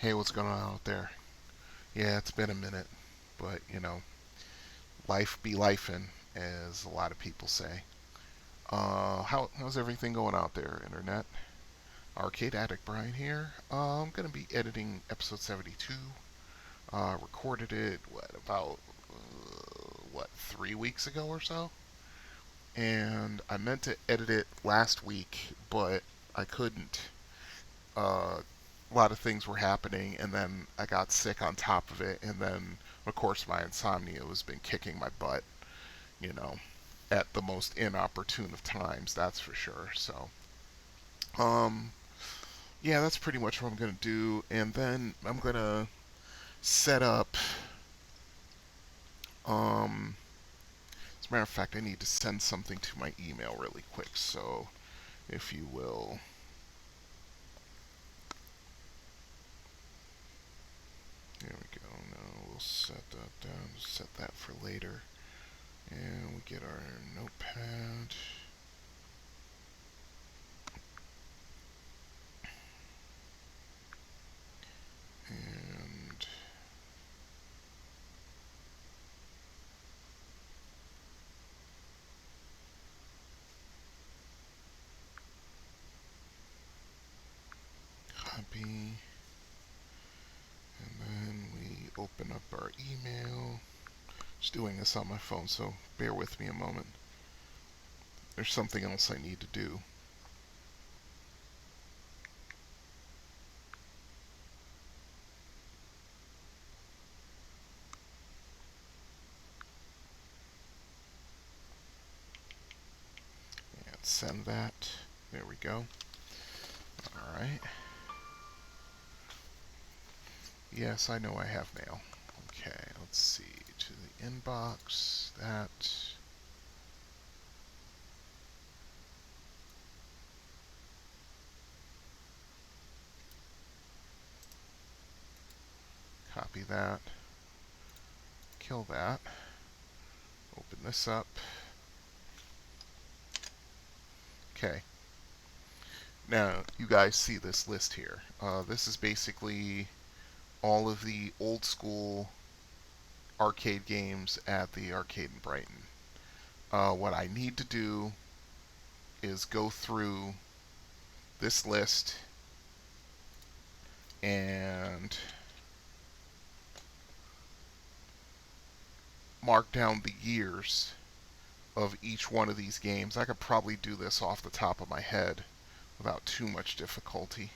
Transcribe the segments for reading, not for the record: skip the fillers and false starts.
Hey, what's going on out there? Yeah, it's been a minute, but life be lifin', as a lot of people say. How's everything going out there, internet? Arcade Addict Brian here. I'm gonna be editing episode 72. Recorded it about 3 weeks ago or so, and I meant to edit it last week, but I couldn't. A lot of things were happening, and then I got sick on top of it, and then, of course, my insomnia has been kicking my butt, you know, at the most inopportune of times, that's for sure. So, um, yeah, that's pretty much what I'm gonna do, and then I'm gonna set up. Um, as a matter of fact, I need to send something to my email really quick, so if you will. There we go. Now we'll set that down. Set that for later. And we get our notepad. And copy. And then we open up our email. Just doing this on my phone, so bear with me a moment. There's something else I need to do. And send that. There we go. Alright. Yes, I know I have mail. Okay, let's see. To the inbox. That. Copy that. Kill that. Open this up. Okay. Now, you guys see this list here. This is basically all of the old school arcade games at the arcade in Brighton. What I need to do is go through this list and mark down the years of each one of these games. I could probably do this off the top of my head without too much difficulty.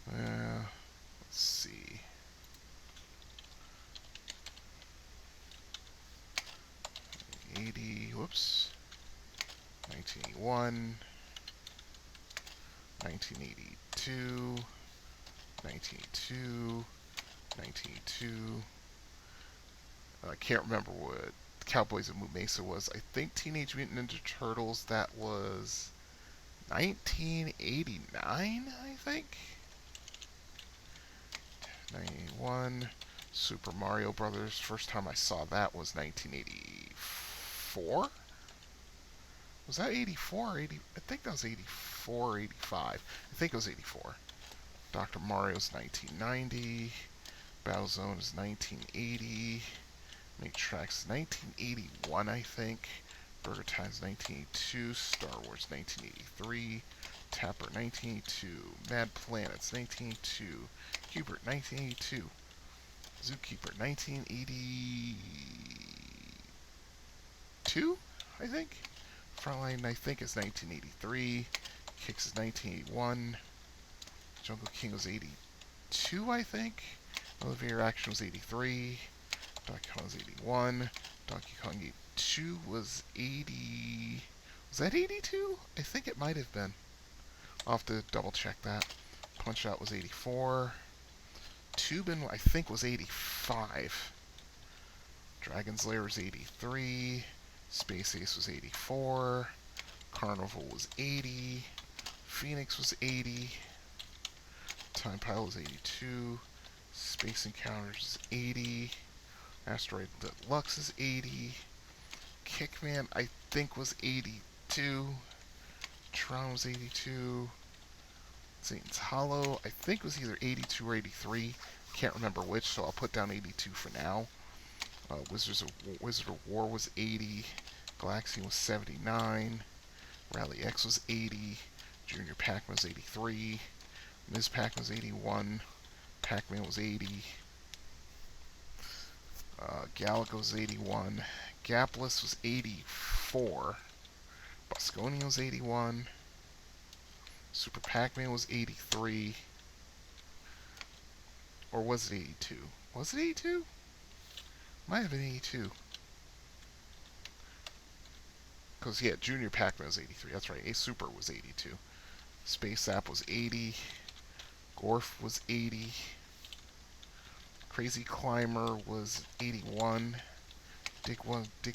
Let's see. Whoops. 1981, 1982, 1982, 1982. I can't remember what Cowboys of Moo Mesa was. I think Teenage Mutant Ninja Turtles, that was 1989, I think. 91. Super Mario Brothers, first time I saw that was 1984? Was that 84 or 80? I think that was 84 or 85. I think it was 84. Dr. Mario's 1990. Battlezone is 1980. Matrix 1981, I think. Burger Time's 1982. Star Wars 1983. Tapper 1982. Mad Planets 1982. Hubert 1982. Zookeeper 1982, I think. Frontline, I think, is 1983. Kicks is 1981. Jungle King was 82, I think. Elevator Action was 83. Donkey Kong was 81. Donkey Kong 82 was 80. Was that 82? I think it might have been. I'll have to double check that. Punch Out was 84. Tubin, I think, was 85. Dragon's Lair was 83. Space Ace was 84. Carnival was 80. Phoenix was 80. Time Pilot was 82. Space Encounters is 80. Asteroid Deluxe is 80. Kickman, I think, was 82. Tron was 82. See, it's hollow. I think it was either 82 or 83. Can't remember which, so I'll put down 82 for now. Wizard of War was 80. Galaxian was 79. Rally X was 80. Junior Pac-Man was 83. Ms. Pac was 81. Pac-Man was 80. Galaga was 81. Gapless was 84. Bosconia was 81. Super Pac-Man was 83. Or was it 82? Was it 82? Might have been 82. Because, yeah, Junior Pac-Man was 83. That's right. A Super was 82. Space App was 80. Gorf was 80. Crazy Climber was 81. Dig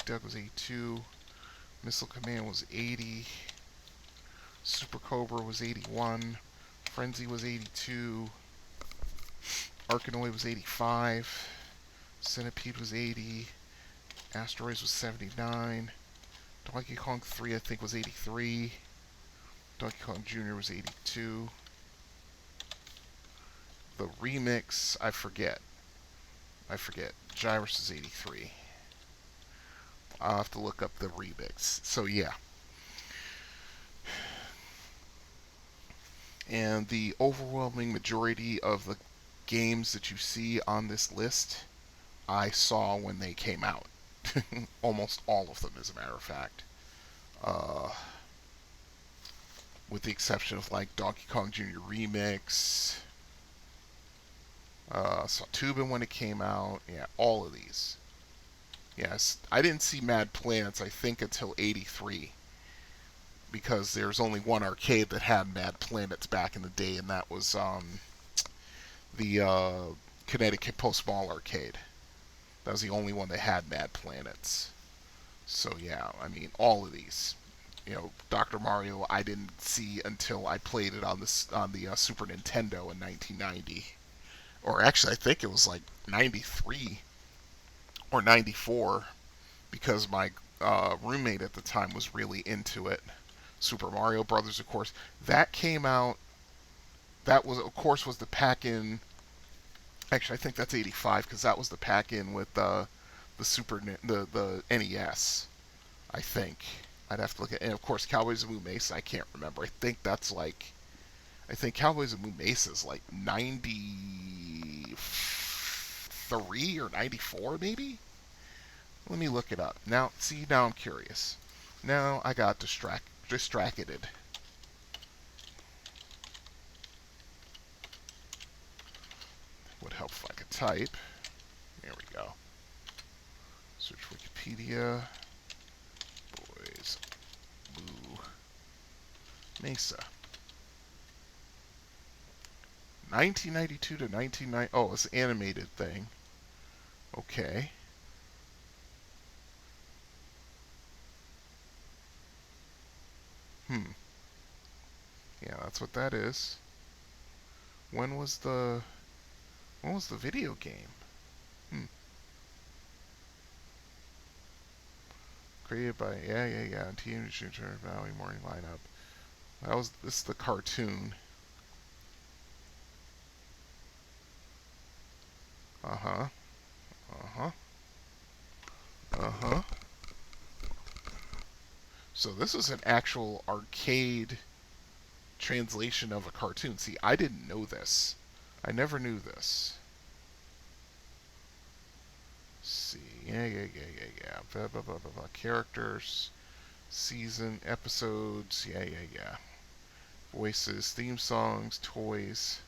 Dug was 82. Missile Command was 80. Super Cobra was 81. Frenzy was 82. Arkanoid was 85. Centipede was 80. Asteroids was 79. Donkey Kong 3, I think, was 83. Donkey Kong Jr. was 82. The remix, I forget. Gyros is 83. I'll have to look up the remix. So, yeah. And the overwhelming majority of the games that you see on this list, I saw when they came out. Almost all of them, as a matter of fact. With the exception of, like, Donkey Kong Jr. Remix. Saw Tubin when it came out. Yeah, all of these. Yes, I didn't see Mad Planets, I think, until 83. Because there's only one arcade that had Mad Planets back in the day, and that was the Connecticut Post Mall arcade. That was the only one that had Mad Planets. So yeah, I mean, all of these. You know, Dr. Mario I didn't see until I played it on the Super Nintendo in 1990. Or actually, I think it was like 93 or 94, because my roommate at the time was really into it. Super Mario Brothers, of course, that came out. That was, of course, was the pack-in. Actually, I think that's 85, because that was the pack-in with the NES. I think I'd have to look at, and of course, Cowboys of Moo Mesa. I can't remember. I think Cowboys of Moo Mesa is like 93 or 94, maybe. Let me look it up. Now, see, now I'm curious. Now I got distracted. Would help if I could type. There we go. Search Wikipedia. Boys Moo Mesa. 1992 to 1990. Oh, it's an animated thing. Okay. Yeah, that's what that is. When was the video game? Created by Teenage Mutant Valley Morning Lineup. This is the cartoon. Uh-huh. Uh-huh. Uh-huh. So this is an actual arcade translation of a cartoon. See, I didn't know this. I never knew this. Let's see. Yeah. Blah, blah, blah, blah, blah. Characters, season, episodes. Yeah. Voices, theme songs, toys,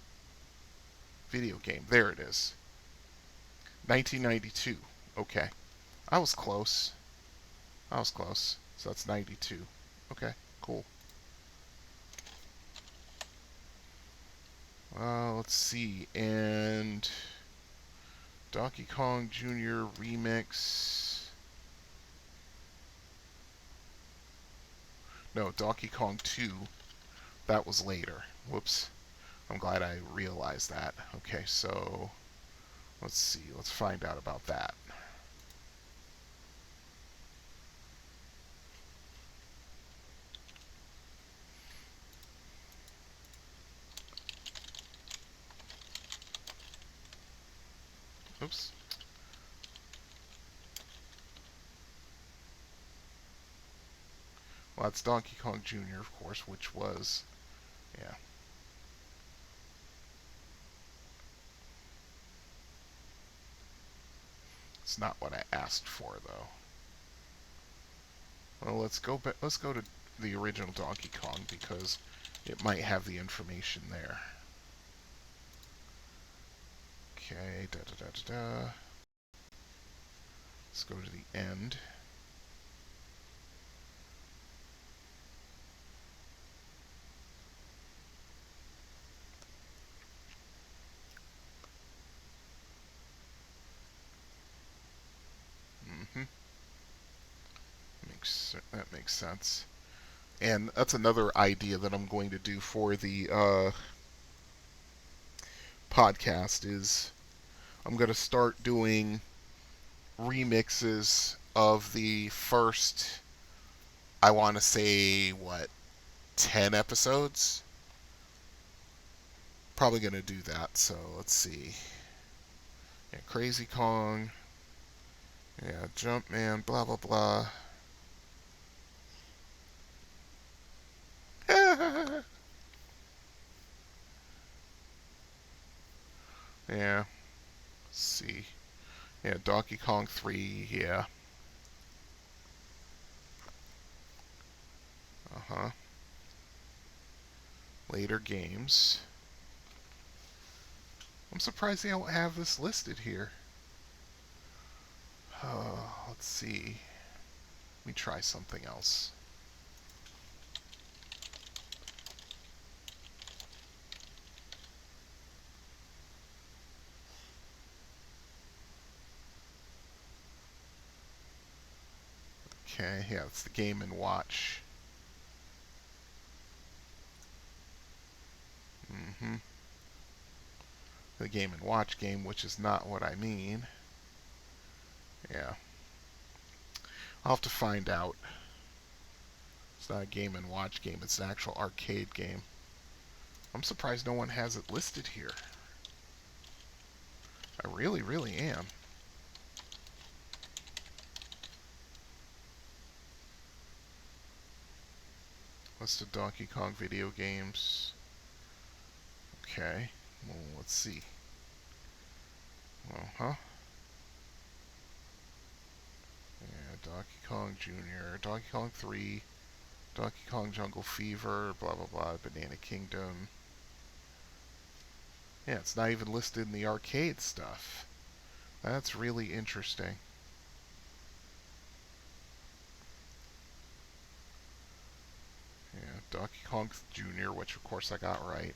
video game. There it is. 1992. Okay. I was close. So that's 92. Okay, cool. Let's see. And Donkey Kong Jr. Remix. No, Donkey Kong 2. That was later. Whoops. I'm glad I realized that. Okay, so let's see. Let's find out about that. Oops. Well, that's Donkey Kong Jr., of course, which was, yeah. It's not what I asked for, though. Well, let's go to the original Donkey Kong because it might have the information there. Okay, da da da da da. Let's go to the end. Mm-hmm. That makes sense. And that's another idea that I'm going to do for the podcast is I'm going to start doing remixes of the first, I want to say, what, 10 episodes? Probably going to do that, so let's see. Yeah, Crazy Kong. Yeah, Jumpman, blah, blah, blah. Yeah, let's see. Yeah, Donkey Kong 3, yeah. Uh-huh. Later games. I'm surprised they don't have this listed here. Let's see. Let me try something else. Okay, yeah, it's the Game & Watch. Mm-hmm. The Game & Watch game, which is not what I mean. Yeah. I'll have to find out. It's not a Game & Watch game, it's an actual arcade game. I'm surprised no one has it listed here. I really, really am. List of Donkey Kong video games. Okay. Well, let's see. Uh-huh. Yeah, Donkey Kong Jr., Donkey Kong 3, Donkey Kong Jungle Fever, blah blah blah, Banana Kingdom. Yeah, it's not even listed in the arcade stuff. That's really interesting. Yeah, Donkey Kong Jr., which of course I got right.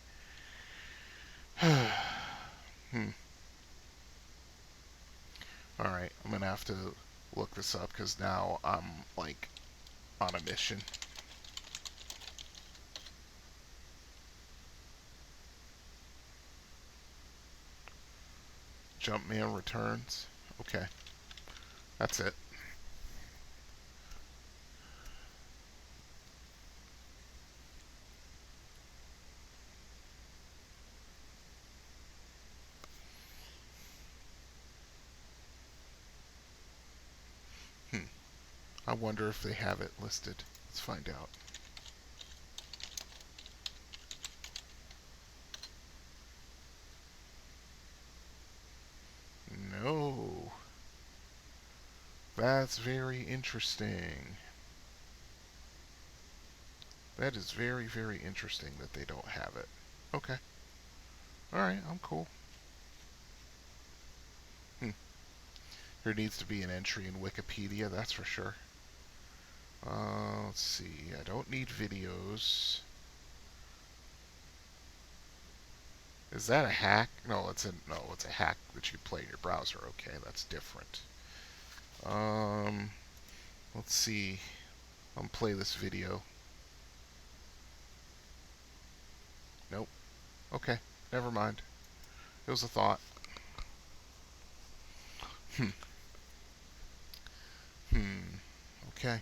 Hmm. Alright, I'm gonna have to look this up because now I'm like on a mission. Jumpman Returns. Okay, that's it. Hmm. I wonder if they have it listed. Let's find out. No. That's very interesting. That is very, very interesting that they don't have it. Okay. Alright, I'm cool. Hmm. There needs to be an entry in Wikipedia, that's for sure. Let's see. I don't need videos. Is that a hack? No, it's a hack that you play in your browser. Okay, that's different. Um, let's see. I'll play this video. Nope. Okay, never mind. It was a thought. Hmm. Hmm. Okay.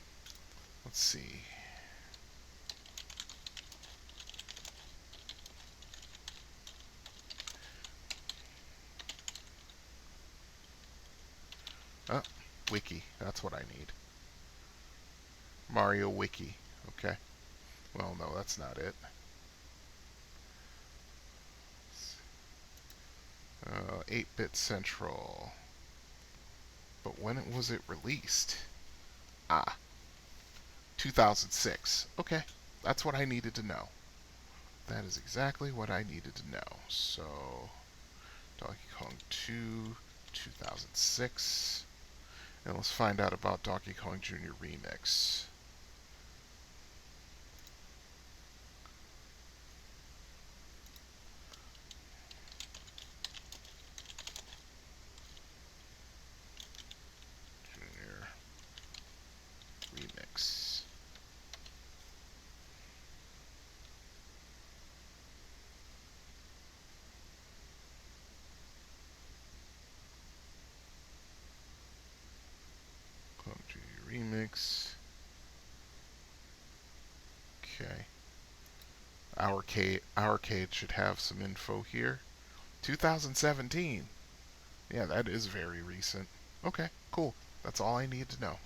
Let's see. Oh, wiki. That's what I need. Mario wiki. Okay. Well, no, that's not it. 8-Bit Central. But when was it released? Ah, 2006. Okay, that's what I needed to know. That is exactly what I needed to know. So, Donkey Kong 2, 2006. And let's find out about Donkey Kong Jr. Remix. Jr. Remix. Kong Jr. Remix. Okay. Arcade should have some info here. 2017. Yeah, that is very recent. Okay, cool. That's all I need to know.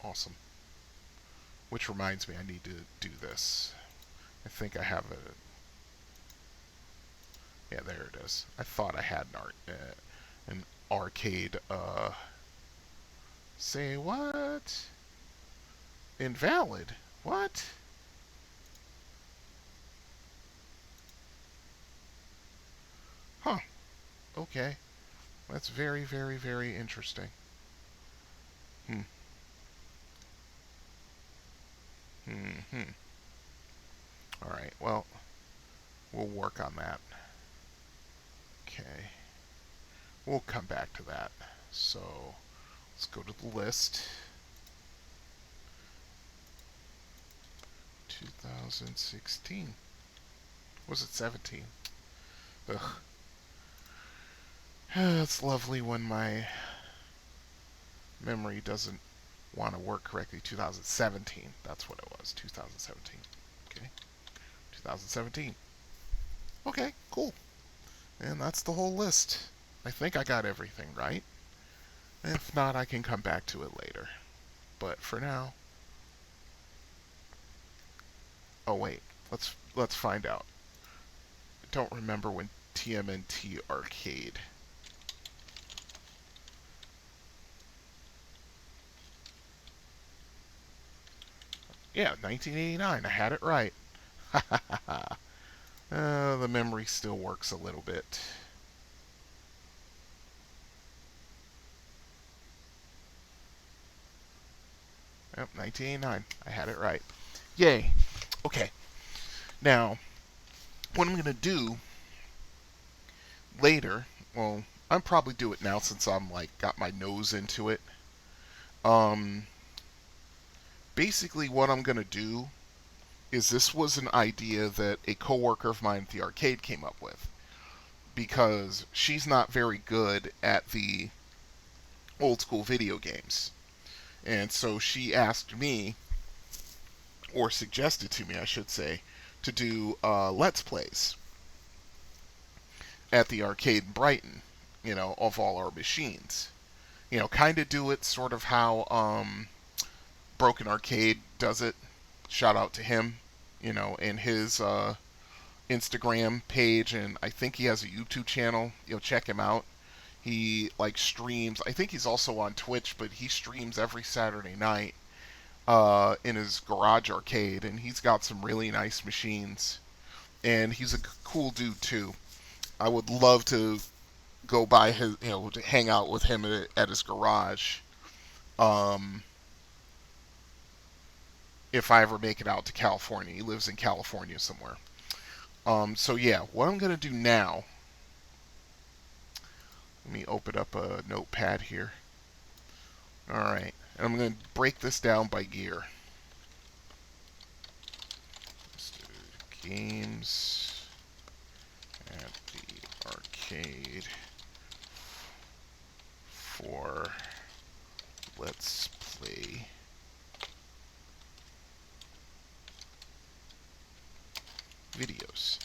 Awesome. Which reminds me, I need to do this. I think I have a... Yeah, there it is. I thought I had an arcade, Say what? Invalid? What? Huh. Okay. That's very, very, very interesting. Hmm. Hmm. Alright, well, we'll work on that. Okay. We'll come back to that. So, let's go to the list. 2016. Was it 17? Ugh. It's lovely when my memory doesn't want to work correctly. 2017. That's what it was. 2017. Okay. 2017. Okay, cool. And that's the whole list. I think I got everything right. If not, I can come back to it later. But for now... Oh wait, let's find out. I don't remember when TMNT Arcade. Yeah, 1989. I had it right. The memory still works a little bit. Yep, 1989. I had it right. Yay. Okay. Now, what I'm going to do later, well, I'll probably do it now since I'm like got my nose into it. Um, Basically, what I'm going to do is this was an idea that a coworker of mine at the arcade came up with because she's not very good at the old school video games. And so she asked me, or suggested to me, I should say, to do Let's Plays at the arcade in Brighton, of all our machines. Kind of do it sort of how Broken Arcade does it. Shout out to him, and his Instagram page, and I think he has a YouTube channel. Check him out. He like streams. I think he's also on Twitch, but he streams every Saturday night in his garage arcade, and he's got some really nice machines. And he's a cool dude too. I would love to go by his, to hang out with him at his garage. Um, if I ever make it out to California, he lives in California somewhere. So yeah, what I'm gonna do now. Let me open up a notepad here. All right, and I'm gonna break this down by gear. Games at the arcade for Let's Play videos.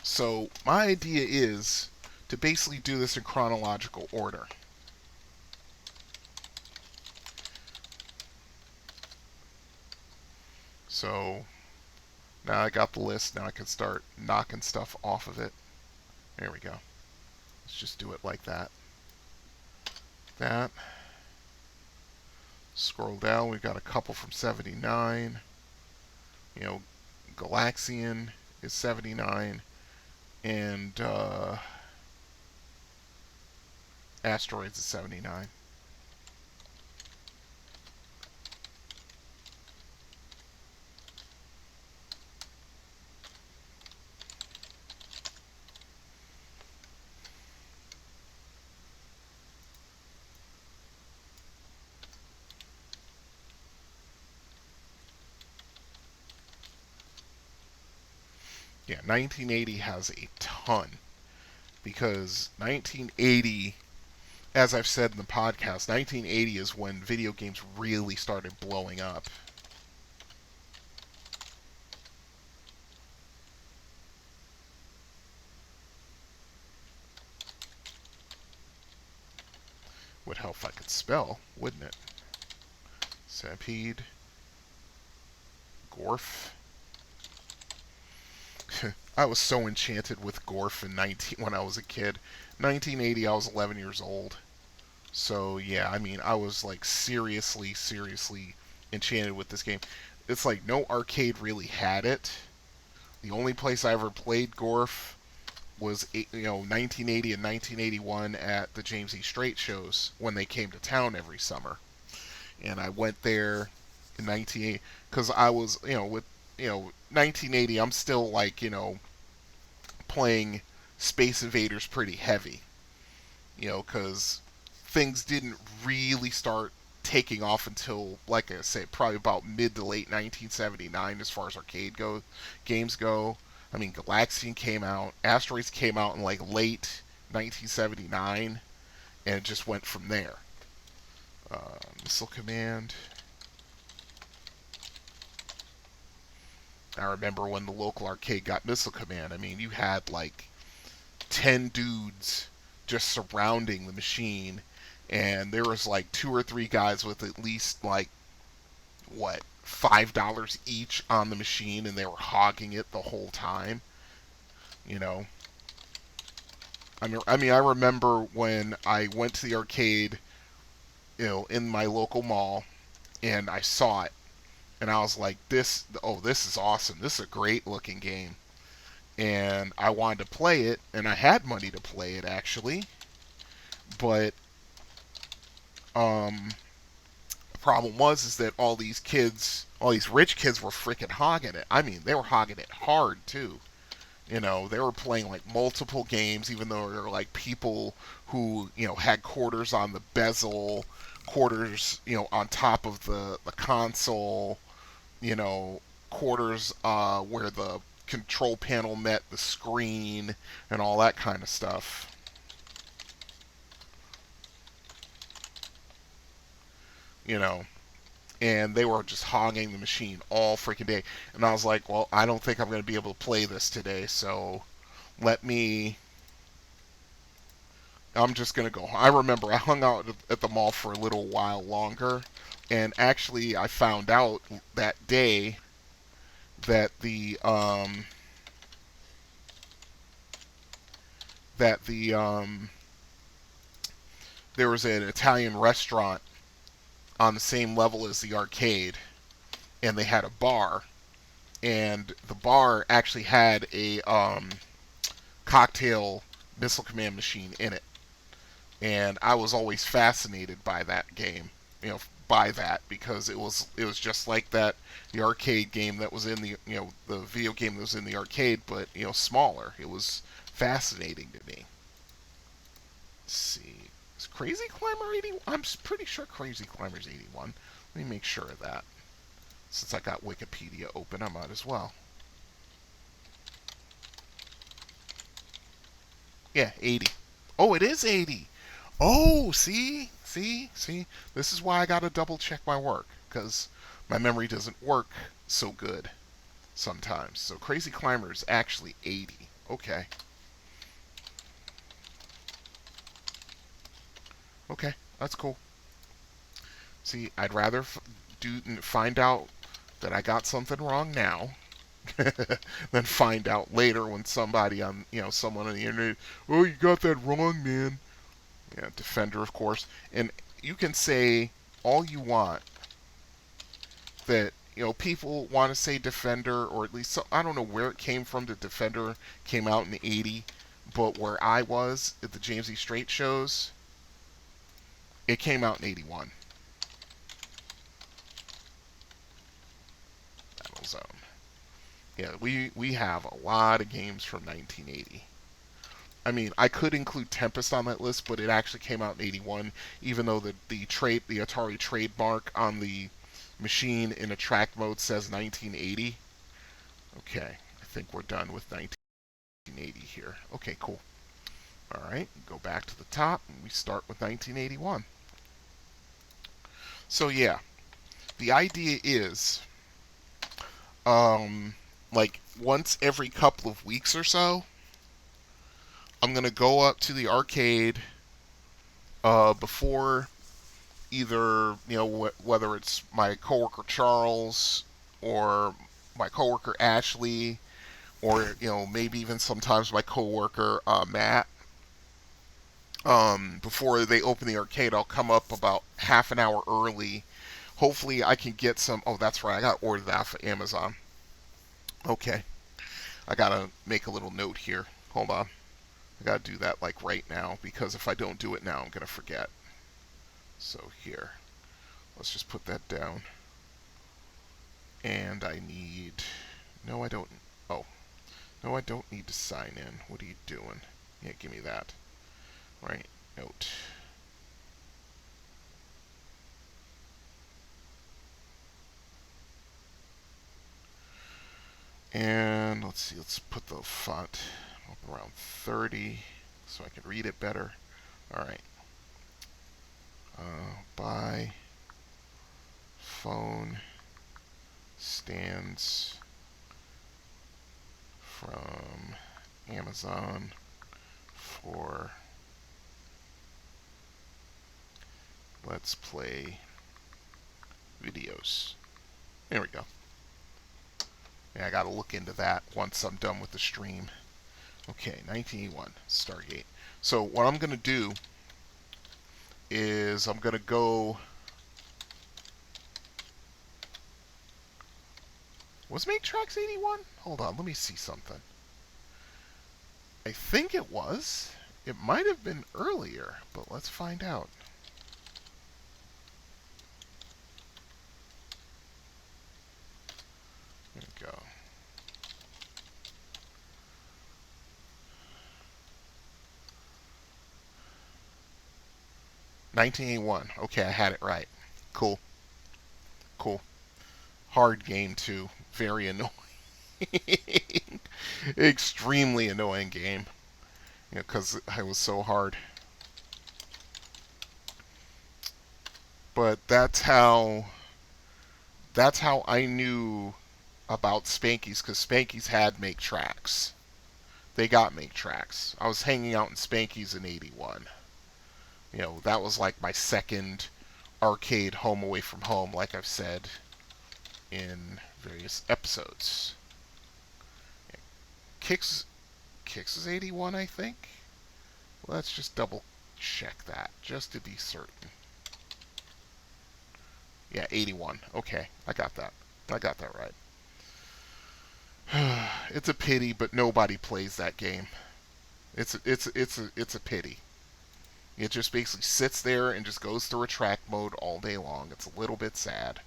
So my idea is to basically do this in chronological order. So now I got the list. Now I can start knocking stuff off of it. There we go. Let's just do it like that. That. Scroll down. We've got a couple from 79. You know, Galaxian is 79. And Asteroids is 79. Yeah, 1980 has a ton because 1980, as I've said in the podcast, 1980 is when video games really started blowing up. Would help if I could spell, wouldn't it? Centipede. Gorf. I was so enchanted with Gorf when I was a kid. 1980, I was 11 years old. So yeah, I mean, I was like seriously enchanted with this game. It's like no arcade really had it. The only place I ever played Gorf was 1980 and 1981 at the James E. Strait shows when they came to town every summer, and I went there in 1980 because I was with 1980. I'm still like playing Space Invaders pretty heavy, because things didn't really start taking off until, like I say, probably about mid to late 1979 as far as games go. I mean, Galaxian came out, Asteroids came out in like late 1979, and it just went from there. Missile Command. I remember when the local arcade got Missile Command. I mean, you had like 10 dudes just surrounding the machine, and there was like two or three guys with at least like what $5 each on the machine, and they were hogging it the whole time. You know, I remember when I went to the arcade, in my local mall, and I saw it, and I was like, this is awesome. This is a great looking game, and I wanted to play it, and I had money to play it actually, but the problem was is that all these rich kids were freaking hogging it. I mean, they were hogging it hard too. They were playing like multiple games, even though there were like people who had quarters on the bezel, quarters on top of the console, you know quarters where the control panel met the screen and all that kind of stuff. You know, and they were just hogging the machine all freaking day. And I was like, well, I don't think I'm going to be able to play this today, so let me. I'm just going to go. I remember I hung out at the mall for a little while longer, and actually I found out that day that the there was an Italian restaurant on the same level as the arcade, and they had a bar, and the bar actually had a cocktail Missile Command machine in it, and I was always fascinated by that game, by that because it was just like the arcade game that was in the video game that was in the arcade, but smaller. It was fascinating to me. Let's see, is Crazy Climber 80? I'm pretty sure Crazy Climber's 81. Let me make sure of that. Since I got Wikipedia open, I might as well. Yeah, 80. Oh, it is 80. Oh, see. This is why I gotta double check my work, because my memory doesn't work so good sometimes. So Crazy Climber is actually 80. Okay. Okay, that's cool. See, I'd rather find out that I got something wrong now than find out later when somebody on, someone on the internet, oh, you got that wrong, man. Yeah, Defender, of course. And you can say all you want that, people want to say Defender, or at least, I don't know where it came from. The Defender came out in '80, but where I was at the James E. Strait shows, it came out in '81. Battle Zone. Yeah, we have a lot of games from 1980. I mean, I could include Tempest on that list, but it actually came out in '81, even though the Atari trademark on the machine in attract mode says 1980. Okay, I think we're done with 1980 here. Okay, cool. All right, go back to the top, and we start with 1981. So yeah, the idea is, like once every couple of weeks or so, I'm gonna go up to the arcade before either whether it's my coworker Charles or my coworker Ashley, or maybe even sometimes my coworker Matt. Before they open the arcade, I'll come up about half an hour early. Hopefully, I can get some. Oh, that's right, I got to order that for Amazon. Okay, I gotta make a little note here. Hold on, I gotta do that like right now, because if I don't do it now, I'm gonna forget. So here, let's just put that down. And I need. No, I don't. Oh, no, I don't need to sign in. What are you doing? Yeah, give me that. Right, note. And let's see, let's put the font up around 30 so I can read it better. Alright. Buy phone stands from Amazon for Let's Play videos. There we go. Yeah, I gotta look into that once I'm done with the stream. Okay, 1981, Stargate. So what I'm gonna do is I'm gonna go. Was Maketracks 81? Hold on, let me see something. I think it was. It might have been earlier, but let's find out. There we go. $1981. Okay, I had it right. Cool. Cool. Hard game, too. Very annoying. Extremely annoying game. Because it was so hard. But that's how I knew about Spanky's, because Spanky's had Maketracks. They got Maketracks. I was hanging out in Spanky's in '81. That was like my second arcade home away from home, like I've said in various episodes. Kicks is '81, I think. Let's just double check that, just to be certain. Yeah, '81. Okay, I got that. I got that right. It's a pity, but nobody plays that game. It's a pity. It just basically sits there and just goes through attract mode all day long. It's a little bit sad.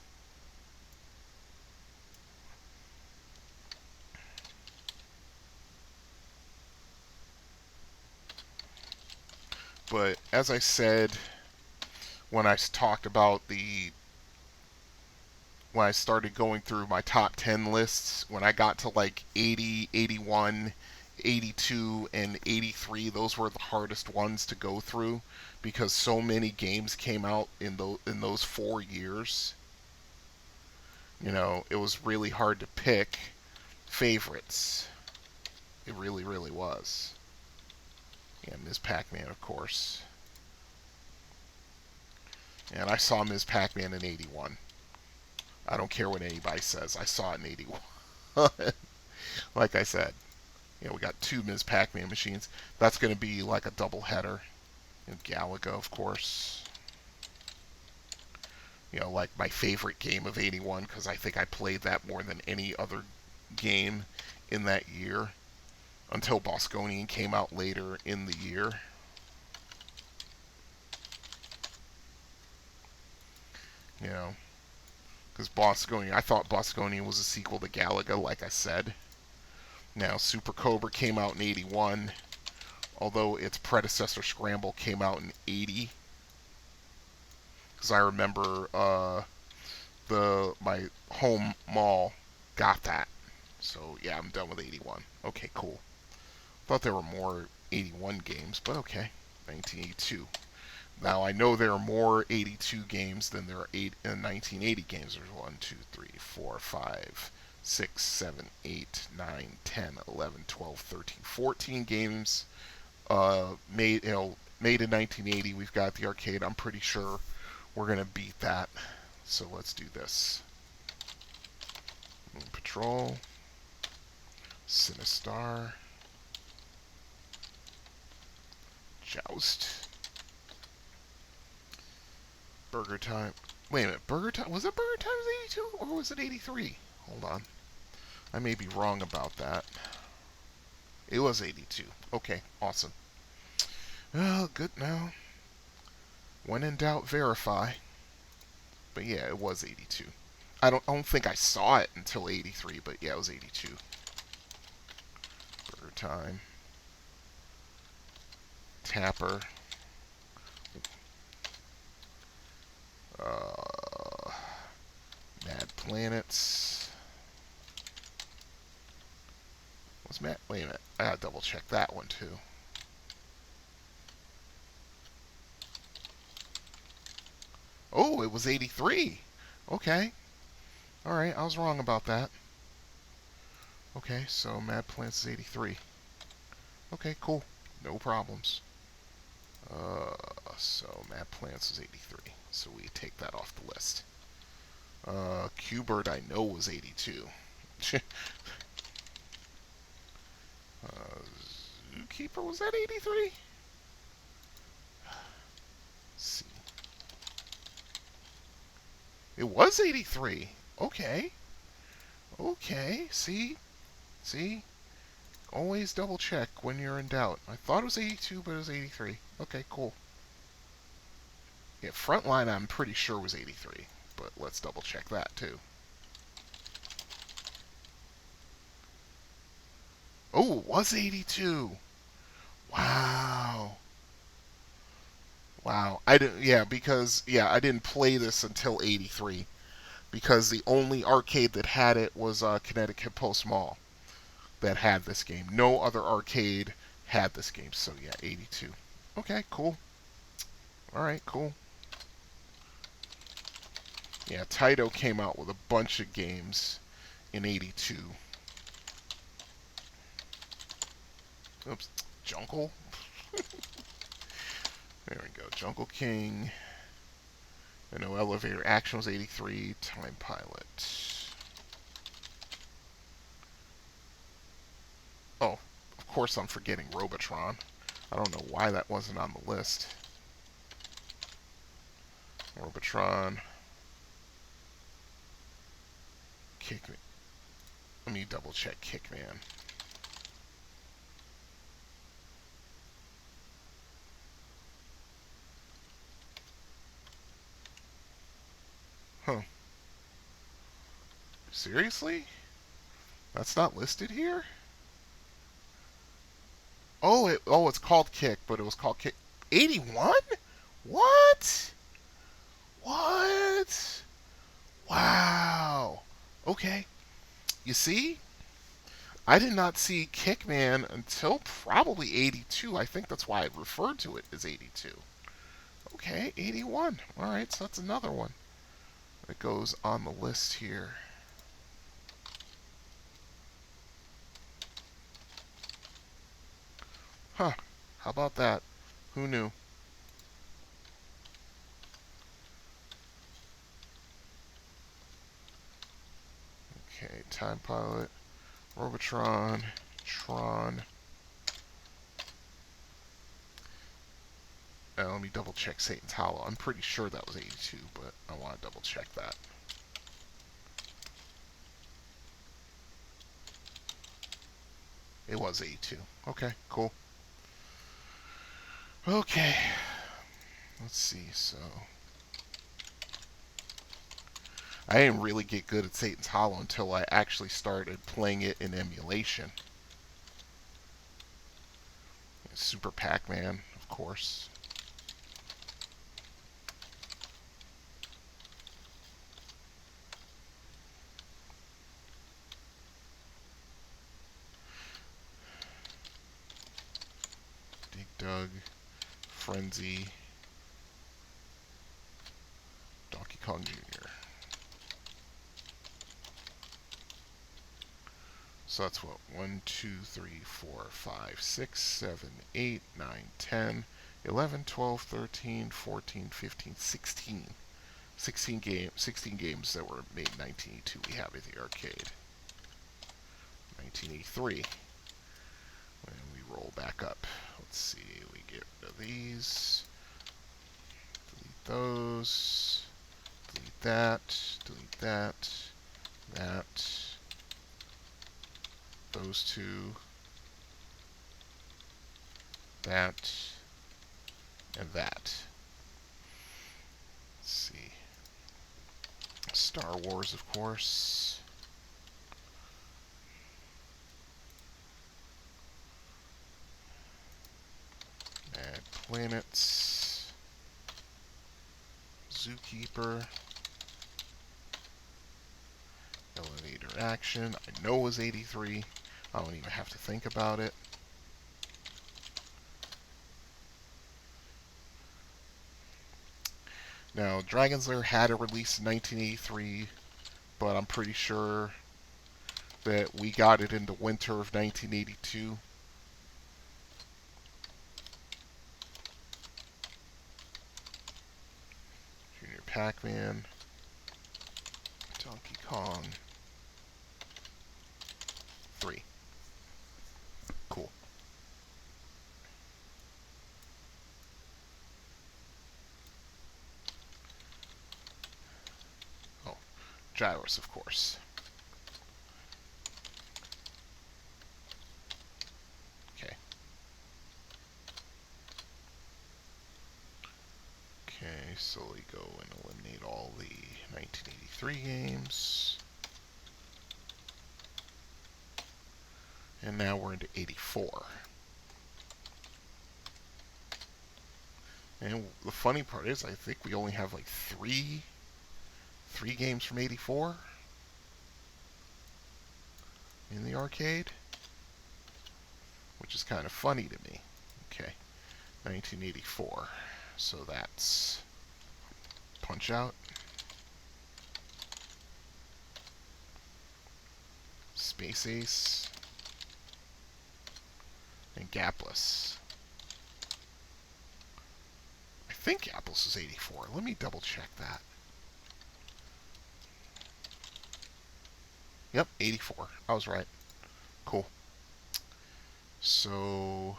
But as I said when I talked about when I started going through my top 10 lists, when I got to like 80, 81, 82, and 83, those were the hardest ones to go through because so many games came out in those 4 years. It was really hard to pick favorites. It really, really was. Yeah, Ms. Pac-Man, of course. And I saw Ms. Pac-Man in '81. I don't care what anybody says. I saw it in 81. Like I said, we got two Ms. Pac-Man machines. That's going to be like a double header. Galaga, of course. Like my favorite game of 81, because I think I played that more than any other game in that year until Bosconian came out later in the year. Because Bosconian, I thought Bosconian was a sequel to Galaga, like I said. Now, Super Cobra came out in 81, although its predecessor Scramble came out in 80. Because I remember my home mall got that. So, yeah, I'm done with 81. Okay, cool. Thought there were more 81 games, but okay. 1982. Now, I know there are more 82 games than there are 1980 games. There's 1, 2, 3, 4, 5, 6, 7, 8, 9, 10, 11, 12, 13, 14 games made in 1980. We've got the arcade. I'm pretty sure we're going to beat that. So let's do this. Moon Patrol. Sinistar. Joust. Burger Time. Wait a minute, Burger Time? Was it Burger Time's 82 or was it 83? Hold on. I may be wrong about that. It was 82. Okay, awesome. Oh, good now. When in doubt, verify. But yeah, it was 82. I don't think I saw it until 83, but yeah, it was 82. Burger Time. Tapper. Mad Planets. Was Mad? Wait a minute. I gotta double check that one too. Oh, it was 83. Okay. Alright, I was wrong about that. Okay, so Mad Planets is 83. Okay, cool. No problems. So Mad Planets is 83. So we take that off the list. Q-Bird I know was 82. Zookeeper, was that 83? See. It was 83. Okay. Okay. See? Always double check when you're in doubt. I thought it was 82, but it was 83. Okay, cool. Yeah, Frontline I'm pretty sure was 83, but let's double check that too. Oh, it was 82. Wow. Wow. I didn't play this until 83 because the only arcade that had it was Connecticut Post Mall that had this game. No other arcade had this game. So yeah, 82. Okay, cool. All right, cool. Yeah, Taito came out with a bunch of games in 82. Oops, Jungle? There we go, Jungle King. I know Elevator Action was 83, Time Pilot. Oh, of course I'm forgetting Robotron. I don't know why that wasn't on the list. Robotron. Kickman. Let me double check Kickman. Huh. Seriously? That's not listed here? It's called Kick, but it was called Kick 81? What? What? Wow. Okay. You see? I did not see Kickman until probably 82. I think that's why I referred to it as 82. Okay, 81. Alright, so that's another one that goes on the list here. Huh. How about that? Who knew? Time Pilot, Robotron, Tron. Let me double check Satan's Hollow. I'm pretty sure that was 82, but I want to double check that. It was 82. Okay, cool. Okay. Let's see, so... I didn't really get good at Satan's Hollow until I actually started playing it in emulation. Super Pac-Man, of course. Dig Dug, Frenzy, Donkey Kong Jr. So that's what? 1, 2, 3, 4, 5, 6, 7, 8, 9, 10, 11, 12, 13, 14, 15, 16. 16 games that were made in 1982 we have at the arcade. 1983. And we roll back up. Let's see, we get rid of these. Delete those. Delete that. Delete that. That. Those two. That. And that. Let's see. Star Wars, of course. Mad Planets. Zookeeper. Elevator Action. I know it was 83. I don't even have to think about it. Now, Dragon's Lair had a release in 1983, but I'm pretty sure that we got it in the winter of 1982. Junior Pac-Man, Donkey Kong 3. Cool. Oh, Gyros, of course. Okay. Okay, so we go and eliminate all the 1983 games. And now we're into 84. And the funny part is, I think we only have like three games from 84 in the arcade, which is kind of funny to me. Okay, 1984. So that's Punch Out, Space Ace, and Gapless. I think Gapless is 84. Let me double check that. Yep, 84. I was right. Cool. So,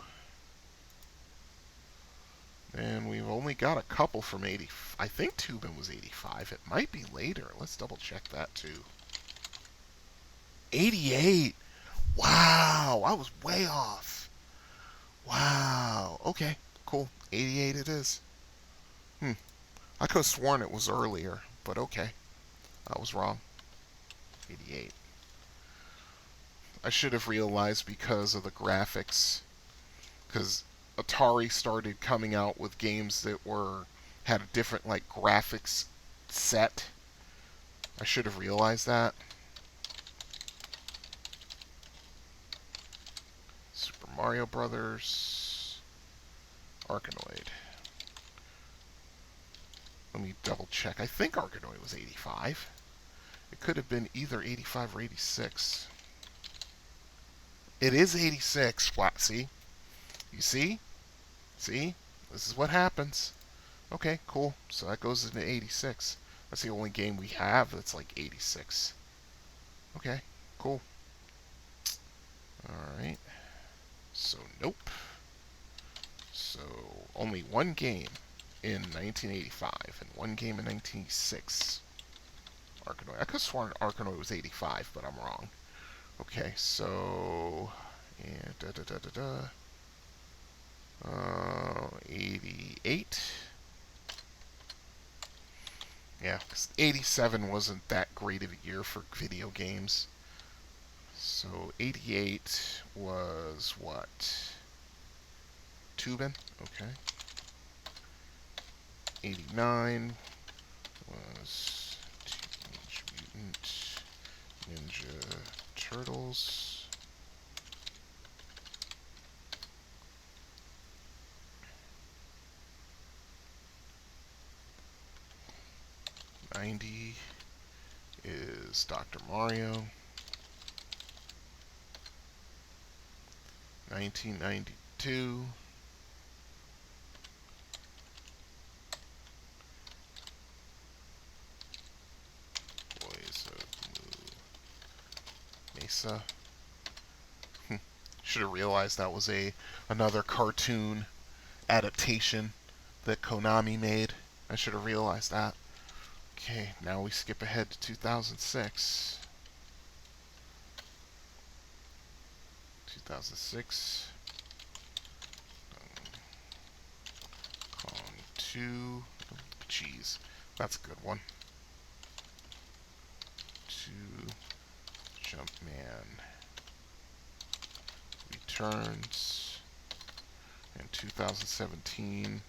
and we've only got a couple from 80. I think Tubin was 85. It might be later. Let's double check that too. 88. Wow, I was way off. Wow. Okay, cool. 88 it is. I could have sworn it was earlier, but okay. I was wrong. 88. I should have realized because of the graphics. Because Atari started coming out with games that had a different like graphics set. I should have realized that. Super Mario Brothers, Arkanoid. Let me double check. I think Arkanoid was 85. It could have been either 85 or 86. It is 86. What? See? You see? See? This is what happens. Okay, cool. So that goes into 86. That's the only game we have that's like 86. Okay. Cool. Alright. So, nope. So, only one game in 1985 and one game in 1986. Arkanoid. I could have sworn Arkanoid was 85, but I'm wrong. Okay, so... And 88. Yeah, 'cause 87 wasn't that great of a year for video games. So 88 was what? Tubin? Okay. 89 was Teenage Mutant Ninja Turtles. 90 is Dr. Mario. 1992 Boys of Mesa. Should have realized that was another cartoon adaptation that Konami made. I should have realized that. Okay, now we skip ahead to 2006. 2006. Kong 2. Jeez, that's a good one. 2. Jumpman Returns. And 2017.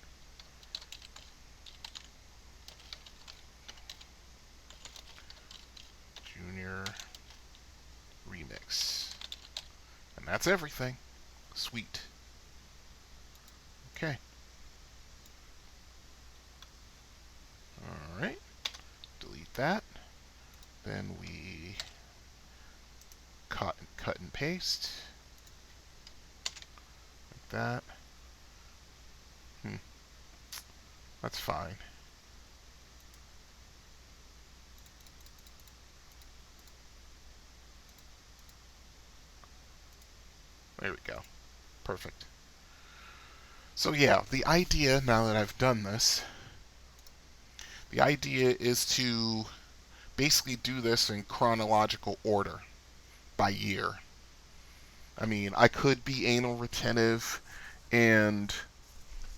Junior Remix. And that's everything. Sweet. Okay. Alright. Delete that. Then we cut and paste. Like that. That's fine. There we go. Perfect. So yeah, the idea, now that I've done this, the idea is to basically do this in chronological order by year. I mean, I could be anal retentive and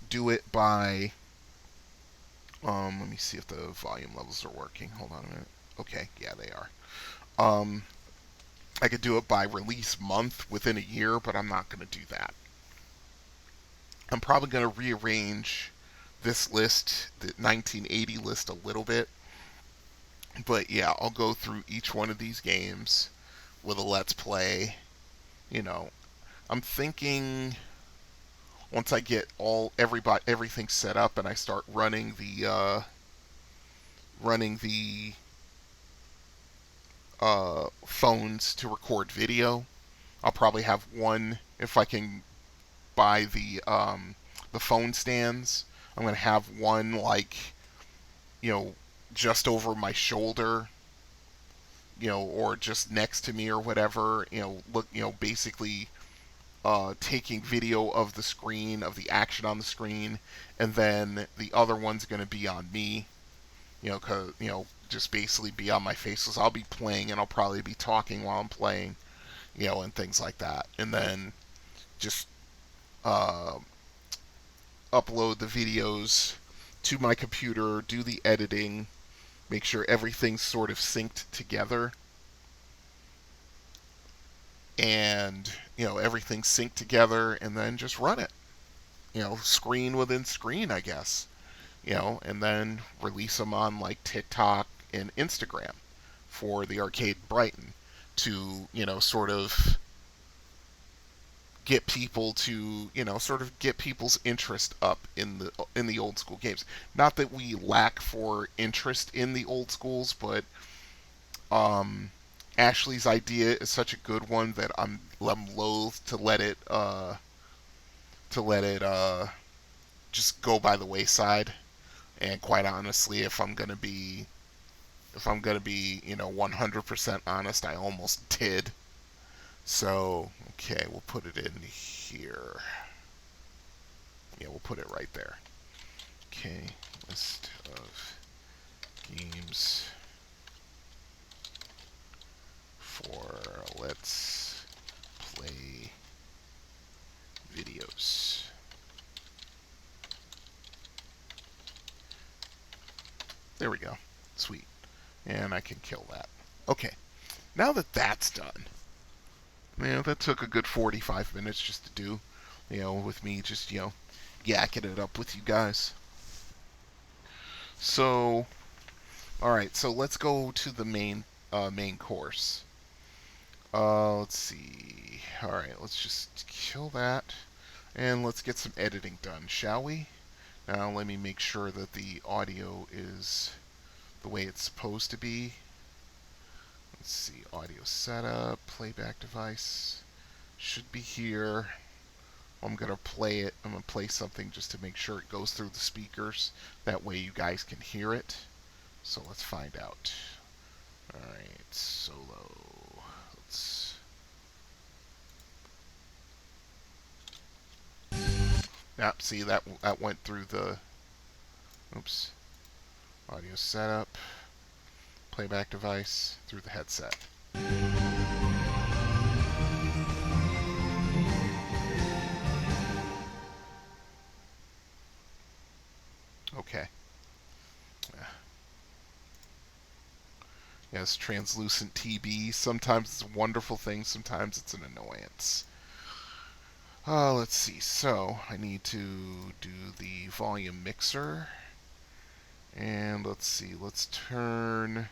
do it by, let me see if the volume levels are working. Hold on a minute. Okay, yeah, they are. I could do it by release month within a year, but I'm not going to do that. I'm probably going to rearrange this list, the 1980 list, a little bit. But yeah, I'll go through each one of these games with a let's play. You know, I'm thinking once I get everything set up and I start running the phones to record video, I'll probably have one if I can buy the phone stands. I'm gonna have one like, just over my shoulder, or just next to me or whatever. Basically taking video of the screen, of the action on the screen, and then the other one's gonna be on me. Cause just basically be on my face. So I'll be playing and I'll probably be talking while I'm playing, and things like that. And then just uh, upload the videos to my computer, do the editing, make sure everything's sort of synced together. And, everything's synced together, and then just run it. Screen within screen, I guess. And then release them on like TikTok and Instagram for the Arcade Brighton to, sort of get people to, sort of get people's interest up in the old school games. Not that we lack for interest in the old schools, but Ashley's idea is such a good one that I'm loath to let it just go by the wayside. And quite honestly, if I'm gonna be If I'm going to be, 100% honest, I almost did. So, okay, we'll put it in here. Yeah, we'll put it right there. Okay, list of games for Let's Play videos. There we go. Sweet. And I can kill that. Okay, now that that's done, that took a good 45 minutes just to do, with me just, yakking it up with you guys. So, alright, so let's go to the main course. Let's see. Alright, let's just kill that. And let's get some editing done, shall we? Now let me make sure that the audio is the way it's supposed to be. Let's see, audio setup, playback device. Should be here. I'm going to play it. I'm going to play something just to make sure it goes through the speakers. That way you guys can hear it. So let's find out. Alright, solo. Let's... Yep, see, that went through the... Oops. Audio setup. Playback device through the headset. Okay. Yes, translucent TB. Sometimes it's a wonderful thing, sometimes it's an annoyance. Let's see. So, I need to do the volume mixer. And let's see. Let's turn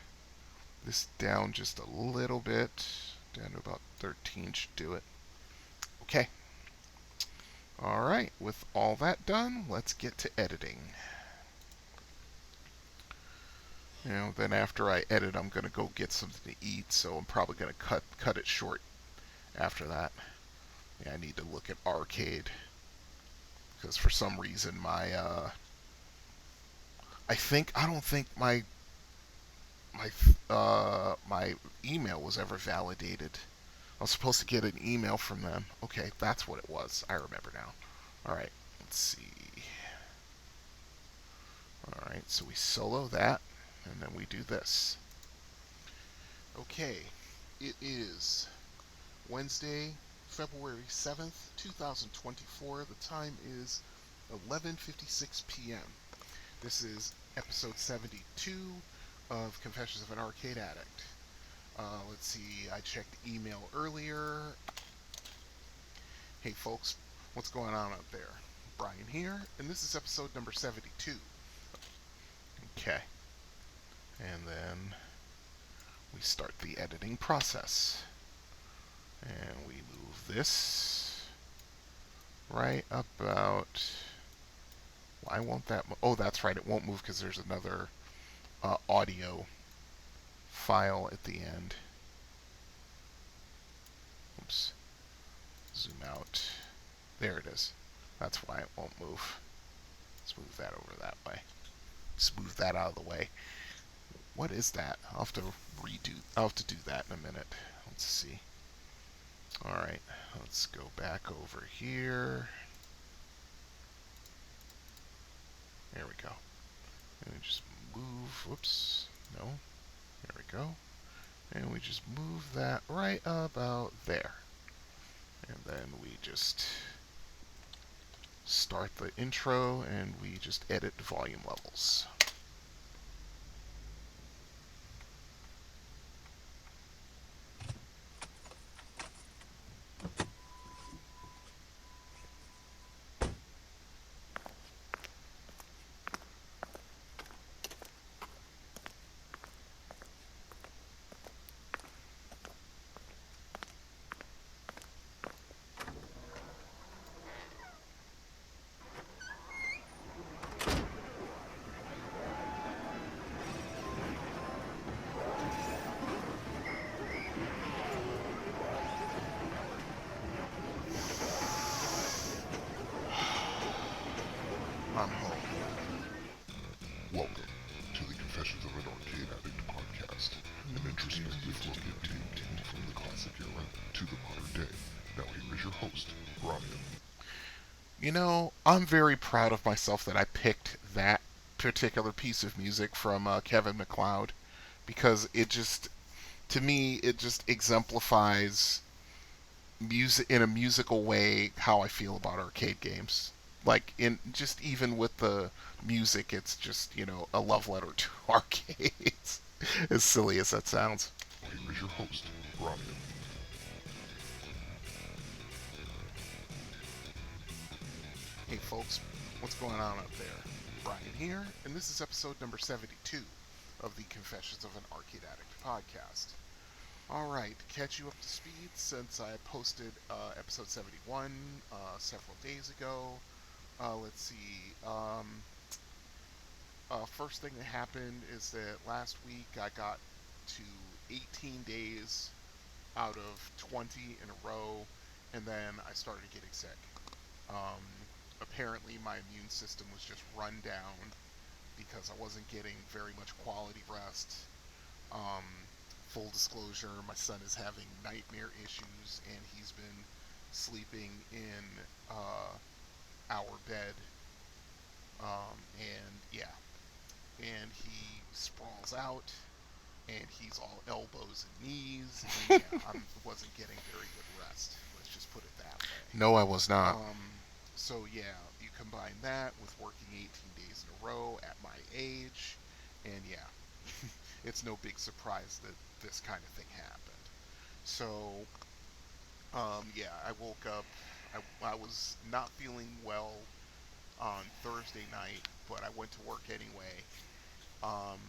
this down just a little bit. Down to about 13 should do it. Okay. Alright, with all that done, let's get to editing. Then after I edit, I'm going to go get something to eat, so I'm probably going to cut it short after that. Yeah, I need to look at Arcade, because for some reason my I don't think my email was ever validated. I was supposed to get an email from them. Okay, that's what it was. I remember now. Alright, let's see. Alright, so we solo that, and then we do this. Okay, it is Wednesday, February 7th, 2024. The time is 11:56 p.m. This is episode 72 of Confessions of an Arcade Addict. Let's see, I checked email earlier. Hey folks, what's going on out there? Brian here, and this is episode number 72. Okay. And then we start the editing process. And we move this right about... Why won't that... Oh, that's right, it won't move because there's another audio file at the end. Oops. Zoom out. There it is. That's why it won't move. Let's move that over that way. Smooth that out of the way. What is that? I'll have to do that in a minute. Let's see. Alright, let's go back over here. There we go. And we just move, whoops, no. There we go. And we just move that right about there. And then we just start the intro and we just edit volume levels. I'm very proud of myself that I picked that particular piece of music from Kevin MacLeod because to me, it just exemplifies music in a musical way how I feel about arcade games. Like in just even with the music, it's just a love letter to arcades. As silly as that sounds. Here is your host, Brian. Hey folks, what's going on up there? Brian here, and this is episode number 72 of the Confessions of an Arcade Addict podcast. Alright, to catch you up to speed, since I posted episode 71 several days ago, let's see. First thing that happened is that last week I got to 18 days out of 20 in a row, and then I started getting sick. Um, Apparently, my immune system was just run down because I wasn't getting very much quality rest. Um, Full disclosure, my son is having nightmare issues, and he's been sleeping in our bed. And yeah, and he sprawls out, and he's all elbows and knees, and yeah, I wasn't getting very good rest. Let's just put it that way. No, I was not. So yeah, you combine that with working 18 days in a row at my age, and yeah, it's no big surprise that this kind of thing happened. So yeah, I woke up. I was not feeling well on Thursday night, but I went to work anyway. Um,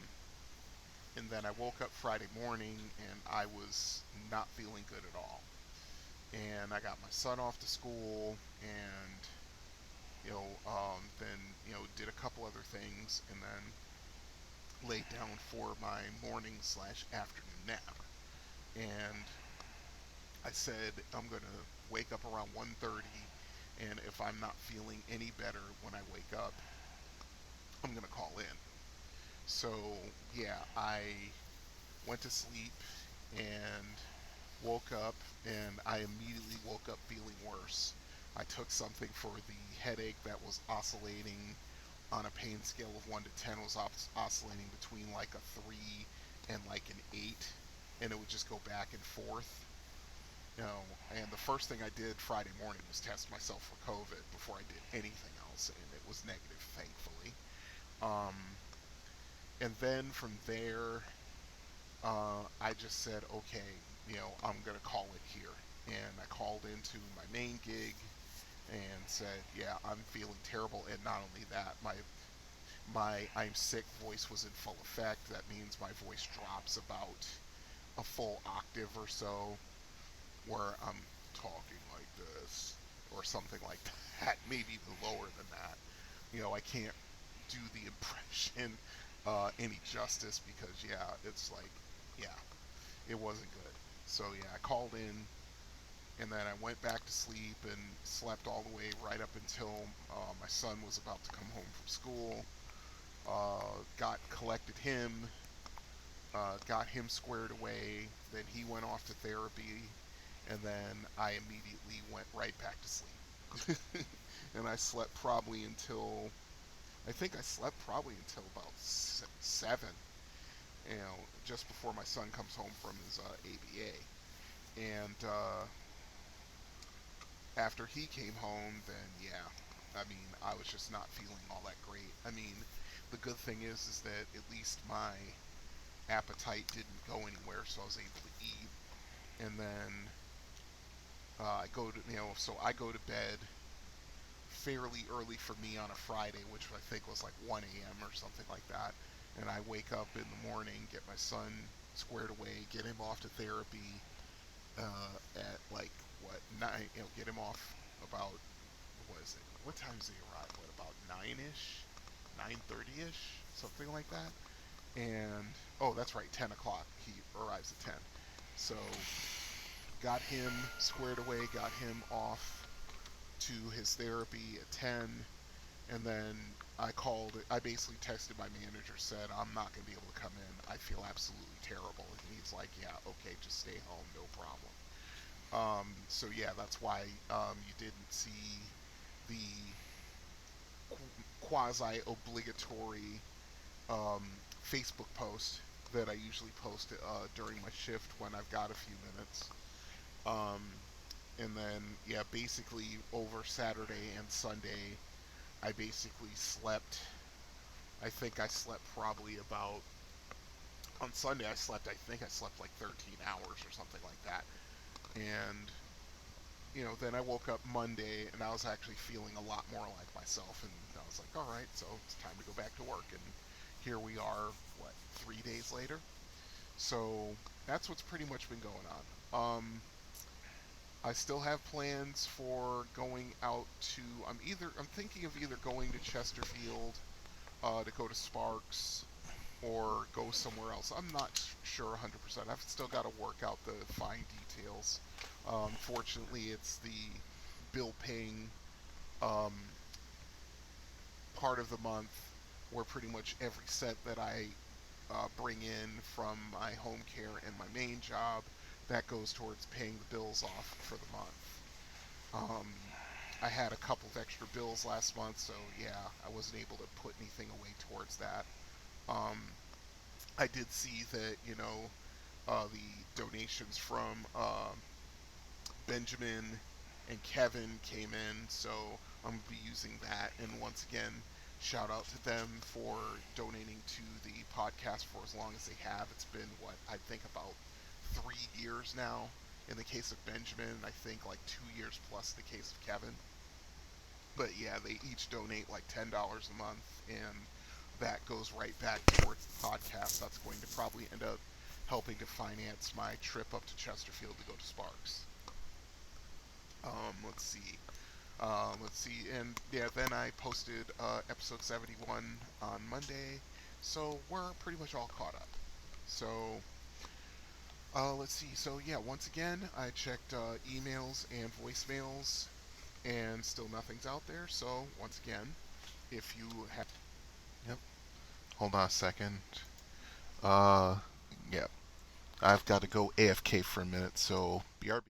and then I woke up Friday morning and I was not feeling good at all. And I got my son off to school, and then did a couple other things, and then laid down for my morning slash afternoon nap. And I said I'm gonna wake up around 1:30, and if I'm not feeling any better when I wake up, I'm gonna call in. So yeah, I went to sleep and woke up, and I immediately woke up feeling worse. I took something for the headache that was oscillating on a pain scale of 1 to 10, was oscillating between like a 3 and like an 8, and it would just go back and forth. And the first thing I did Friday morning was test myself for COVID before I did anything else, and it was negative, thankfully. Um, and then from there, I just said, okay, I'm gonna call it here. And I called into my main gig and said, yeah, I'm feeling terrible. And not only that, my I'm sick voice was in full effect. That means my voice drops about a full octave or so, where I'm talking like this or something like that, maybe even lower than that. I can't do the impression any justice because yeah, it's like yeah, it wasn't good. So yeah, I called in, and then I went back to sleep and slept all the way right up until my son was about to come home from school. Collected him, got him squared away. Then he went off to therapy, and then I immediately went right back to sleep. And I slept probably until I think I slept probably until about 7. Just before my son comes home from his ABA. And after he came home, then yeah, I mean, I was just not feeling all that great. I mean, the good thing is that at least my appetite didn't go anywhere, so I was able to eat. And then so I go to bed fairly early for me on a Friday, which I think was like 1 a.m. or something like that. And I wake up in the morning, get my son squared away, get him off to therapy at like what 9, get him off about what is it? What time does he arrive? What about 9ish, 9:30ish, something like that. And oh, that's right, 10 o'clock. He arrives at 10. So got him squared away, got him off to his therapy at 10, and then I basically texted my manager, said, I'm not going to be able to come in. I feel absolutely terrible. And he's like, yeah, okay, just stay home, no problem. So yeah, that's why you didn't see the quasi obligatory um, Facebook post that I usually post during my shift when I've got a few minutes. Um, and then, yeah, basically over Saturday and Sunday, I basically slept. I think I slept probably about. On Sunday, I think I slept like 13 hours or something like that. And then I woke up Monday and I was actually feeling a lot more like myself. And I was like, all right, so it's time to go back to work. And here we are, what, 3 days later? So that's what's pretty much been going on. I still have plans for going out to. I'm thinking of either going to Chesterfield to go to Sparks or go somewhere else. I'm not sure 100%. I've still got to work out the fine details. Fortunately, it's the bill paying um, part of the month where pretty much every cent that I bring in from my home care and my main job that goes towards paying the bills off for the month. Um, I had a couple of extra bills last month, so yeah, I wasn't able to put anything away towards that. Um, I did see that the donations from Benjamin and Kevin came in, so I'm gonna be using that. And once again, shout out to them for donating to the podcast for as long as they have. It's been what I think about 3 years now. In the case of Benjamin, I think like 2 years plus in the case of Kevin. But yeah, they each donate like $10 a month, and that goes right back towards the podcast. That's going to probably end up helping to finance my trip up to Chesterfield to go to Sparks. Let's see. Let's see, and yeah, then I posted episode 71 on Monday, so we're pretty much all caught up. So let's see. So yeah, once again, I checked emails and voicemails, and still nothing's out there. So once again, if you have, yep, hold on a second. Uh, yeah, I've got to go AFK for a minute. So BRB.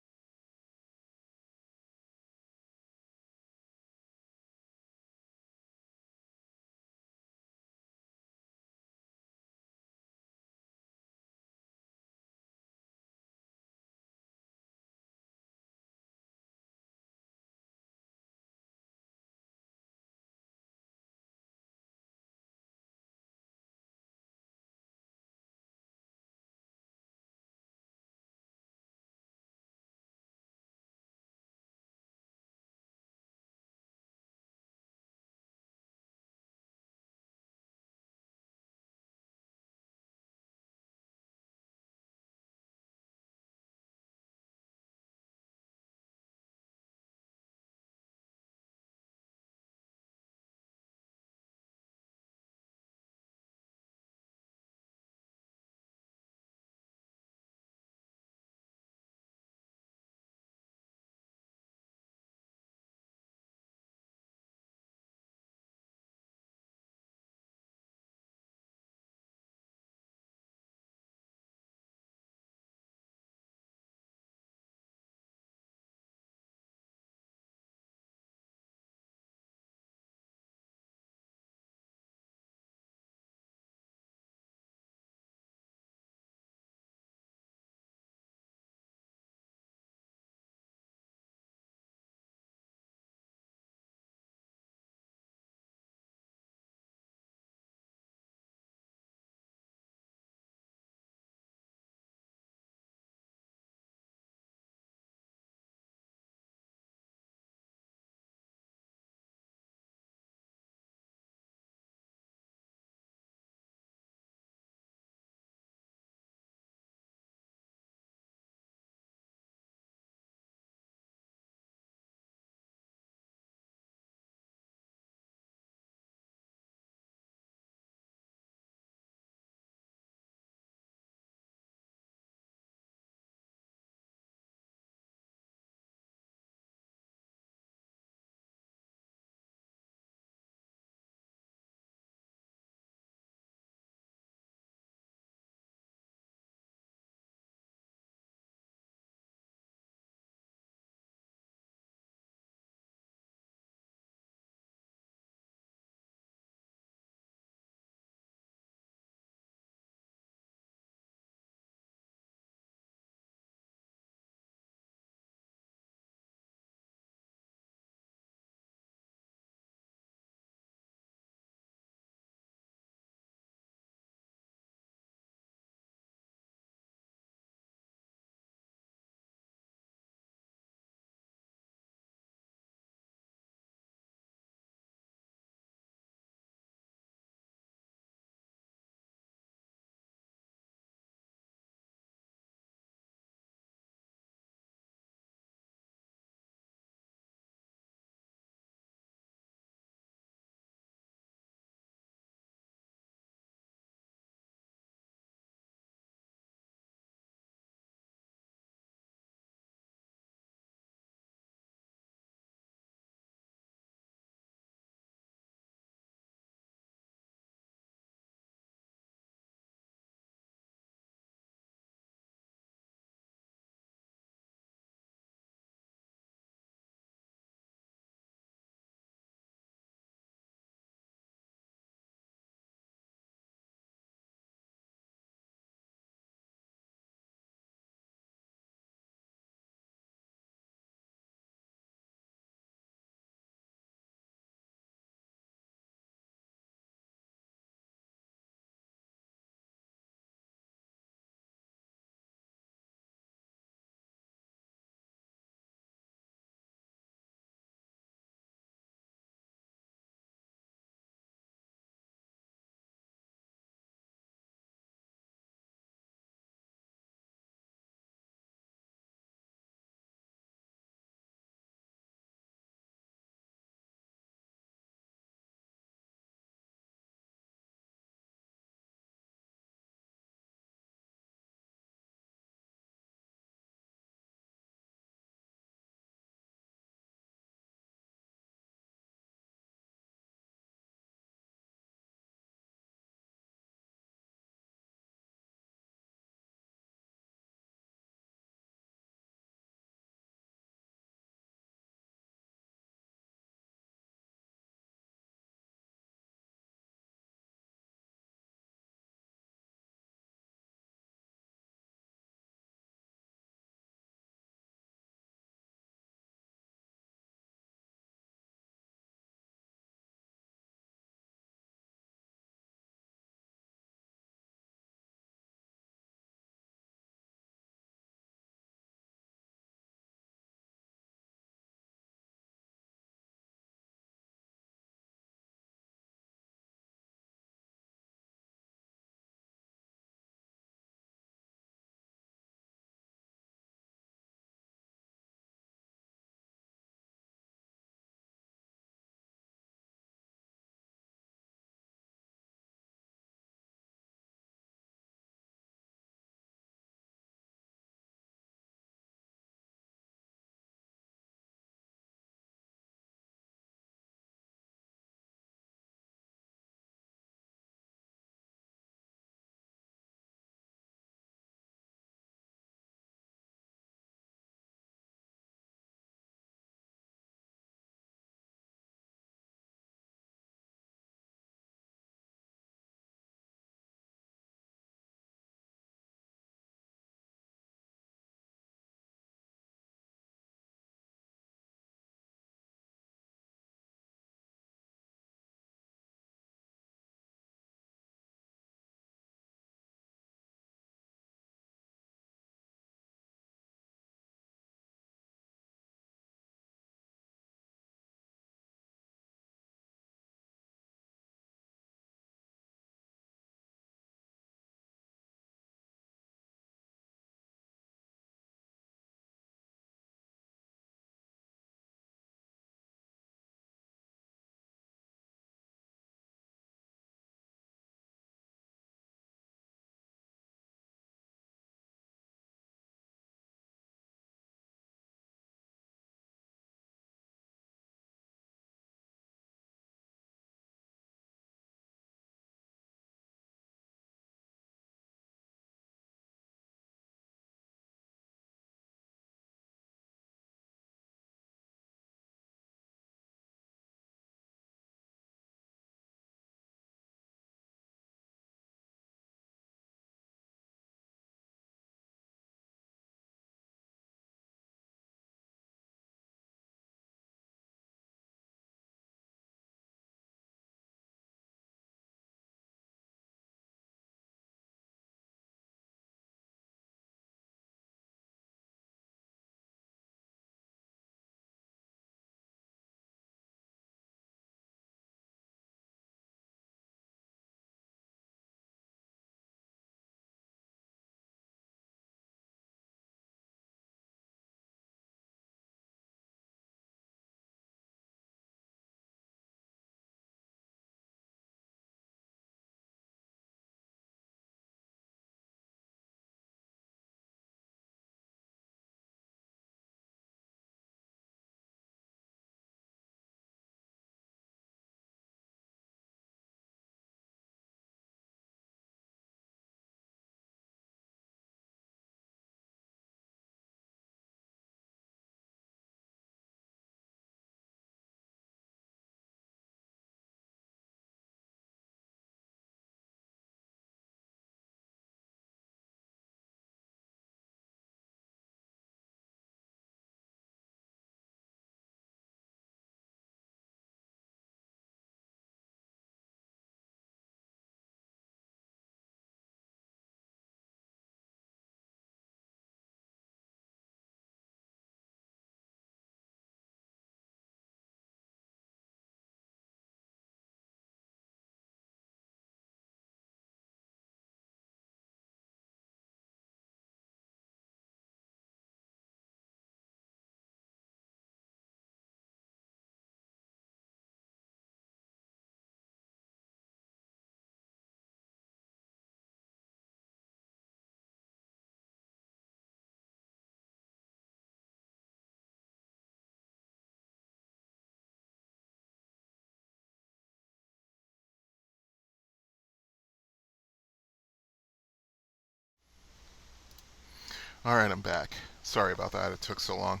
All right, I'm back. Sorry about that. It took so long.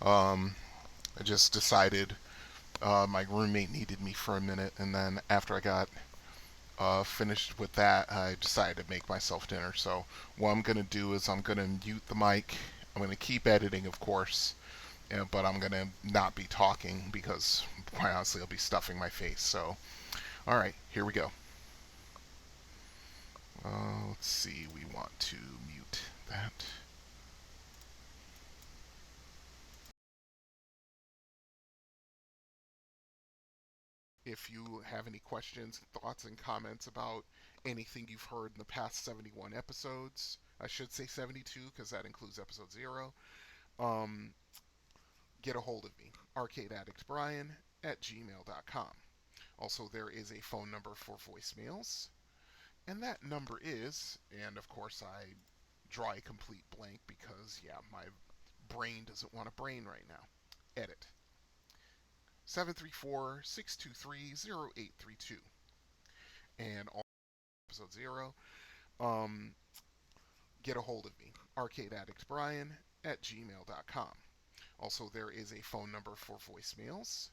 Um, I just decided my roommate needed me for a minute, and then after I got finished with that, I decided to make myself dinner. So what I'm gonna do is I'm gonna mute the mic. I'm gonna keep editing, of course, but I'm gonna not be talking because, quite honestly, I'll be stuffing my face. So, all right, here we go. Let's see. We want to mute that. If you have any questions, thoughts, and comments about anything you've heard in the past 71 episodes, I should say 72 because that includes episode 0, um, get a hold of me. arcadeaddictbrian@gmail.com. Also, there is a phone number for voicemails, and that number is, and of course, I draw a complete blank because, yeah, my brain doesn't want a brain right now. Edit. 734-623-0832. And all episode 0. Um, get a hold of me. arcadeaddictbrian@gmail.com. Also, there is a phone number for voicemails,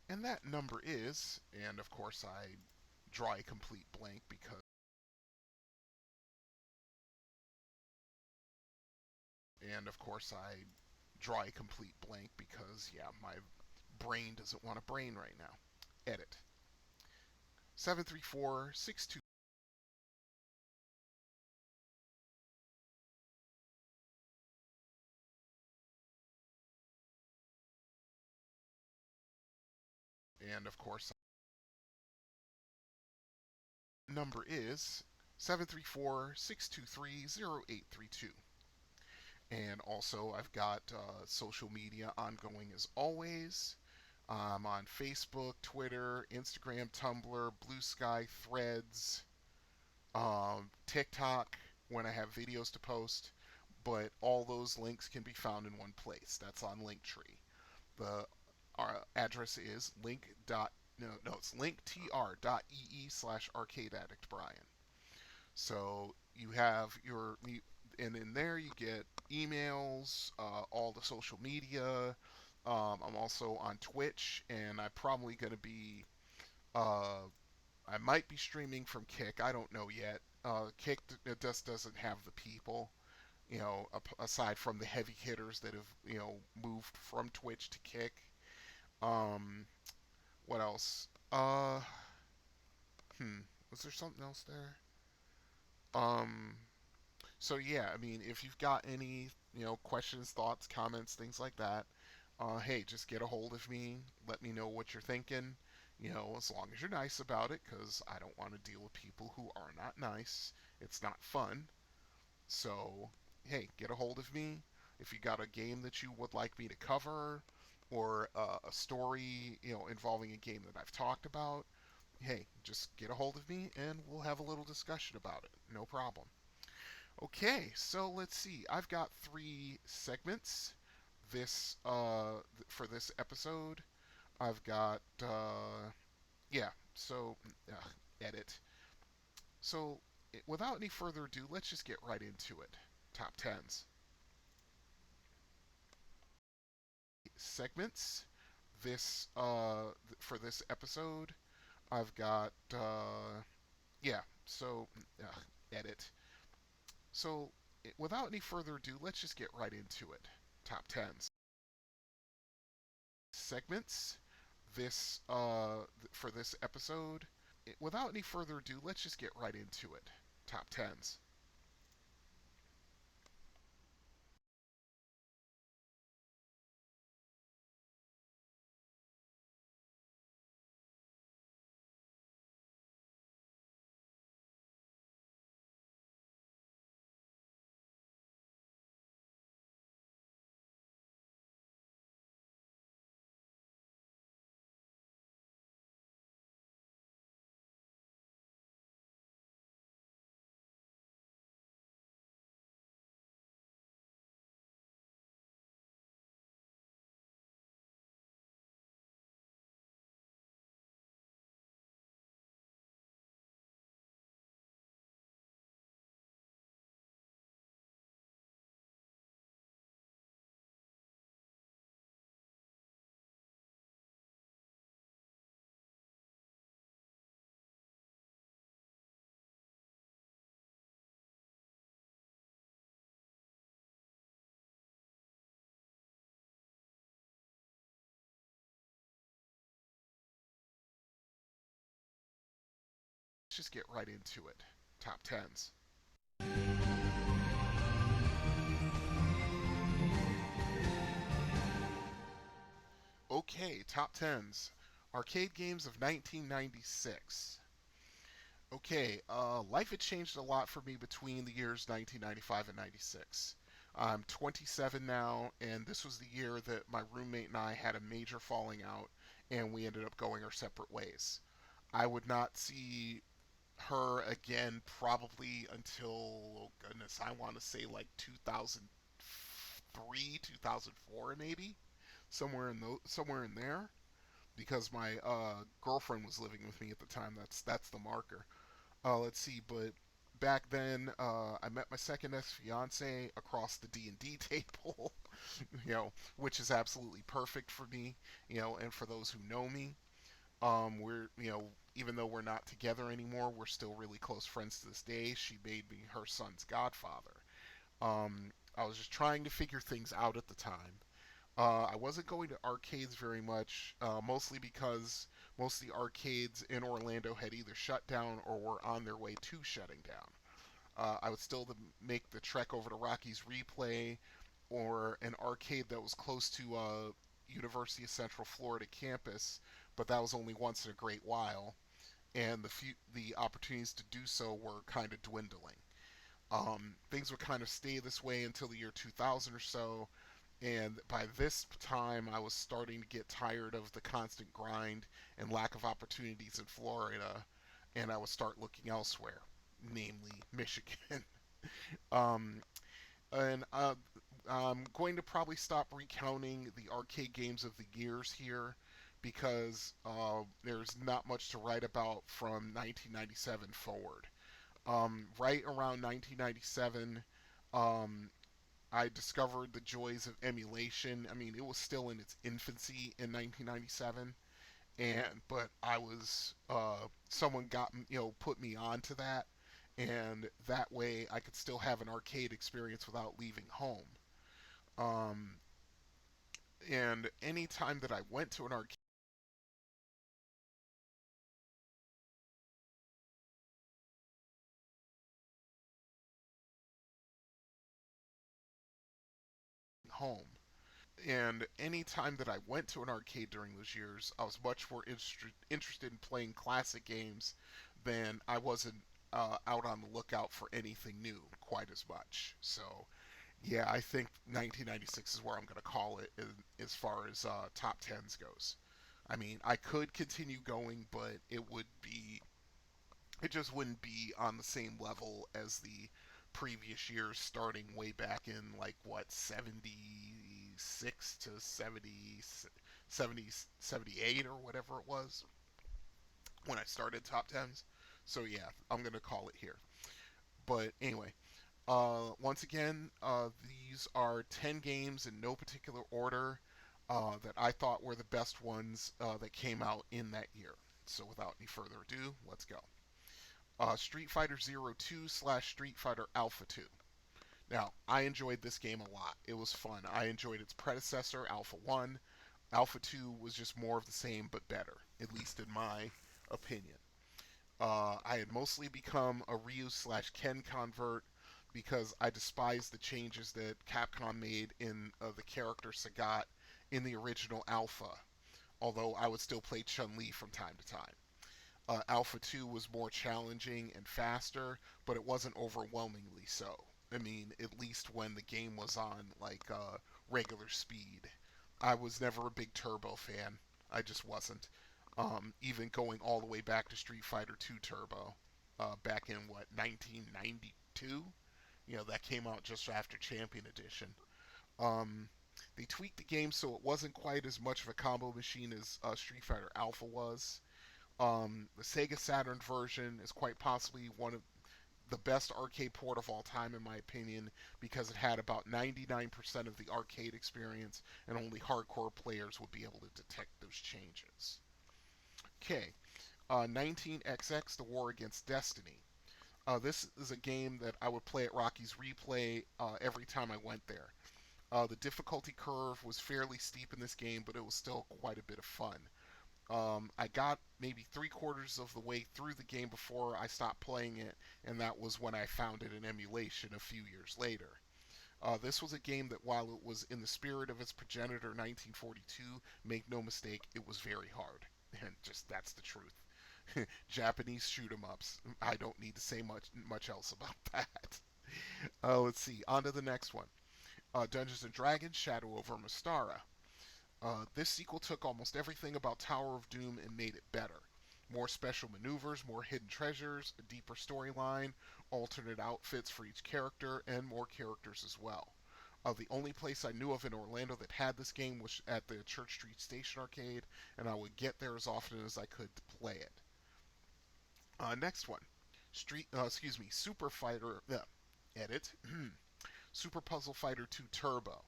and that number is, and of course, I draw a complete blank because, and of course, I draw a complete blank because, yeah, my brain doesn't want a brain right now. Edit. 734-62. And of course, number is 734-623-0832. And also, I've got social media ongoing as always. I'm on Facebook, Twitter, Instagram, Tumblr, Blue Sky, Threads, TikTok when I have videos to post. But all those links can be found in one place. That's on Linktree. The address is it's linktr.ee/arcadeaddictbrian. So you have and in there you get emails, all the social media. I'm also on Twitch, and I'm probably going to be, uh, I might be streaming from Kick. I don't know yet. Kick it just doesn't have the people, aside from the heavy hitters that have, moved from Twitch to Kick. Um, what else? Hmm, was there something else there? Um, So yeah, I mean, if you've got any, questions, thoughts, comments, things like that, hey, just get a hold of me. Let me know what you're thinking. As long as you're nice about it, because I don't want to deal with people who are not nice. It's not fun. So, hey, get a hold of me. If you got a game that you would like me to cover, or a story, involving a game that I've talked about, hey, just get a hold of me and we'll have a little discussion about it. No problem. Okay, so let's see. I've got 3 segments this for this episode. I've got yeah. So edit. So without any further ado, let's just get right into it. Top tens segments this for this episode. I've got yeah. So edit. So without any further ado, let's just get right into it. Top tens segments this for this episode. Without any further ado, let's just get right into it. Top tens. just get right into it. Top tens. Okay, top tens. Arcade games of 1996. Okay, life had changed a lot for me between the years 1995 and 96. I'm 27 now, and this was the year that my roommate and I had a major falling out, and we ended up going our separate ways. I would not see her again probably until, oh goodness, I want to say like 2003, 2004 maybe, somewhere in there, because my girlfriend was living with me at the time. That's the marker. Let's see, but back then I met my second ex fiance across the D&D table, which is absolutely perfect for me, and for those who know me. We're, even though we're not together anymore, we're still really close friends to this day. She made me her son's godfather. I was just trying to figure things out at the time. I wasn't going to arcades very much, mostly because most of the arcades in Orlando had either shut down or were on their way to shutting down. I would still make the trek over to Rocky's Replay or an arcade that was close to University of Central Florida campus, but that was only once in a great while, and the opportunities to do so were kind of dwindling. Things would kind of stay this way until the year 2000 or so, and by this time I was starting to get tired of the constant grind and lack of opportunities in Florida, and I would start looking elsewhere, namely Michigan. um, and I'm going to probably stop recounting the arcade games of the years here because there's not much to write about from 1997 forward. Right around 1997, um, I discovered the joys of emulation. I mean, it was still in its infancy in 1997, but I was someone put me onto that, and that way I could still have an arcade experience without leaving home. Um, and any time that I went to an arcade home, and any time that I went to an arcade during those years, I was much more interested in playing classic games than I wasn't out on the lookout for anything new quite as much. So, yeah, I think 1996 is where I'm going to call it as far as top tens goes. I mean, I could continue going, but it just wouldn't be on the same level as the previous years, starting way back in like what 76 to 70 78 or whatever it was when I started top tens. So yeah, I'm gonna call it here. But anyway, once again, these are 10 games in no particular order that I thought were the best ones that came out in that year. So without any further ado, let's go. Street Fighter Zero 2 slash Street Fighter Alpha 2. Now, I enjoyed this game a lot. It was fun. I enjoyed its predecessor, Alpha 1. Alpha 2 was just more of the same but better, at least in my opinion. I had mostly become a Ryu slash Ken convert because I despised the changes that Capcom made in the character Sagat in the original Alpha, although I would still play Chun Li from time to time. Alpha 2 was more challenging and faster, but it wasn't overwhelmingly so. I mean, at least when the game was on like regular speed. I was never a big Turbo fan. I just wasn't. Even going all the way back to Street Fighter 2 Turbo, back in what 1992. That came out just after Champion Edition. Um, they tweaked the game so it wasn't quite as much of a combo machine as Street Fighter Alpha was. The Sega Saturn version is quite possibly one of the best arcade port of all time, in my opinion, because it had about 99% of the arcade experience, and only hardcore players would be able to detect those changes. Okay, 19XX, The War Against Destiny. This is a game that I would play at Rocky's Replay every time I went there. The difficulty curve was fairly steep in this game, but it was still quite a bit of fun. I got maybe 3/4 of the way through the game before I stopped playing it, and that was when I found it in emulation a few years later. This was a game that, while it was in the spirit of its progenitor 1942, make no mistake, it was very hard. And just that's the truth. Japanese shoot 'em ups. I don't need to say much else about that. Let's see. On to the next one. Dungeons and Dragons: Shadow over Mystara. This sequel took almost everything about Tower of Doom and made it better. More special maneuvers, more hidden treasures, a deeper storyline, alternate outfits for each character, and more characters as well. The only place I knew of in Orlando that had this game was at the Church Street Station Arcade, and I would get there as often as I could to play it. Next one, Super Fighter. Edit. Super Puzzle Fighter 2 Turbo.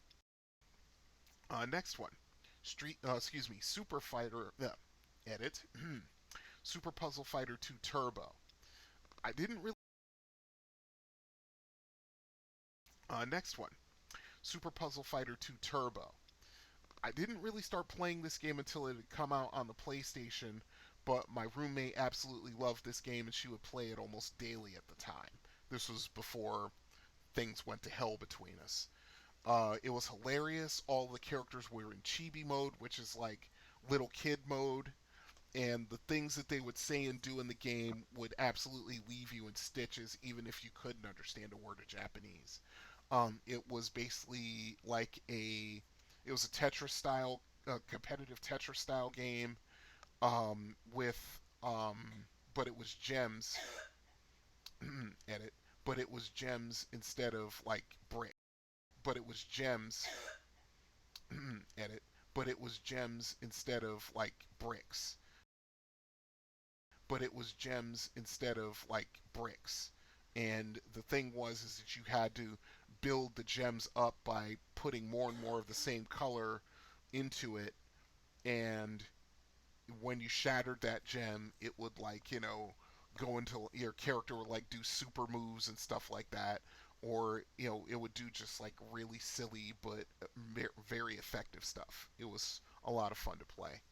Next one, Super Fighter. Edit. Super Puzzle Fighter 2 Turbo. I didn't really. Next one, Super Puzzle Fighter 2 Turbo. I didn't really start playing this game until it had come out on the PlayStation, but my roommate absolutely loved this game and she would play it almost daily at the time. This was before things went to hell between us. It was hilarious. All the characters were in chibi mode, which is like little kid mode, and the things that they would say and do in the game would absolutely leave you in stitches, even if you couldn't understand a word of Japanese. It was basically like it was a Tetris style, competitive Tetris style game, with, but it was gems, edit, but it was gems instead of like brick, but it was gems, edit, but it was gems instead of like bricks, but it was gems instead of like bricks. And the thing was is that you had to build the gems up by putting more and more of the same color into it, and when you shattered that gem, it would, like, go into your character would like do super moves and stuff like that, or it would do just like really silly but very effective stuff. It was a lot of fun to play.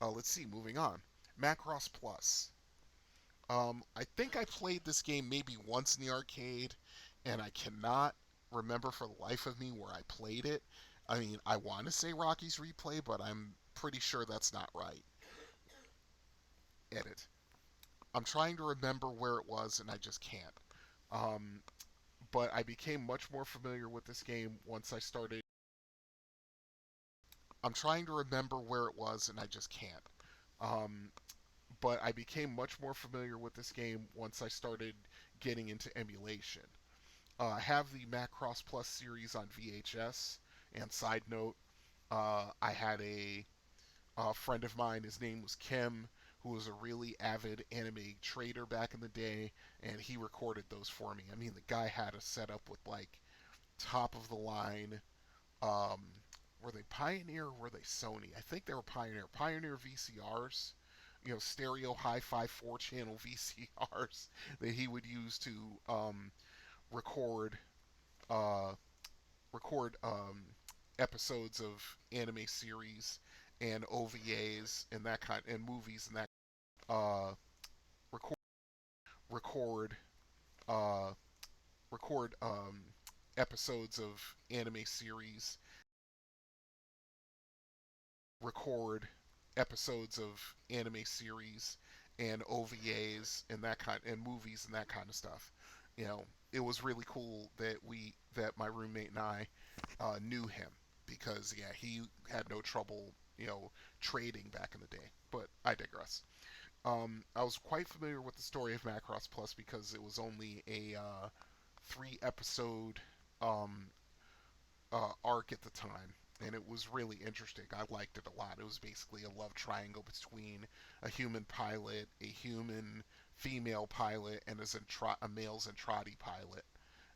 Let's see, moving on. Macross Plus. I think I played this game maybe once in the arcade, and I cannot remember for the life of me where I played it. I mean, I want to say Rocky's Replay, but I'm pretty sure that's not right. Edit. I'm trying to remember where it was, and I just can't. Um, but I became much more familiar with this game once I started. I'm trying to remember where it was, and I just can't. Um, but I became much more familiar with this game once I started getting into emulation. I have the Macross Plus series on VHS. And side note, I had a friend of mine, his name was Kim, who was a really avid anime trader back in the day, and he recorded those for me. I mean, the guy had a setup with like top of the line. Um, were they Pioneer or were they Sony? I think they were Pioneer. Pioneer VCRs, stereo hi-fi 4-channel VCRs that he would use to record uh, episodes of anime series and OVAs and that kind and movies and that uh, record record uh, record episodes of anime series, record episodes of anime series and OVAs and that kind and movies and that kind of stuff. It was really cool that my roommate and I knew him, because yeah, he had no trouble trading back in the day. But I digress. I was quite familiar with the story of Macross Plus because it was only a 3 episode um, arc at the time, and it was really interesting. I liked it a lot. It was basically a love triangle between a human pilot, a human female pilot, and a male Zentradi pilot.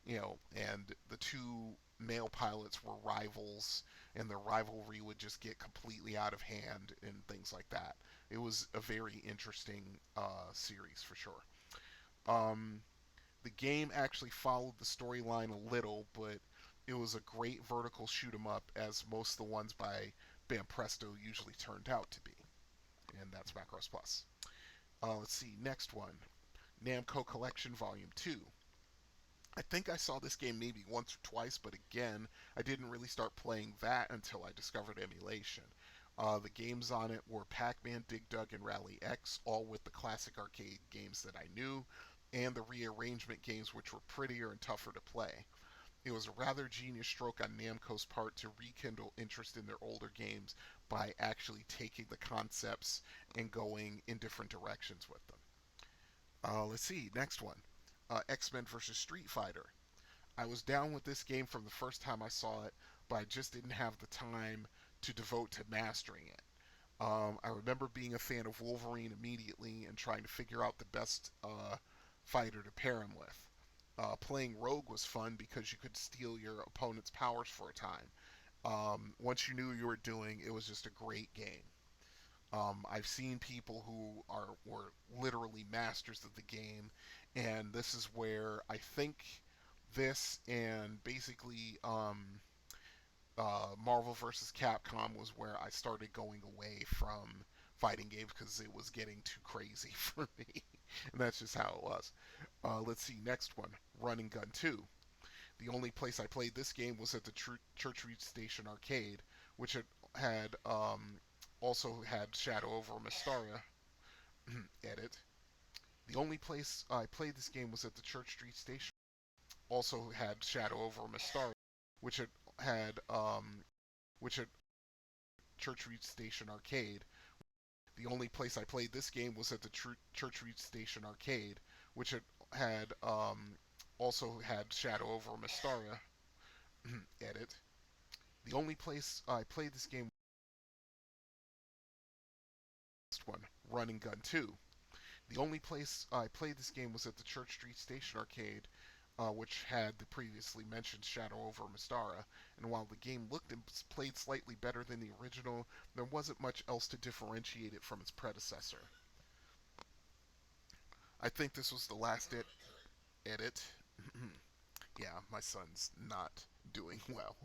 And the two male pilots were rivals, and their rivalry would just get completely out of hand and things like that. It was a very interesting series for sure. Um, the game actually followed the storyline a little, but it was a great vertical shoot 'em up, as most of the ones by Banpresto usually turned out to be. and that's Macross Plus. Let's see, next one, Namco Collection Volume 2. I think I saw this game maybe once or twice, but again, I didn't really start playing that until I discovered emulation. The games on it were Pac-Man, Dig Dug, and Rally X, all with the classic arcade games that I knew, and the rearrangement games which were prettier and tougher to play. It was a rather genius stroke on Namco's part to rekindle interest in their older games by actually taking the concepts and going in different directions with them. Let's see, next one, X-Men vs. Street Fighter. I was down with this game from the first time I saw it, but I just didn't have the time to devote to mastering it. I remember being a fan of Wolverine immediately and trying to figure out the best fighter to pair him with. Playing Rogue was fun because you could steal your opponent's powers for a time. Once you knew what you were doing, it was just a great game. I've seen people who were literally masters of the game, and this is where I think this and basically Marvel vs. Capcom was where I started going away from fighting games because it was getting too crazy for me, and that's just how it was. Let's see, next one, Running Gun 2. The only place I played this game was at the Church Street Station arcade, which had also had Shadow over Mystara edit. The only place I played this game was at the Church Street Station. Also had Shadow over Mystara, which had Church Street Station arcade. The only place I played this game was at the Church Street Station arcade, which had also had Shadow over Mystara edit. The only place I played this game was one, Running Gun 2. The only place I played this game was at the Church Street Station arcade, which had the previously mentioned Shadow over Mystara. And while the game looked and played slightly better than the original, there wasn't much else to differentiate it from its predecessor. I think this was the last edit. Yeah, my son's not doing well.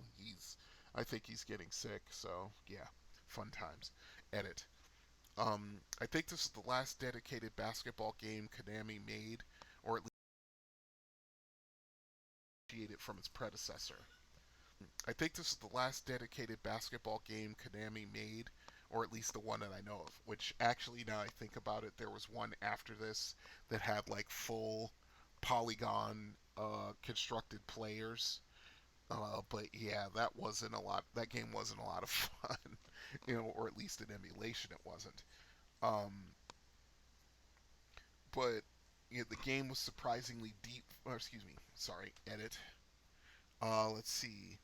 I think he's getting sick, so yeah, fun times. Edit. I think this is the last dedicated basketball game Konami made, or at least it from its predecessor. I think this is the last dedicated basketball game Konami made, or at least the one that I know of. Which actually, now I think about it, there was one after this that had like full polygon constructed players. But yeah, That game wasn't a lot of fun, or at least in emulation, it wasn't. Um, but the game was surprisingly deep. Or excuse me, sorry, edit. Let's see.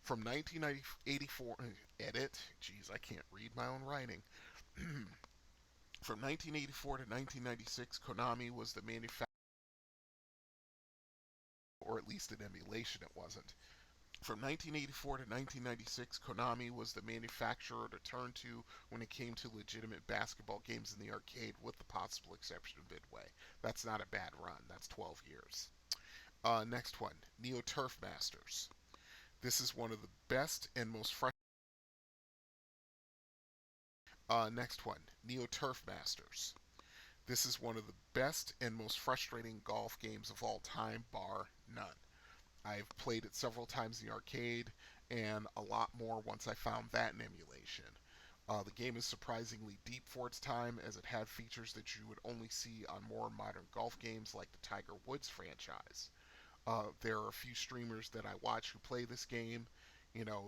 From 1984, edit. Jeez, I can't read my own writing. From 1984 to 1996, Konami was the manufacturer, or at least in emulation, it wasn't. From 1984 to 1996, Konami was the manufacturer to turn to when it came to legitimate basketball games in the arcade, with the possible exception of Midway. That's not a bad run. That's 12 years. Next one, Neo Turf Masters. This is one of the best and most fresh. Next one, Neo Turf Masters. This is one of the best and most frustrating golf games of all time, bar none. I've played it several times in the arcade, and a lot more once I found that in emulation. The game is surprisingly deep for its time, as it had features that you would only see on more modern golf games like the Tiger Woods franchise. There are a few streamers that I watch who play this game.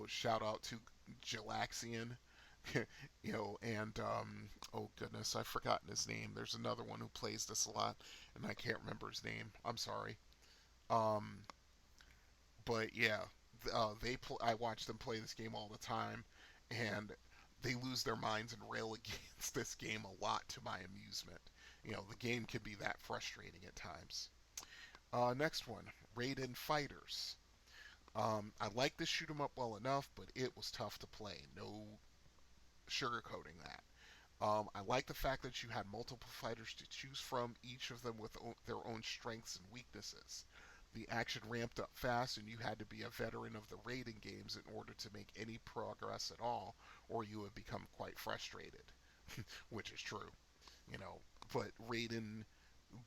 Shout out to Jalaxian. And oh goodness, I've forgotten his name. There's another one who plays this a lot, and I can't remember his name. I'm sorry. Um, but yeah, I watch them play this game all the time, and they lose their minds and rail against this game a lot to my amusement. The game can be that frustrating at times. Next one, Raiden Fighters. I like this shoot 'em up well enough, but it was tough to play. No sugarcoating that. I like the fact that you had multiple fighters to choose from, each of them with their own strengths and weaknesses. The action ramped up fast, and you had to be a veteran of the Raiden games in order to make any progress at all, or you would become quite frustrated. which is true, you know. But Raiden,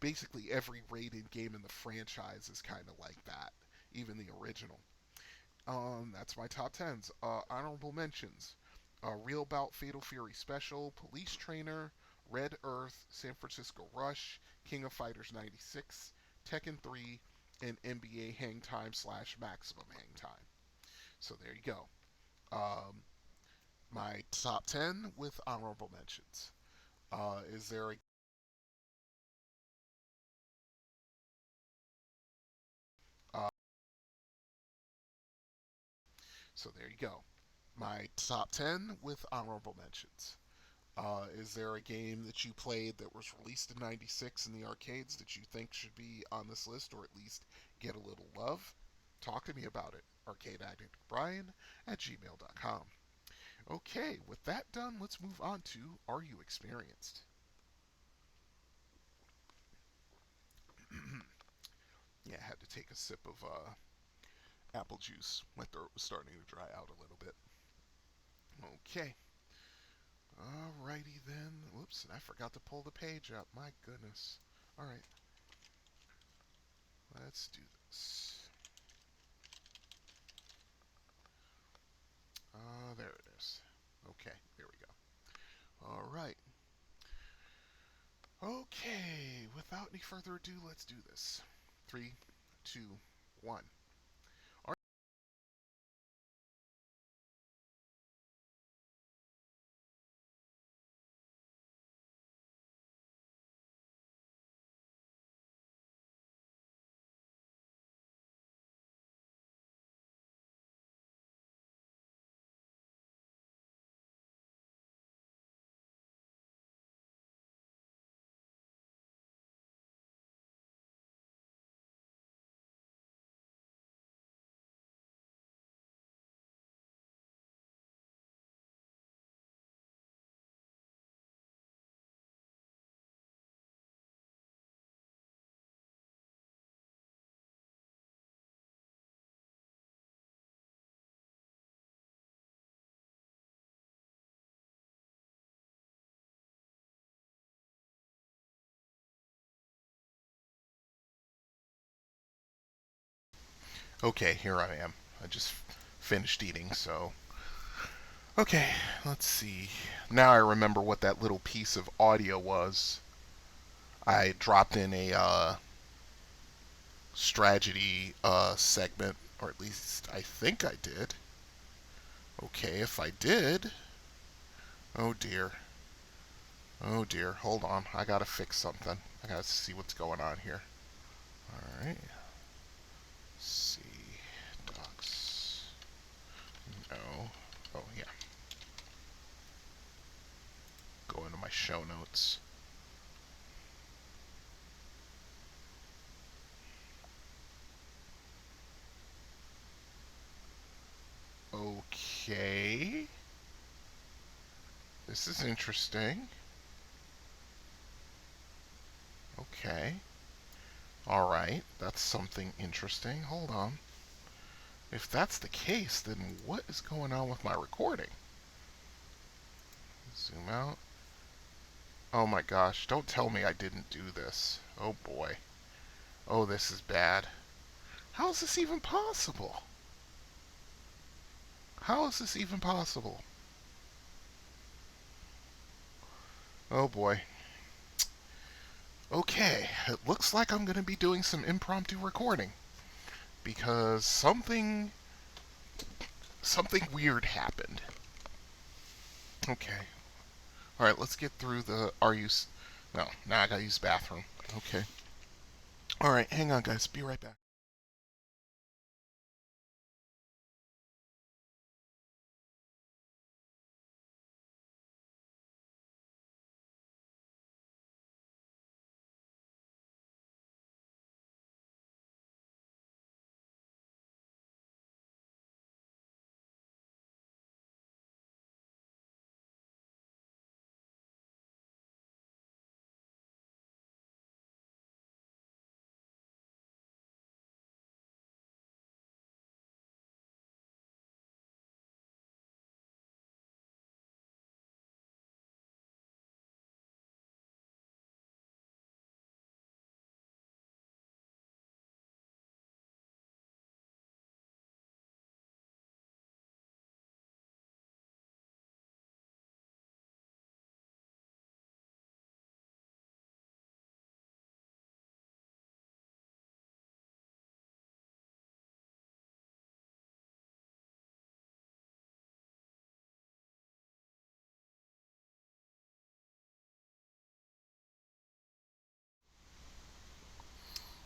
basically every Raiden game in the franchise is kind of like that, even the original. That's my top tens. Honorable mentions: Real Bout Fatal Fury Special, Police Trainer, Red Earth, San Francisco Rush, King of Fighters 96, Tekken 3, and NBA Hang Time slash Maximum Hang Time. So there you go. Um, my top 10 with honorable mentions. Is there a uh, so there you go. My top 10 with honorable mentions. Is there a game that you played that was released in '96 in the arcades that you think should be on this list or at least get a little love? Talk to me about it. ArcadeAddictBrian at gmail.com. Okay, with that done, let's move on to Are You Experienced? Yeah, I had to take a sip of apple juice. My throat was starting to dry out a little bit. Okay. Alrighty then. Whoops, I forgot to pull the page up. My goodness. Alright, let's do this. There it is. Okay, there we go. Alright. Okay, without any further ado, let's do this. Three, two, one. Okay, here I am. I just finished eating, so. Okay, let's see. Now I remember what that little piece of audio was. I dropped in a strategy segment, or at least I think I did. Okay, if I did. Oh dear. Oh dear. Hold on. I gotta fix something. I gotta see what's going on here. Alright. See. Docs. No. Oh, yeah. Go into my show notes. Okay. This is interesting. Okay. Alright. That's something interesting. Hold on. If that's the case, then what is going on with my recording? Zoom out. Oh my gosh. Don't tell me I didn't do this. Oh boy. Oh, this is bad. How is this even possible? How is this even possible? Oh boy. Okay, it looks like I'm going to be doing some impromptu recording because something weird happened. Okay. All right, let's get through the no, now I got to use the bathroom. Okay. All right, hang on guys. Be right back.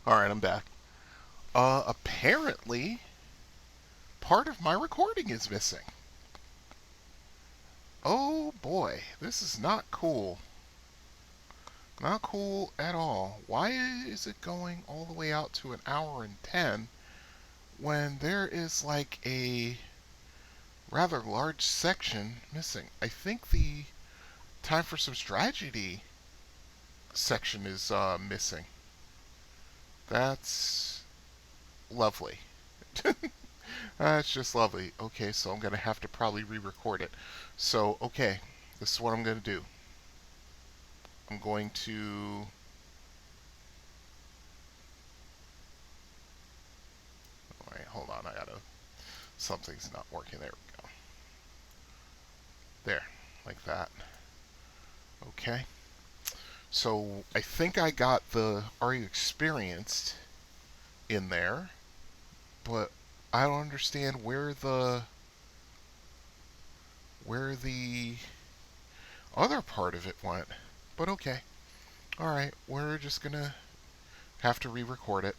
Alright, I'm back. Apparently, part of my recording is missing. Oh boy, this is not cool. Not cool at all. Why is it going all the way out to an hour and 10 when there is like a rather large section missing? I think the time for some strategy section is missing. That's lovely. That's just lovely. Okay, so I'm going to have to probably re record it. So, okay, this is what I'm going to do. I'm going to. Wait, hold on. I gotta. Something's not working. There we go. There, like that. Okay. So, I think I got the Are You Experienced in there, but I don't understand where the other part of it went. But okay. Alright, we're just gonna have to re record it.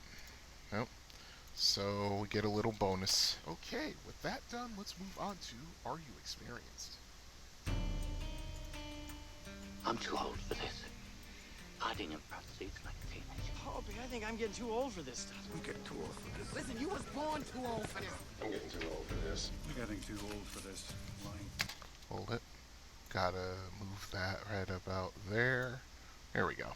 Nope. So we get a little bonus. Okay, with that done, let's move on to Are You Experienced? I'm too old for this. Hiding in front seats like a teenager. Opie, I think I'm getting too old for this stuff. I'm getting too old for this. Listen, you was born too old for this. I'm getting too old for this. I'm getting too old for this. Line. Hold it. Gotta move that right about there. There we go.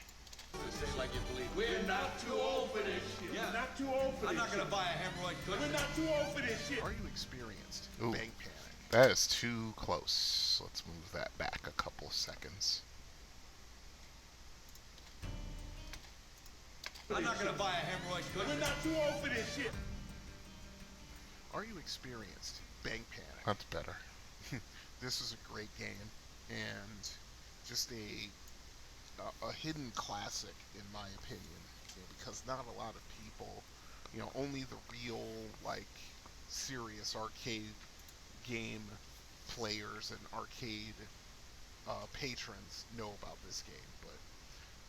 Say it like you believe. We're not too old for this shit. Yeah. We're not too old for this. I'm not gonna buy a hemorrhoid cushion. We're not too old for this shit. Are You Experienced? Ooh, Bank Panic. That is too close. Let's move that back a couple of seconds. I'm not gonna buy a hemorrhoid cushion. We're not too old for this shit. Are You Experienced? Bank Panic. That's better. This is a great game and just a hidden classic in my opinion, because not a lot of people, only the real like serious arcade game players and arcade patrons know about this game. But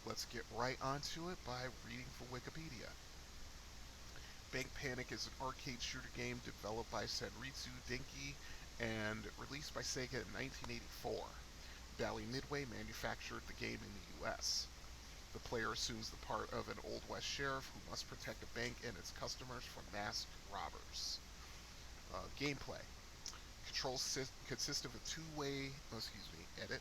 let's get right onto it by reading from Wikipedia. Bank Panic is an arcade shooter game developed by Senritsu Denki and released by Sega in 1984. Bally Midway manufactured the game in the US. The player assumes the part of an Old West sheriff who must protect a bank and its customers from masked robbers. Gameplay. Controls consist of a two-way... edit.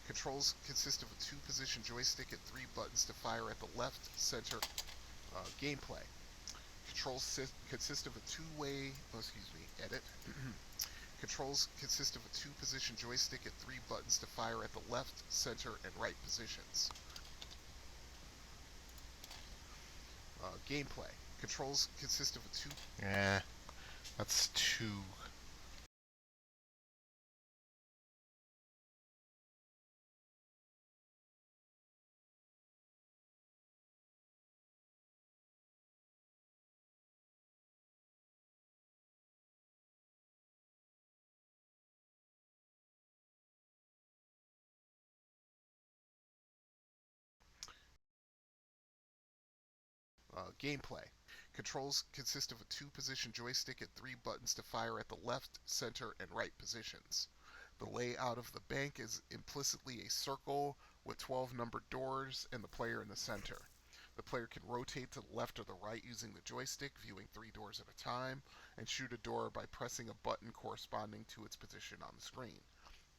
Controls consist of a two-position joystick and three buttons to fire at the left, center... gameplay. Controls consist of a two-way... edit. Controls consist of a two-position joystick and three buttons to fire at the left, center, and right positions. Gameplay. Controls consist of a two... that's too... Gameplay. Controls consist of a two-position joystick and three buttons to fire at the left, center, and right positions. The layout of the bank is implicitly a circle with 12 numbered doors and the player in the center. The player can rotate to the left or the right using the joystick, viewing 3 doors at a time, and shoot a door by pressing a button corresponding to its position on the screen.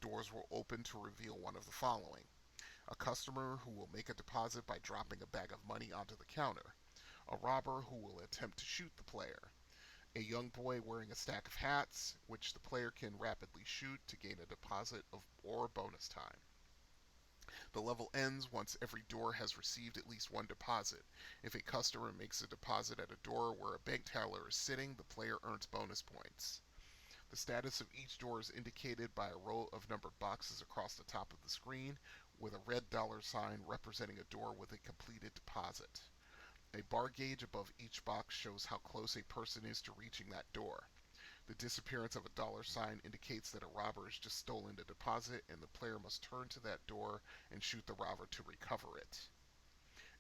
Doors will open to reveal one of the following: a customer who will make a deposit by dropping a bag of money onto the counter, a robber who will attempt to shoot the player, a young boy wearing a stack of hats, which the player can rapidly shoot to gain a deposit or bonus time. The level ends once every door has received at least one deposit. If a customer makes a deposit at a door where a bank teller is sitting, the player earns bonus points. The status of each door is indicated by a row of numbered boxes across the top of the screen, with a red $sign representing a door with a completed deposit. A bar gauge above each box shows how close a person is to reaching that door. The disappearance of a $sign indicates that a robber has just stolen the deposit, and the player must turn to that door and shoot the robber to recover it.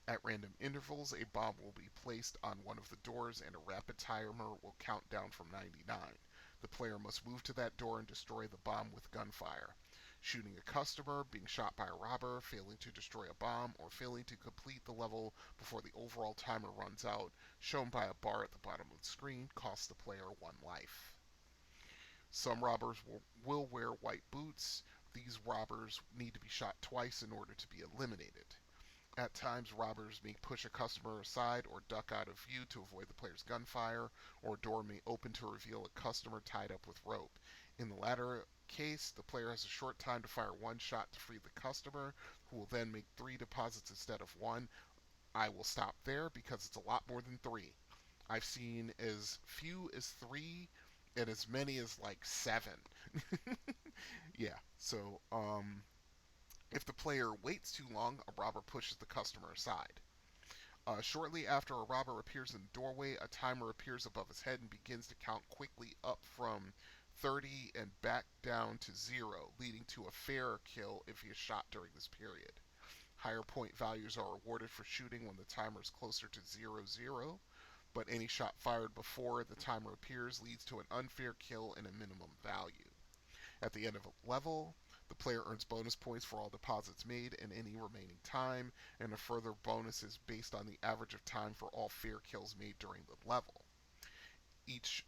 At random intervals, a bomb will be placed on one of the doors and a rapid timer will count down from 99. The player must move to that door and destroy the bomb with gunfire. Shooting a customer, being shot by a robber, failing to destroy a bomb, or failing to complete the level before the overall timer runs out, shown by a bar at the bottom of the screen, costs the player 1 life. Some robbers will wear white boots. These robbers need to be shot twice in order to be eliminated. At times, robbers may push a customer aside or duck out of view to avoid the player's gunfire, or a door may open to reveal a customer tied up with rope. In the latter case, the player has a short time to fire 1 shot to free the customer, who will then make 3 deposits instead of 1. I will stop there because it's a lot more than 3. I've seen as few as 3 and as many as like 7. Yeah, so, if the player waits too long, a robber pushes the customer aside. Shortly after a robber appears in the doorway, a timer appears above his head and begins to count quickly up from 30 and back down to 0, leading to a fair kill if he is shot during this period. Higher point values are awarded for shooting when the timer is closer to 00, but any shot fired before the timer appears leads to an unfair kill and a minimum value. At the end of a level, the player earns bonus points for all deposits made and any remaining time, and a further bonus is based on the average of time for all fair kills made during the level. Each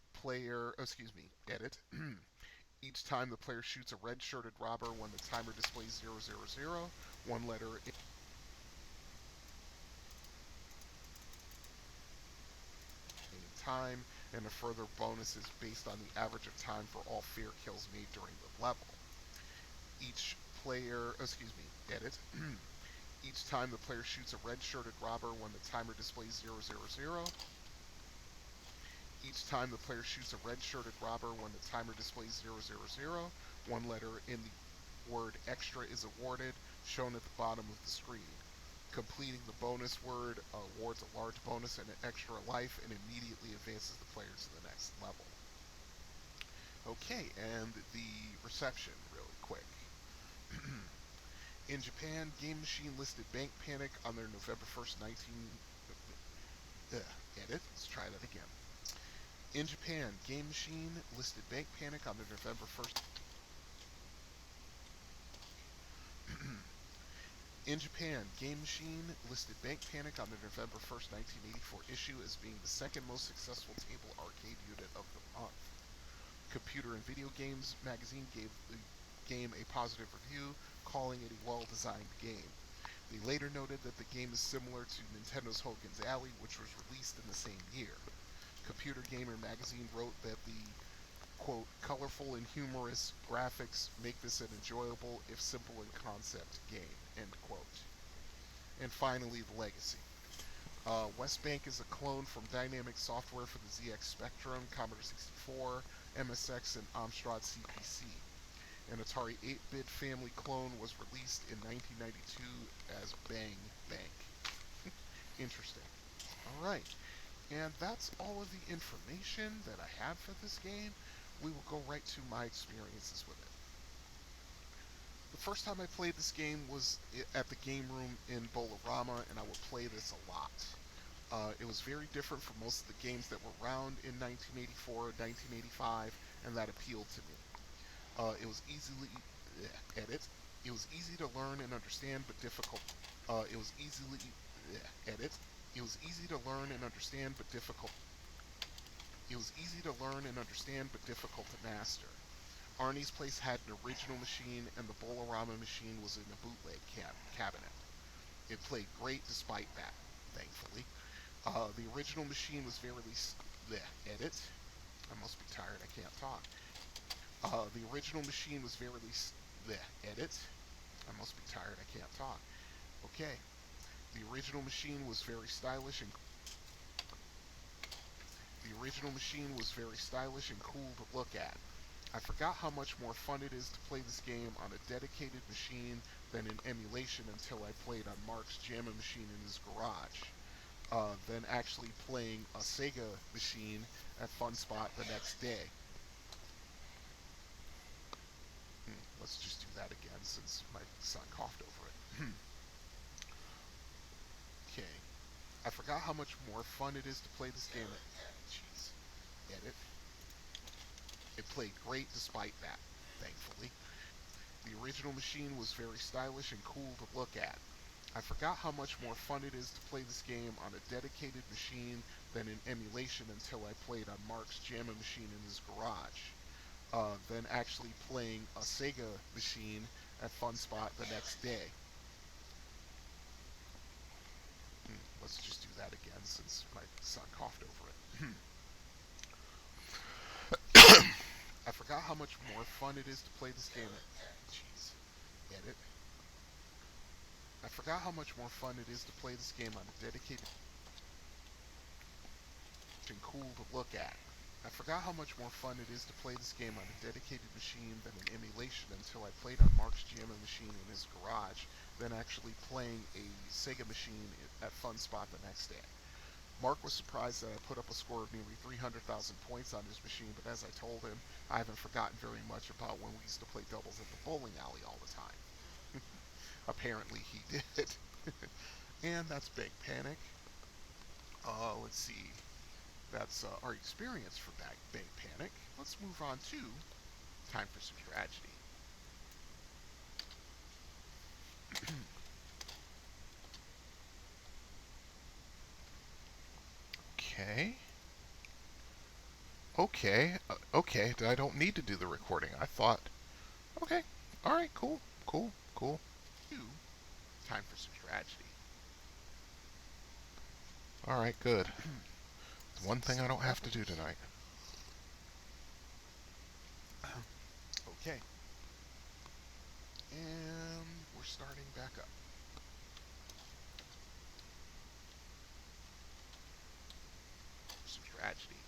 time the player shoots a red-shirted robber when the timer displays 000, 1 letter in time, and a further bonus is based on the average of time for all fair kills made during the level. Each time the player shoots a red-shirted robber when the timer displays 000. Each time the player shoots a red-shirted robber when the timer displays 000, 1 letter in the word extra is awarded, shown at the bottom of the screen. Completing the bonus word awards a large bonus and an extra life and immediately advances the player to the next level. Okay, and the reception really quick. In Japan, Game Machine listed Bank Panic on their November 1st, Let's try that again. In Japan, Game Machine listed Bank Panic on their November 1st. In Japan, Game Machine listed Bank Panic on their November 1st, 1984 issue as being the second most successful table arcade unit of the month. Computer and Video Games magazine gave the game a positive review, calling it a well-designed game. They later noted that the game is similar to Nintendo's Hogan's Alley, which was released in the same year. Computer Gamer magazine wrote that the, quote, colorful and humorous graphics make this an enjoyable, if simple in concept, game, end quote. And finally, the legacy. West Bank is a clone from Dynamic Software for the ZX Spectrum, Commodore 64, MSX, and Amstrad CPC. An Atari 8-bit family clone was released in 1992 as Bang Bank. Interesting. Alright, and that's all of the information that I have for this game. We will go right to my experiences with it. The first time I played this game was at the game room in Bolorama, and I would play this a lot. It was very different from most of the games that were around in 1984, 1985, and that appealed to me. It was easy to learn and understand, but difficult. It was easy to learn and understand, but difficult. It was easy to learn and understand, but difficult to master. Arnie's Place had an original machine, and the Bolorama machine was in a bootleg cabinet. It played great despite that, thankfully. The original machine was very I must be tired, I can't talk. The original machine was very I must be tired, I can't talk. Okay. The original machine was very stylish and cool to look at. I forgot how much more fun it is to play this game on a dedicated machine than in emulation until I played on Mark's Jamma machine in his garage. Then actually playing a Sega machine at Fun Spot the next day. Let's just do that again since my son coughed over it. Okay. I forgot how much more fun it is to play this game. Jeez. Edit. It played great despite that, thankfully. The original machine was very stylish and cool to look at. I forgot how much more fun it is to play this game on a dedicated machine than in emulation until I played on Mark's JAMMA machine in his garage. Then actually playing a Sega machine at FunSpot the next day. Let's just do that again since my son coughed over it. I forgot how much more fun it is to play this game. Jeez. Edit. I forgot how much more fun it is to play this game on a dedicated and cool to look at. I forgot how much more fun it is to play this game on a dedicated machine than an emulation until I played on Mark's JAMMA machine in his garage, then actually playing a Sega machine at FunSpot the next day. Mark was surprised that I put up a score of nearly 300,000 points on his machine, but as I told him, I haven't forgotten very much about when we used to play doubles at the bowling alley all the time. Apparently he did. And that's Bank Panic. Let's see. That's our experience for Bank Panic. Let's move on to Time for Some Tragedy. Okay. Okay, I don't need to do the recording. I thought, okay, alright, cool. Time for Some Tragedy. Alright, good. One thing I don't have to do tonight. Okay. And we're starting back up. Some tragedy.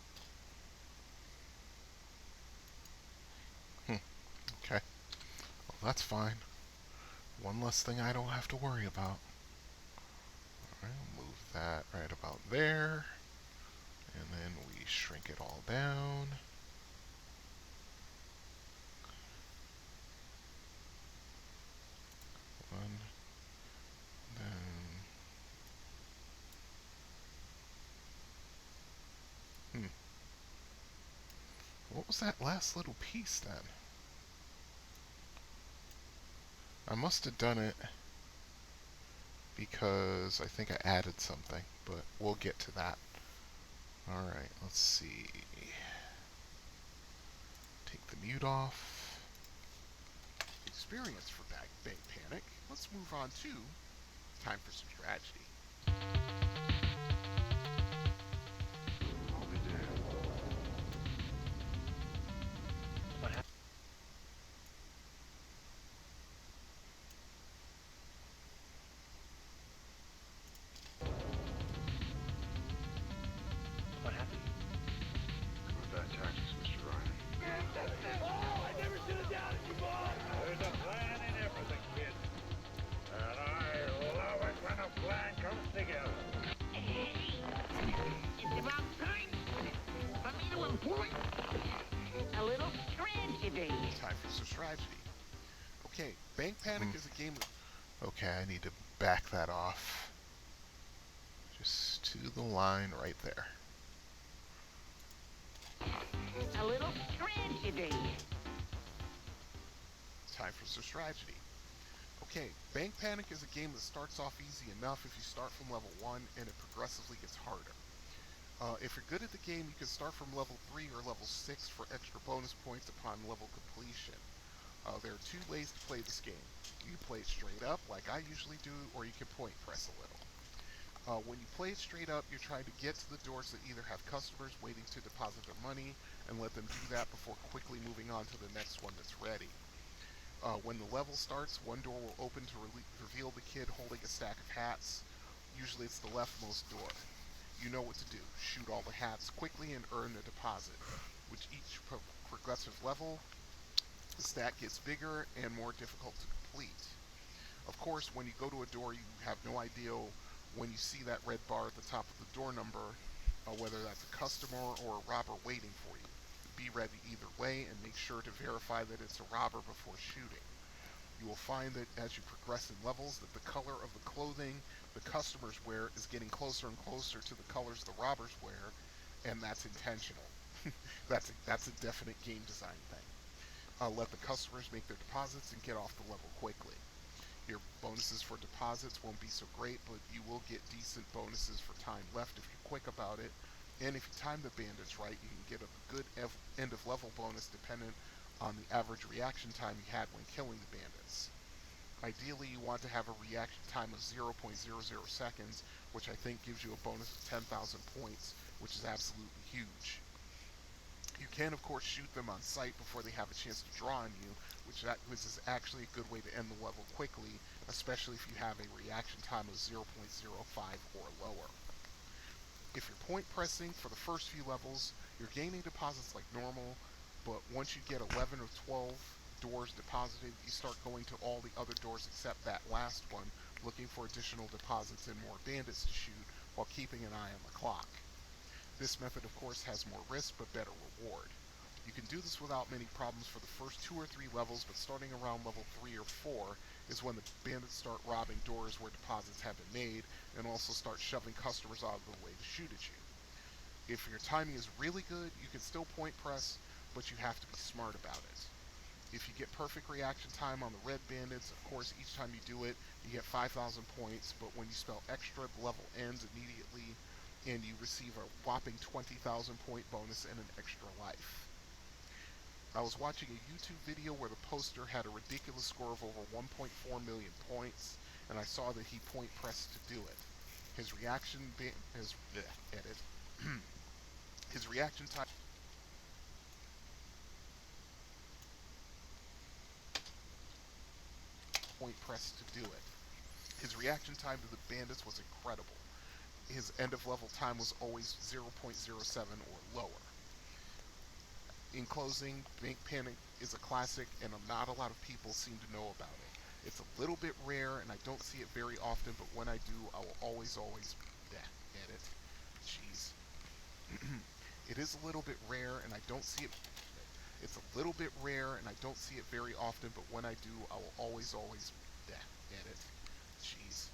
Okay. Well, that's fine. One less thing I don't have to worry about. Alright, I'll move that right about there. And then we shrink it all down. One. Then... What was that last little piece then? I must have done it because I think I added something, but we'll get to that. Alright, let's see. Take the mute off. Experience for Bank Panic. Let's move on to Time for Some Tragedy. I'll be damned. What happened? What happened? Coming bad tactics, Mr. Ryan. Oh, I never should have doubted you, boss! There's a plan in everything, kid. And I love it when a plan comes together. It's about time for me to employ a little tragedy. Time for some tragedy. Okay, Bank Panic is a game of... Okay, I need to back that off. Just to the line right there. A little tragedy. Time for some tragedy. Okay, Bank Panic is a game that starts off easy enough if you start from level 1 and it progressively gets harder. If you're good at the game, you can start from level 3 or level 6 for extra bonus points upon level completion. There are two ways to play this game. You can play it straight up, like I usually do, or you can point press a little. When you play it straight up, you're trying to get to the doors that either have customers waiting to deposit their money, and let them do that before quickly moving on to the next one that's ready. When the level starts, one door will open to reveal the kid holding a stack of hats. Usually it's the leftmost door. You know what to do. Shoot all the hats quickly and earn a deposit. With each progressive level, the stack gets bigger and more difficult to complete. Of course, when you go to a door, you have no idea when you see that red bar at the top of the door number, whether that's a customer or a robber waiting for you. Be ready either way and make sure to verify that it's a robber before shooting. You will find that as you progress in levels that the color of the clothing the customers wear is getting closer and closer to the colors the robbers wear, and that's intentional. That's a definite game design thing. Let the customers make their deposits and get off the level quickly. Your bonuses for deposits won't be so great, but you will get decent bonuses for time left if you're quick about it. And if you time the bandits right, you can get a good end of level bonus dependent on the average reaction time you had when killing the bandits. Ideally, you want to have a reaction time of 0.00 seconds, which I think gives you a bonus of 10,000 points, which is absolutely huge. You can, of course, shoot them on sight before they have a chance to draw on you, which is actually a good way to end the level quickly, especially if you have a reaction time of 0.05 or lower. If you're point pressing for the first few levels, you're gaining deposits like normal, but once you get 11 or 12 doors deposited, you start going to all the other doors except that last one, looking for additional deposits and more bandits to shoot while keeping an eye on the clock. This method, of course, has more risk but better reward. You can do this without many problems for the first 2 or 3 levels, but starting around level 3 or 4 is when the bandits start robbing doors where deposits have been made, and also start shoving customers out of the way to shoot at you. If your timing is really good, you can still point press, but you have to be smart about it. If you get perfect reaction time on the red bandits, of course, each time you do it, you get 5,000 points, but when you spell extra, the level ends immediately, and you receive a whopping 20,000 point bonus and an extra life. I was watching a YouTube video where the poster had a ridiculous score of over 1.4 million points, and I saw that he point pressed to do it. His reaction his reaction time point pressed to do it. His reaction time to the bandits was incredible. His end of level time was always 0.07 or lower. In closing, Bank Panic is a classic, and not a lot of people seem to know about it. It's a little bit rare, and I don't see it very often, but when I do, I will always edit. Jeez. It is a little bit rare, and I don't see it. It's a little bit rare, and I don't see it very often, but when I do, I will always edit. Jeez.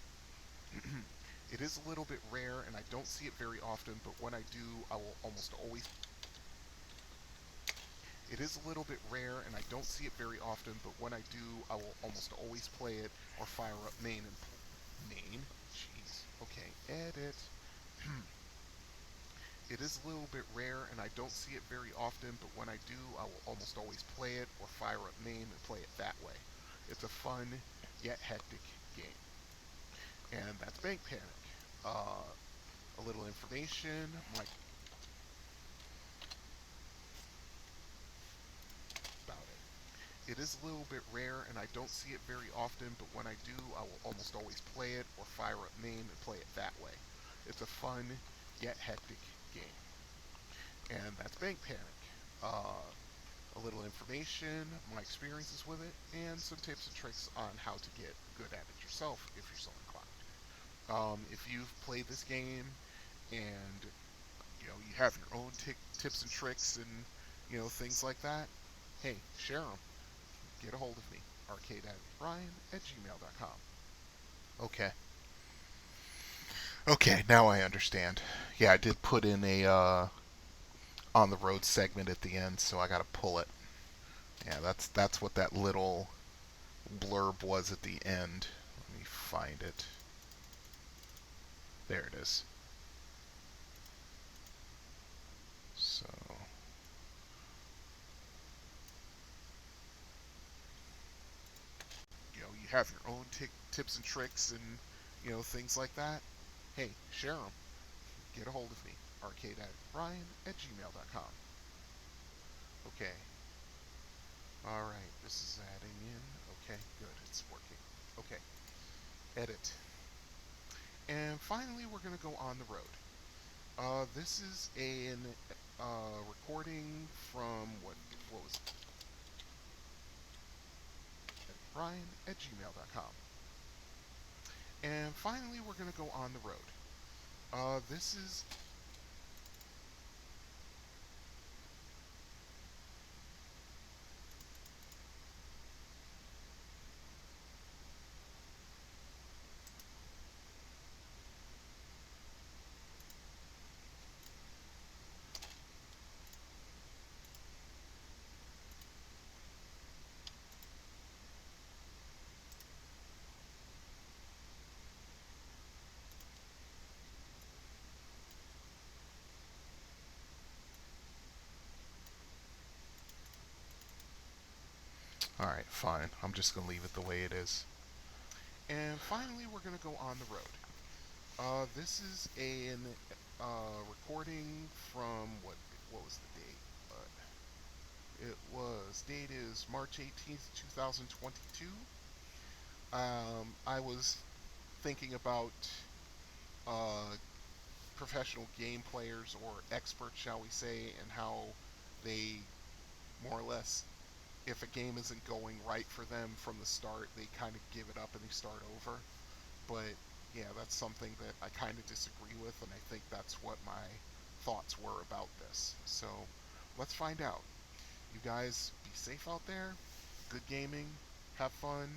It is a little bit rare, and I don't see it very often, but when I do, I will almost always. It is a little bit rare, and I don't see it very often, but when I do, I will almost always play it or fire up main. Jeez. Okay, edit. It is a little bit rare, and I don't see it very often, but when I do, I will almost always play it or fire up main and play it that way. It's a fun, yet hectic game. And that's Bank Panic. A little information, about it. It is a little bit rare, and I don't see it very often, but when I do, I will almost always play it or fire up main and play it that way. It's a fun, yet hectic game. And that's Bank Panic. A little information, my experiences with it, and some tips and tricks on how to get good at it yourself if you're so inclined. If you've played this game and you have your own tips and tricks and things like that, hey, share them. Get a hold of me. arcade@ryan@gmail.com. Okay, now I understand. Yeah, I did put in a on the road segment at the end, so I gotta pull it. Yeah, that's what that little blurb was at the end. Let me find it. There it is. So you have your own tips and tricks and things like that. Hey, share them. Get a hold of me. arcade@ryan@gmail.com. Okay. Alright, this is adding in. Okay, good, it's working. Okay. Edit. And finally, we're going to go on the road. This is a recording from, what was it? Ryan@gmail.com. And finally, we're going to go on the road. This is Alright, fine. I'm just going to leave it the way it is. And finally, we're going to go on the road. This is an recording from, what was the date? Date is March 18th, 2022. I was thinking about professional game players, or experts, shall we say, and how they more or less, if a game isn't going right for them from the start, they kind of give it up and they start over. But yeah, that's something that I kind of disagree with, and I think that's what my thoughts were about this. So let's find out. You guys be safe out there, good gaming, have fun,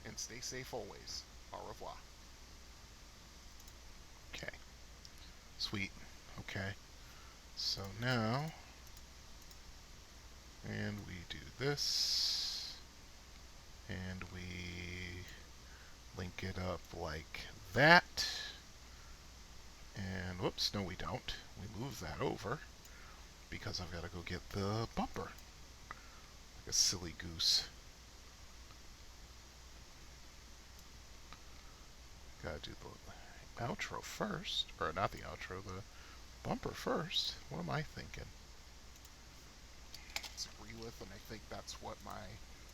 and stay safe always. Au revoir. Okay. Sweet. Okay. So now, and we do this, and we link it up like that, and whoops, no we don't. We move that over, because I've got to go get the bumper. Like a silly goose. Gotta do the outro first, or not the outro, the bumper first. What am I thinking? Disagree with, and I think that's what my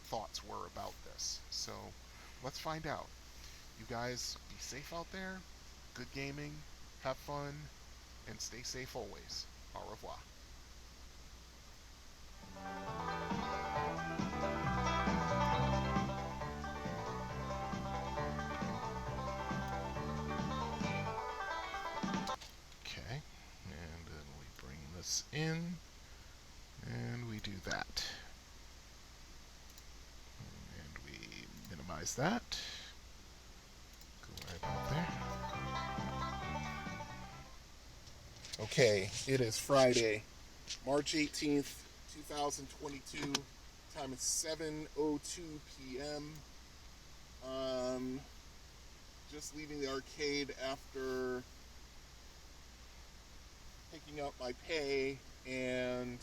thoughts were about this. So let's find out. You guys be safe out there, good gaming, have fun, and stay safe always. Au revoir. Okay, and then we bring this in, and we do that. And we minimize that. Go right about there. Okay, it is Friday, March 18th, 2022. Time is 7:02 p.m. Just leaving the arcade after picking up my pay and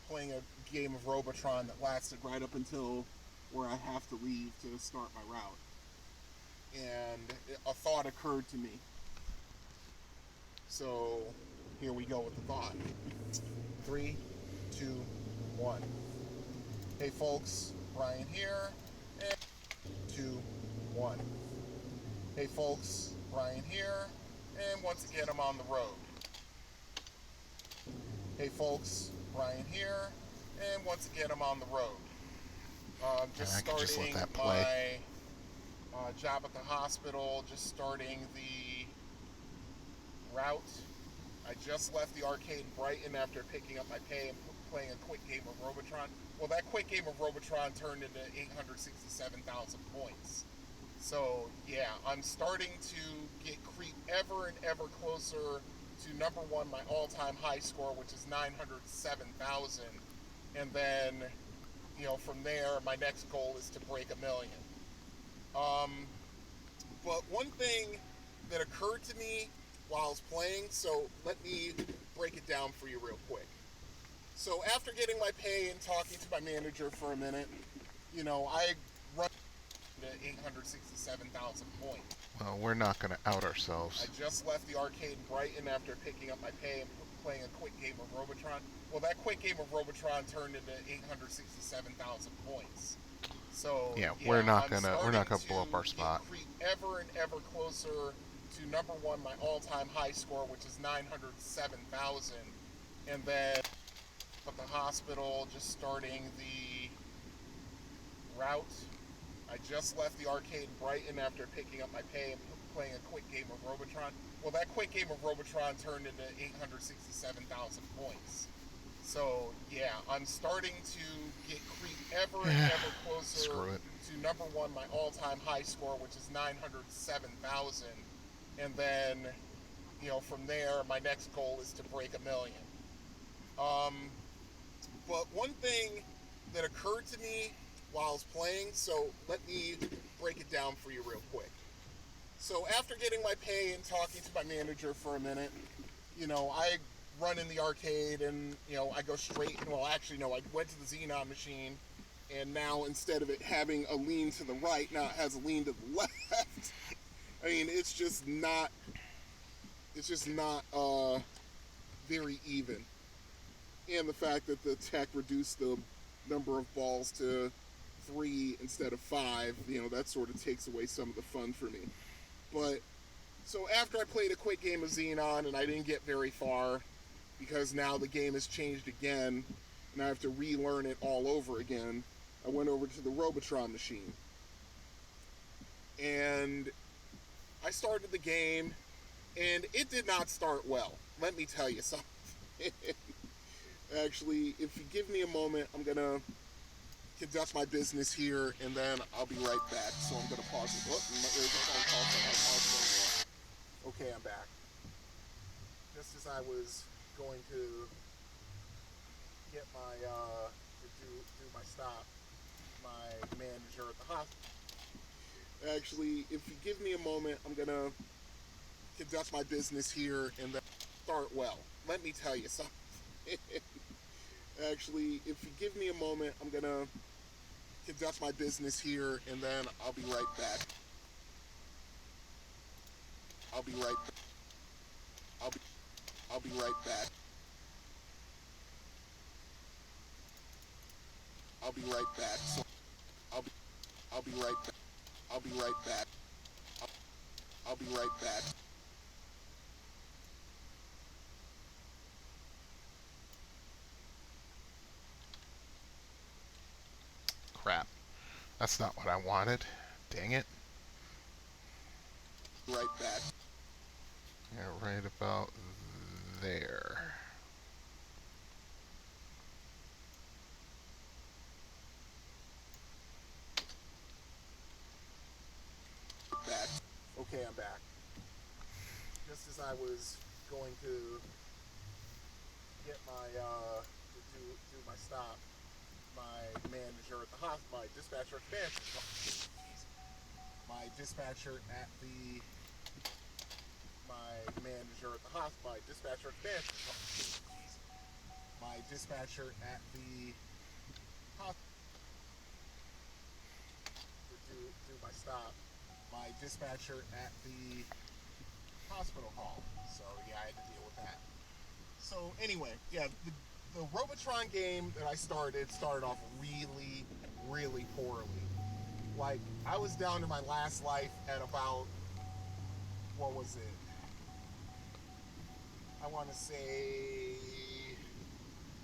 playing a game of Robotron that lasted right up until where I have to leave to start my route. And a thought occurred to me. So here we go with the thought. 3, 2, 1. Hey folks, Brian here. And 2, 1. Hey folks, Brian here. And once again, I'm on the road. Hey folks, Brian here. And once again, I'm on the road. Just starting my job at the hospital, just starting the route. I just left the arcade in Brighton after picking up my pay and playing a quick game of Robotron. Well, that quick game of Robotron turned into 867,000 points. So, yeah, I'm starting to creep ever and ever closer to number one, my all-time high score, which is 907,000. And then, from there, my next goal is to break 1 million. But one thing that occurred to me while I was playing, so let me break it down for you real quick. So after getting my pay and talking to my manager for a minute, I run to 867,000 points. Well, we're not going to out ourselves. I just left the arcade in Brighton after picking up my pay and playing a quick game of Robotron. Well, that quick game of Robotron turned into 867,000 points. So yeah, we're not gonna blow up our spot. Creep ever and ever closer to number one, my all-time high score, which is 907,000, and then at the hospital, just starting the route. I just left the arcade in Brighton after picking up my pay and playing a quick game of Robotron. Well, that quick game of Robotron turned into 867,000 points. So, yeah, I'm starting to creep ever and ever closer to number one, my all-time high score, which is 907,000. And then, from there, my next goal is to break 1 million. But one thing that occurred to me while I was playing, so let me break it down for you real quick. So after getting my pay and talking to my manager for a minute, I run in the arcade and, I go straight, I went to the Xenon machine and now instead of it having a lean to the right, now it has a lean to the left. I mean, it's just not very even. And the fact that the tech reduced the number of balls to 3 instead of 5, that sort of takes away some of the fun for me. But so after I played a quick game of Xenon and I didn't get very far because now the game has changed again and I have to relearn it all over again, I went over to the Robotron machine. And I started the game and it did not start well. Let me tell you something. Actually, if you give me a moment, I'm going to conduct my business here, and then I'll be right back. So I'm going to pause it. There's a phone call, so I'll pause it anymore. Okay, I'm back. Just as I was going to get my, do my stop, my manager at the hospital. Actually, if you give me a moment, I'm going to conduct my business here, and then start well. Let me tell you something. Actually, if you give me a moment, I'm going to conduct my business here, and then I'll be right back. I'll be right back. I'll be right back. I'll be right back. So I'll be right back. I'll be right back. I'll be right back. Crap. That's not what I wanted. Dang it. Right back. Yeah, right about there. Back. Okay, I'm back. Just as I was going to get my, do my stop, my manager at the hospital, my dispatcher at my dispatcher at the, my manager at the hospital, my dispatcher at my dispatcher at the hospital, do my stop, my dispatcher at the hospital hall. So yeah, I had to deal with that. So anyway, yeah, the Robotron game that I started off really, really poorly. Like, I was down to my last life at about, what was it? I want to say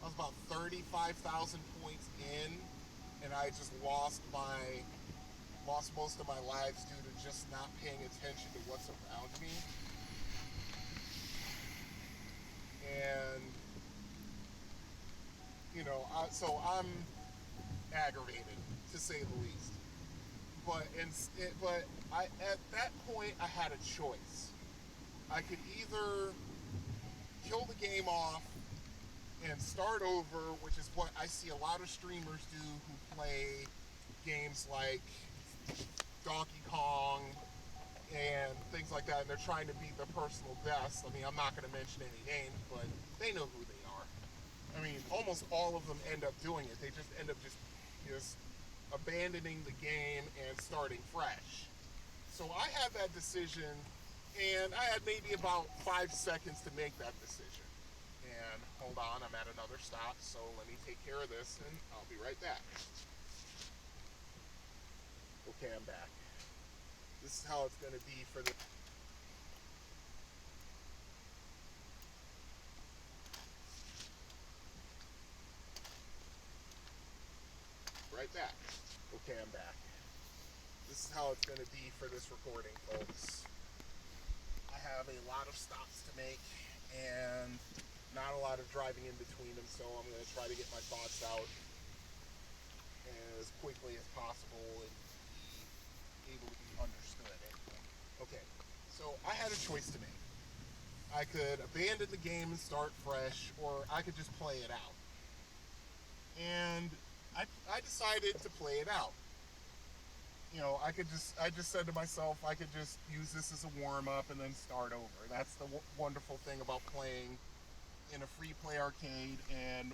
I was about 35,000 points in, and I just lost most of my lives due to just not paying attention to what's around me. And so I'm aggravated, to say the least. But at that point, I had a choice. I could either kill the game off and start over, which is what I see a lot of streamers do who play games like Donkey Kong and things like that, and they're trying to beat their personal best. I mean, I'm not going to mention any names, but they know who they are. I mean, almost all of them end up doing it. They just end up just abandoning the game and starting fresh. So I had that decision, and I had maybe about 5 seconds to make that decision. And hold on, I'm at another stop, so let me take care of this, and I'll be right back. Okay, I'm back. This is how it's going to be for the... Right back. Okay, I'm back. This is how it's going to be for this recording, folks. I have a lot of stops to make, and not a lot of driving in between them, so I'm going to try to get my thoughts out as quickly as possible and be able to be understood. Okay, so I had a choice to make. I could abandon the game and start fresh, or I could just play it out. And I decided to play it out. I just said to myself, I could just use this as a warm-up and then start over. That's the wonderful thing about playing in a free play arcade and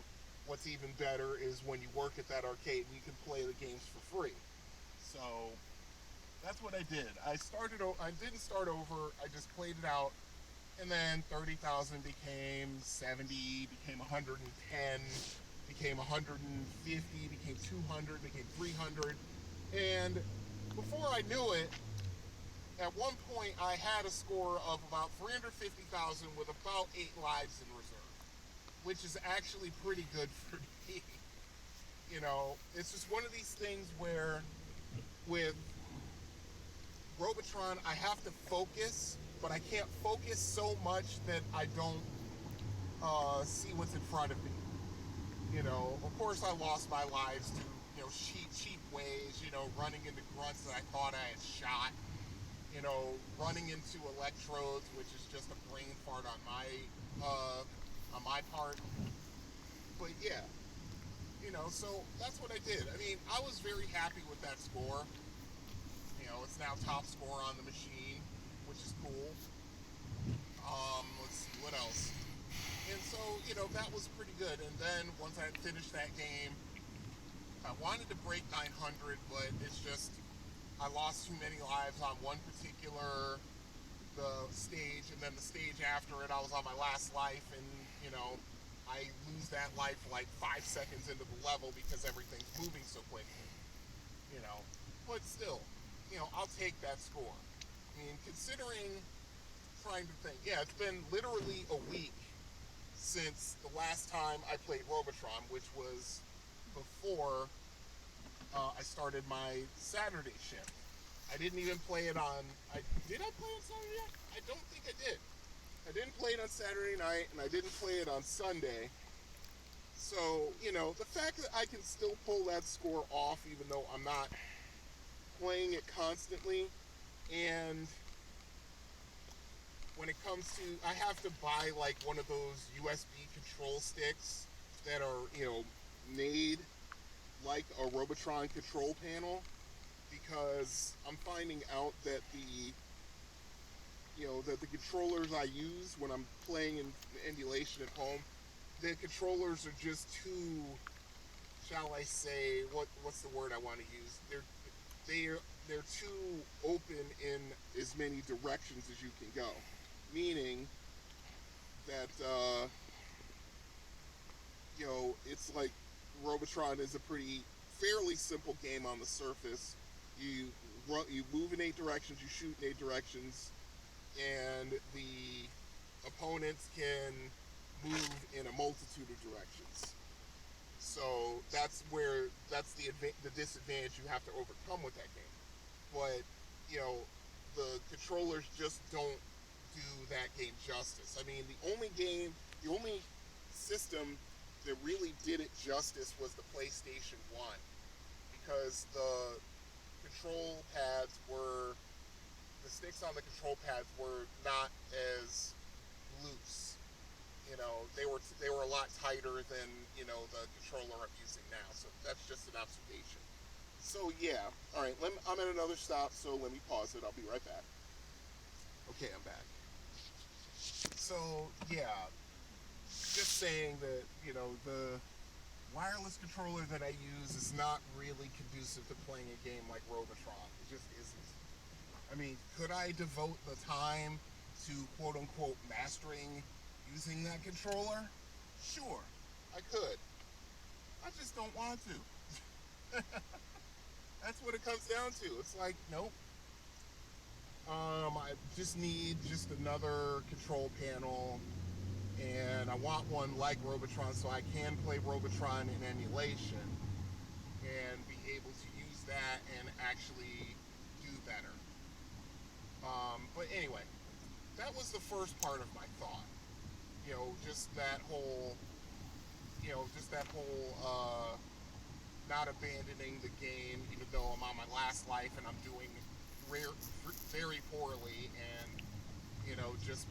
what's even better is when you work at that arcade, you can play the games for free. So that's what I did. I didn't start over. I just played it out, and then 30,000 became 70, became 110, became 150, became 200, became 300, and before I knew it, at one point I had a score of about 350,000 with about 8 lives in reserve, which is actually pretty good for me. You know, it's just one of these things where with Robotron, I have to focus, but I can't focus so much that I don't see what's in front of me. You know, of course I lost my lives to, you know, cheap ways, you know, running into grunts that I thought I had shot, you know, running into electrodes, which is just a brain fart on my part. But yeah, you know, so that's what I did. I mean, I was very happy with that score. You know, it's now top score on the machine, which is cool. Let's see, what else? And so, you know, that was pretty good. And then once I finished that game, I wanted to break 900, but it's just, I lost too many lives on one particular stage, and then the stage after it, I was on my last life, and, you know, I lose that life like 5 seconds into the level because everything's moving so quickly, you know. But still, you know, I'll take that score. I mean, considering, trying to think, yeah, it's been literally a week since the last time I played Robotron, which was before I started my Saturday shift. I didn't even play it on, did I play it on Saturday yet? I don't think I did. I didn't play it on Saturday night, and I didn't play it on Sunday. So, you know, the fact that I can still pull that score off, even though I'm not playing it constantly, and when it comes to, I have to buy like one of those USB control sticks that are, you know, made like a Robotron control panel, because I'm finding out that the controllers I use when I'm playing in emulation at home, the controllers are just too, shall I say, what's the word I want to use? They're too open in as many directions as you can go. Meaning that, you know, it's like Robotron is a fairly simple game on the surface. You move in 8 directions, you shoot in 8 directions, and the opponents can move in a multitude of directions. So that's the disadvantage you have to overcome with that game. But, you know, the controllers just don't do that game justice. I mean, the only system that really did it justice was the PlayStation 1, because the sticks on the control pads were not as loose. You know, they were a lot tighter than, you know, the controller I'm using now. So that's just an observation. So yeah, all right. I'm at another stop, so let me pause it. I'll be right back. Okay, I'm back. So yeah, just saying that, you know, the wireless controller that I use is not really conducive to playing a game like Robotron. It just isn't. I mean, could I devote the time to quote-unquote mastering using that controller? Sure, I could. I just don't want to. That's what it comes down to. It's like, nope. I just need another control panel, and I want one like Robotron so I can play Robotron in emulation and be able to use that and actually do better. But anyway, that was the first part of my thought. You know, just that whole not abandoning the game even though I'm on my last life and I'm doing very poorly, and, you know, just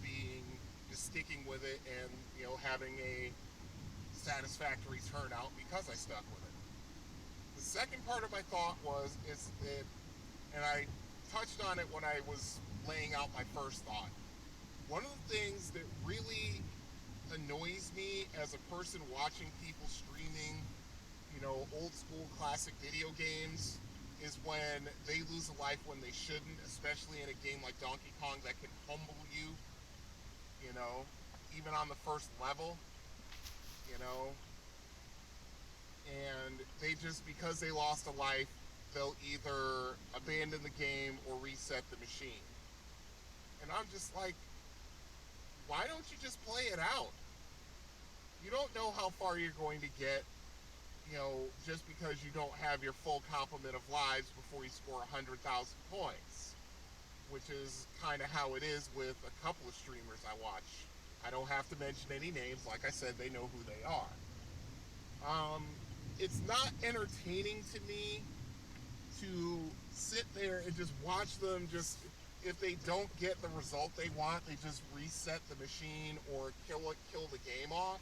sticking with it and, you know, having a satisfactory turnout because I stuck with it. The second part of my thought is that, and I touched on it when I was laying out my first thought, one of the things that really annoys me as a person watching people streaming, old school classic video games, is when they lose a life when they shouldn't, especially in a game like Donkey Kong that can humble you, even on the first level, you know, and they just, because they lost a life, they'll either abandon the game or reset the machine. And I'm just like, why don't you just play it out? You don't know how far you're going to get, just because you don't have your full complement of lives before you score 100,000 points, which is kind of how it is with a couple of streamers I watch. I don't have to mention any names. Like I said, they know who they are. It's not entertaining to me to sit there and just watch them if they don't get the result they want, they just reset the machine or kill the game off.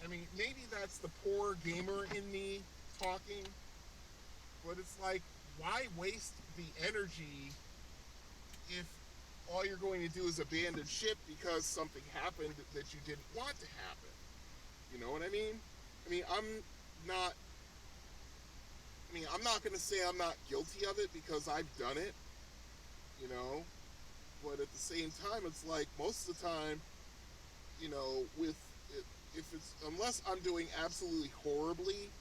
I mean, maybe that's the poor gamer in me talking, but it's like, why waste the energy if all you're going to do is abandon ship because something happened that you didn't want to happen? You know what I mean? I'm not going to say I'm not guilty of it because I've done it, but at the same time, it's like most of the time, unless I'm doing absolutely horribly,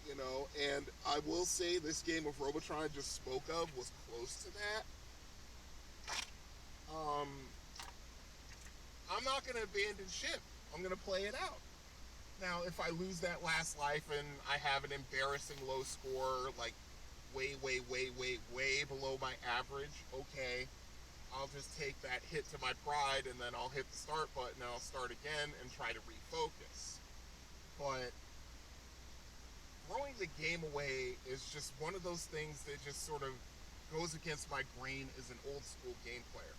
and I will say this game of Robotron I just spoke of was close to that. I'm not going to abandon ship. I'm going to play it out. Now, if I lose that last life and I have an embarrassing low score, like way below my average, okay, I'll just take that hit to my pride and then I'll hit the start button and I'll start again and try to refocus. But throwing the game away is just one of those things that just sort of goes against my grain as an old school game player.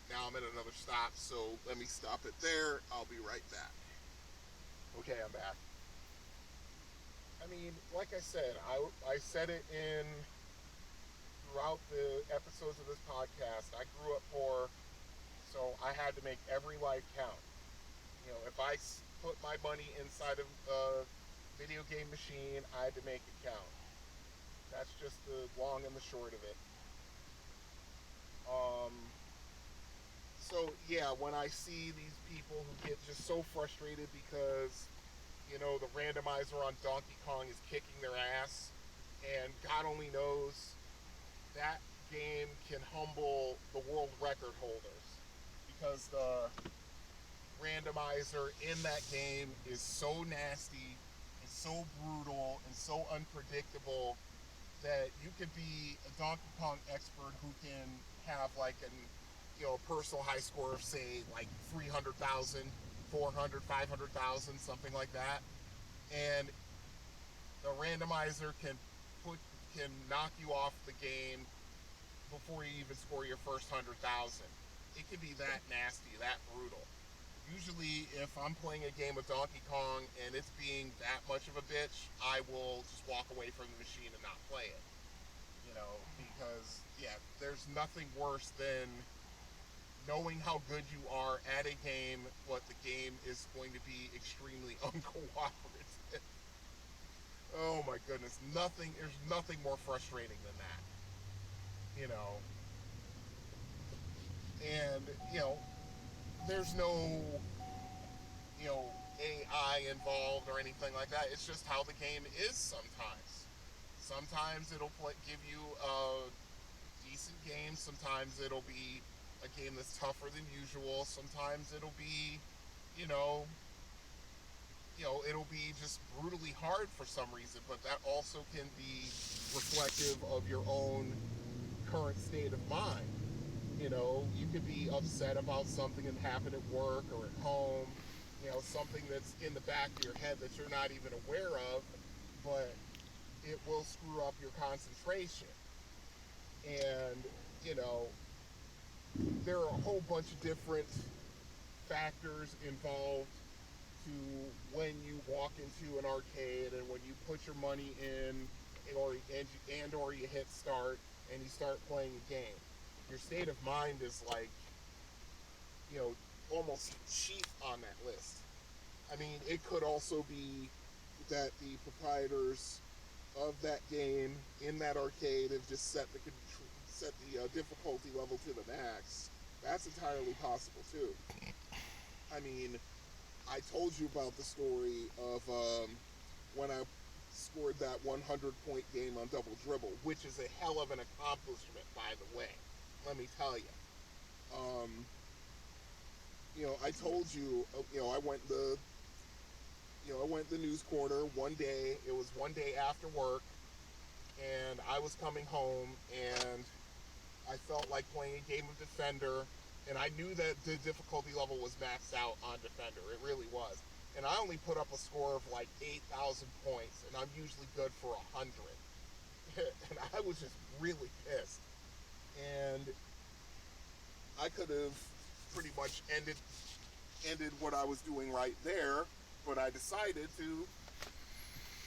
Now I'm at another stop, so let me stop it there. I'll be right back. Okay, I'm back. Like I said, I said it throughout the episodes of this podcast. I grew up poor, so I had to make every life count. If I put my money inside of a video game machine, I had to make it count. That's just the long and the short of it. So yeah, when I see these people who get just so frustrated because, the randomizer on Donkey Kong is kicking their ass, and God only knows that game can humble the world record holders because the randomizer in that game is so nasty and so brutal and so unpredictable that you could be a Donkey Kong expert who can have like a personal high score of, say, like 300,000, 400, 500,000, something like that, and the randomizer can knock you off the game before you even score your first 100,000. It can be that nasty, that brutal. Usually, if I'm playing a game of Donkey Kong and it's being that much of a bitch, I will just walk away from the machine and not play it. Because, yeah, there's nothing worse than knowing how good you are at a game, but the game is going to be extremely uncooperative. Oh my goodness, there's nothing more frustrating than that. And, there's no, AI involved or anything like that. It's just how the game is sometimes. Sometimes it'll give you a decent game. Sometimes it'll be a game that's tougher than usual. Sometimes it'll be, it'll be just brutally hard for some reason, but that also can be reflective of your own current state of mind. You could be upset about something that happened at work or at home, something that's in the back of your head that you're not even aware of, but it will screw up your concentration. And, there are a whole bunch of different factors involved to when you walk into an arcade and when you put your money in or you hit start and you start playing a game. Your state of mind is like, almost chief on that list. I mean, it could also be that the proprietors of that game in that arcade have just set the difficulty level to the max. That's entirely possible too. I mean, I told you about the story of when I scored that 100-point game on Double Dribble, which is a hell of an accomplishment, by the way. Let me tell you. I told you, I went the news corner one day. It was one day after work, and I was coming home, and I felt like playing a game of Defender, and I knew that the difficulty level was maxed out on Defender. It really was. And I only put up a score of like 8,000 points, and I'm usually good for 100. And I was just really pissed. And I could have pretty much ended what I was doing right there, but I decided to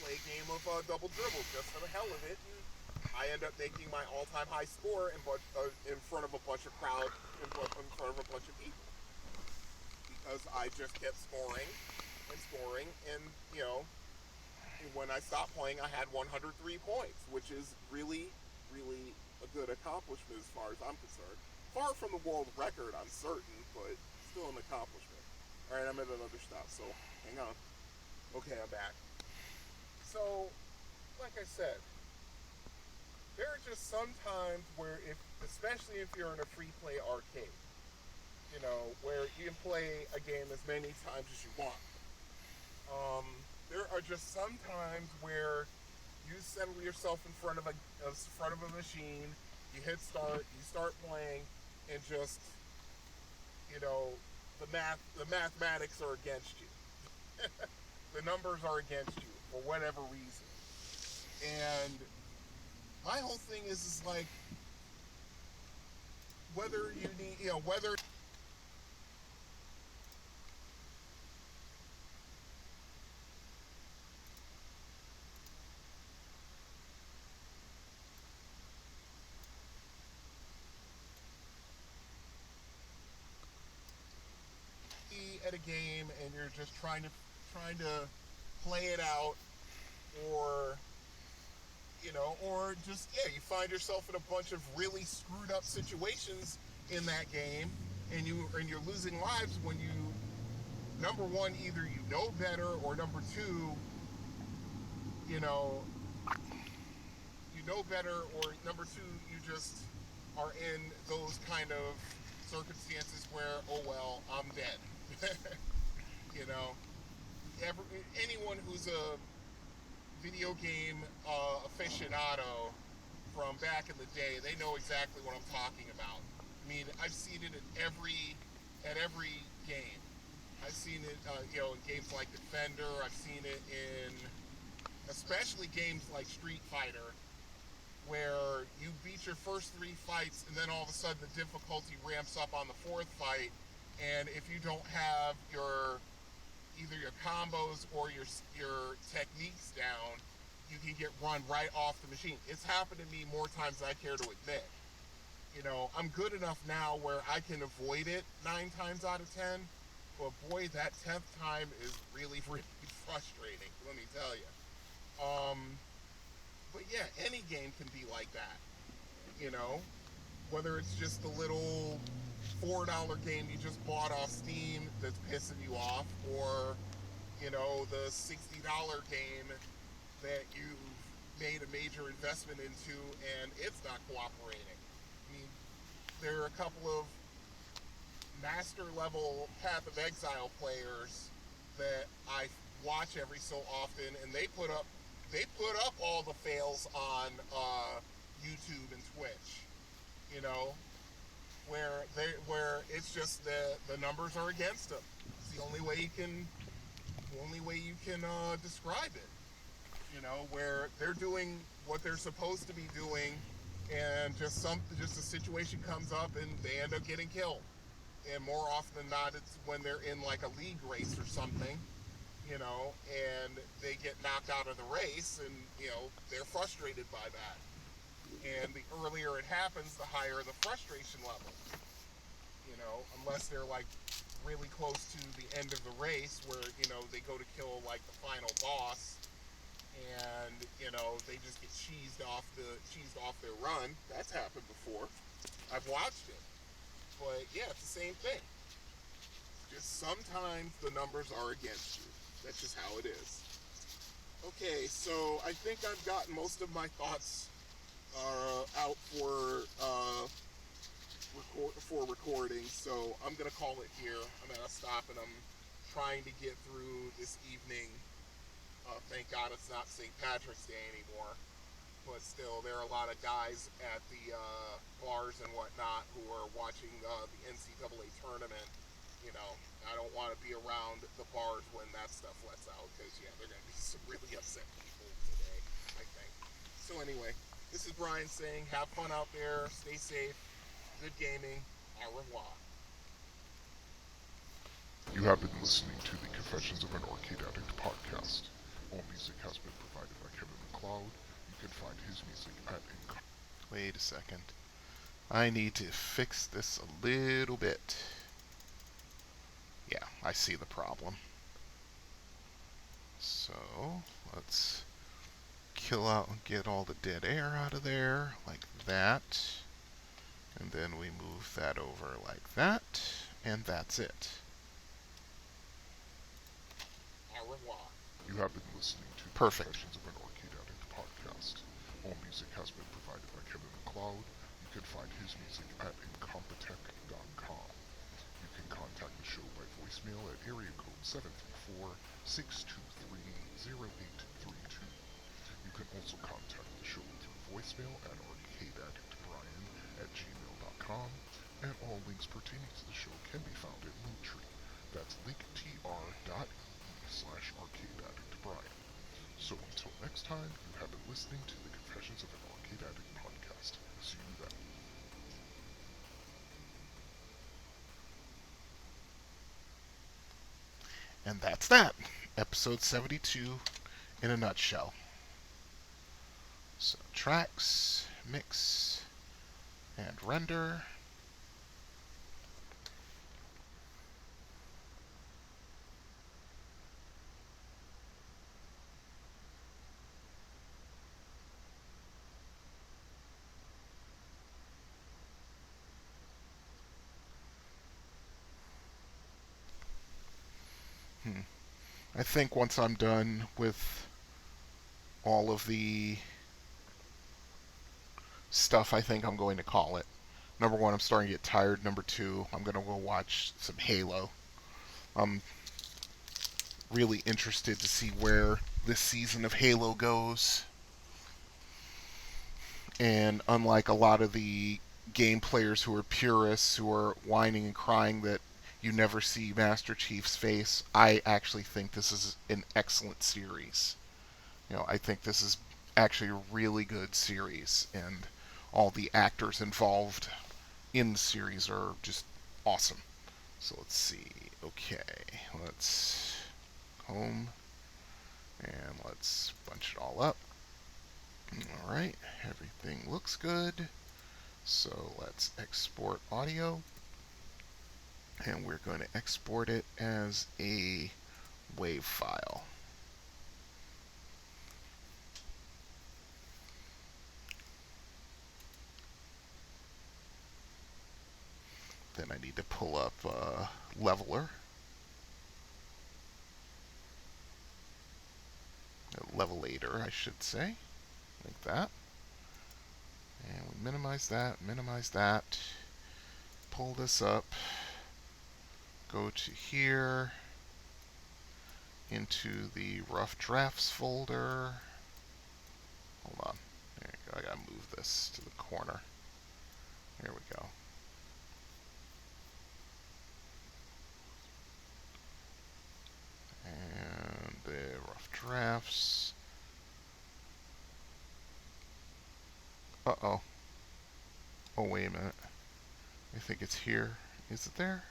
play a game of Double Dribble just for the hell of it. And I end up making my all-time high score in front of a bunch of crowd, in front of a bunch of people, because I just kept scoring, and when I stopped playing, I had 103 points, which is really, really a good accomplishment as far as I'm concerned. Far from the world record, I'm certain, but still an accomplishment. All right, I'm at another stop, so hang on. Okay, I'm back. So, like I said, there are just some times where, especially if you're in a free-play arcade, where you can play a game as many times as you want. There are just some times where you settle yourself in front of a machine, you hit start, you start playing, and just, the mathematics are against you. The numbers are against you for whatever reason. And my whole thing is like, whether you need, whether at a game and you're just trying to play it out, or just you find yourself in a bunch of really screwed up situations in that game, and you're losing lives when you, number one, either you know better, or number two, you know better, or number two, you just are in those kind of circumstances where, oh well, I'm dead. Anyone who's a video game aficionado from back in the day, they know exactly what I'm talking about. I mean, I've seen it at every game. I've seen it, in games like Defender. I've seen it in, especially games like Street Fighter, where you beat your first 3 fights, and then all of a sudden the difficulty ramps up on the 4th fight, and if you don't have either your combos or your techniques down, you can get run right off the machine. It's happened to me more times than I care to admit. I'm good enough now where I can avoid it 9 times out of 10, but boy, that 10th time is really, really frustrating, let me tell you. But yeah, any game can be like that, whether it's just the little $4 game you just bought off Steam that's pissing you off, or, the $60 game that you've made a major investment into and it's not cooperating. I mean, there are a couple of master level Path of Exile players that I watch every so often, and they put up all the fails on YouTube and Twitch, where it's just the numbers are against them. It's the only way you can describe it. Where they're doing what they're supposed to be doing, and just a situation comes up and they end up getting killed. And more often than not, it's when they're in like a league race or something, and they get knocked out of the race, and they're frustrated by that. And the earlier it happens, the higher the frustration level. Unless they're like really close to the end of the race where, they go to kill like the final boss and, they just get cheesed off their run. That's happened before. I've watched it. But yeah, it's the same thing. Just sometimes the numbers are against you. That's just how it is. Okay, so I think I've gotten most of my thoughts out for recording, so I'm gonna call it here. I'm gonna stop, and I'm trying to get through this evening. Thank God it's not St. Patrick's Day anymore, but still, there are a lot of guys at the bars and whatnot who are watching the NCAA tournament. I don't want to be around the bars when that stuff lets out, because yeah, they're gonna be some really upset people today, I think. So anyway, this is Brian saying, have fun out there, stay safe, good gaming, au revoir. You have been listening to the Confessions of an Arcade Addict podcast. All music has been provided by Kevin MacLeod. You can find his music at Wait a second. I need to fix this a little bit. Yeah, I see the problem. So, let's kill out and get all the dead air out of there, like that. And then we move that over like that, and that's it. Au revoir. You have been listening to the Perfect. Confessions of an Arcade Addict podcast. All music has been provided by Kevin MacLeod. You can find his music at incompetech.com. You can contact the show by voicemail at area code 734-623-0832. You can also contact the show through voicemail at arcadeaddictbrian@gmail.com, and all links pertaining to the show can be found at Linktree. That's linktr.ee/arcadeaddictbrian. So until next time, you have been listening to the Confessions of an Arcade Addict podcast. See you then. And that's that. Episode 72 in a nutshell. So, tracks, mix, and render. I think once I'm done with all of the stuff, I think I'm going to call it. Number one, I'm starting to get tired. Number two, I'm going to go watch some Halo. I'm really interested to see where this season of Halo goes. And unlike a lot of the game players who are purists, who are whining and crying that you never see Master Chief's face, I actually think this is an excellent series. I think this is actually a really good series, and all the actors involved in the series are just awesome. So let's see. Okay, let's home, and let's bunch it all up. Alright, everything looks good. So let's export audio. And we're going to export it as a WAV file. Then I need to pull up Leveler. Levelator, I should say. Like that. And we minimize that. Pull this up. Go to here, into the rough drafts folder. Hold on. There you go. I gotta move this to the corner. There we go. And the rough drafts. Uh-oh. Oh, wait a minute. I think it's here. Is it there?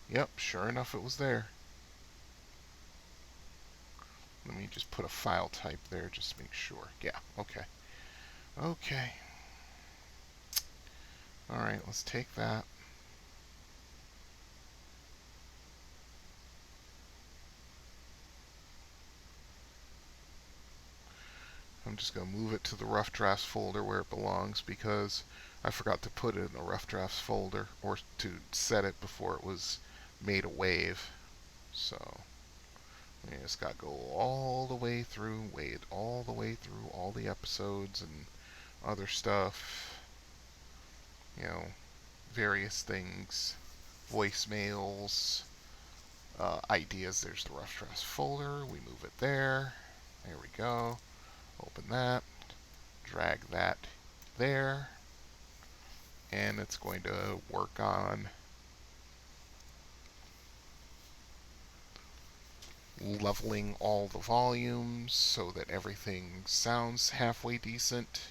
Yep, sure enough it was there. Let me just put a file type there just to make sure. Yeah, okay. Okay. Alright, let's take that. I'm just going to move it to the rough drafts folder where it belongs because I forgot to put it in the rough drafts folder or to set it before it was made a wave. So you just got to go all the way through, wade all the way through all the episodes and other stuff, various things, voicemails, ideas. There's the rough drafts folder. We move it there. There we go. Open that. Drag that there. And it's going to work on leveling all the volumes so that everything sounds halfway decent.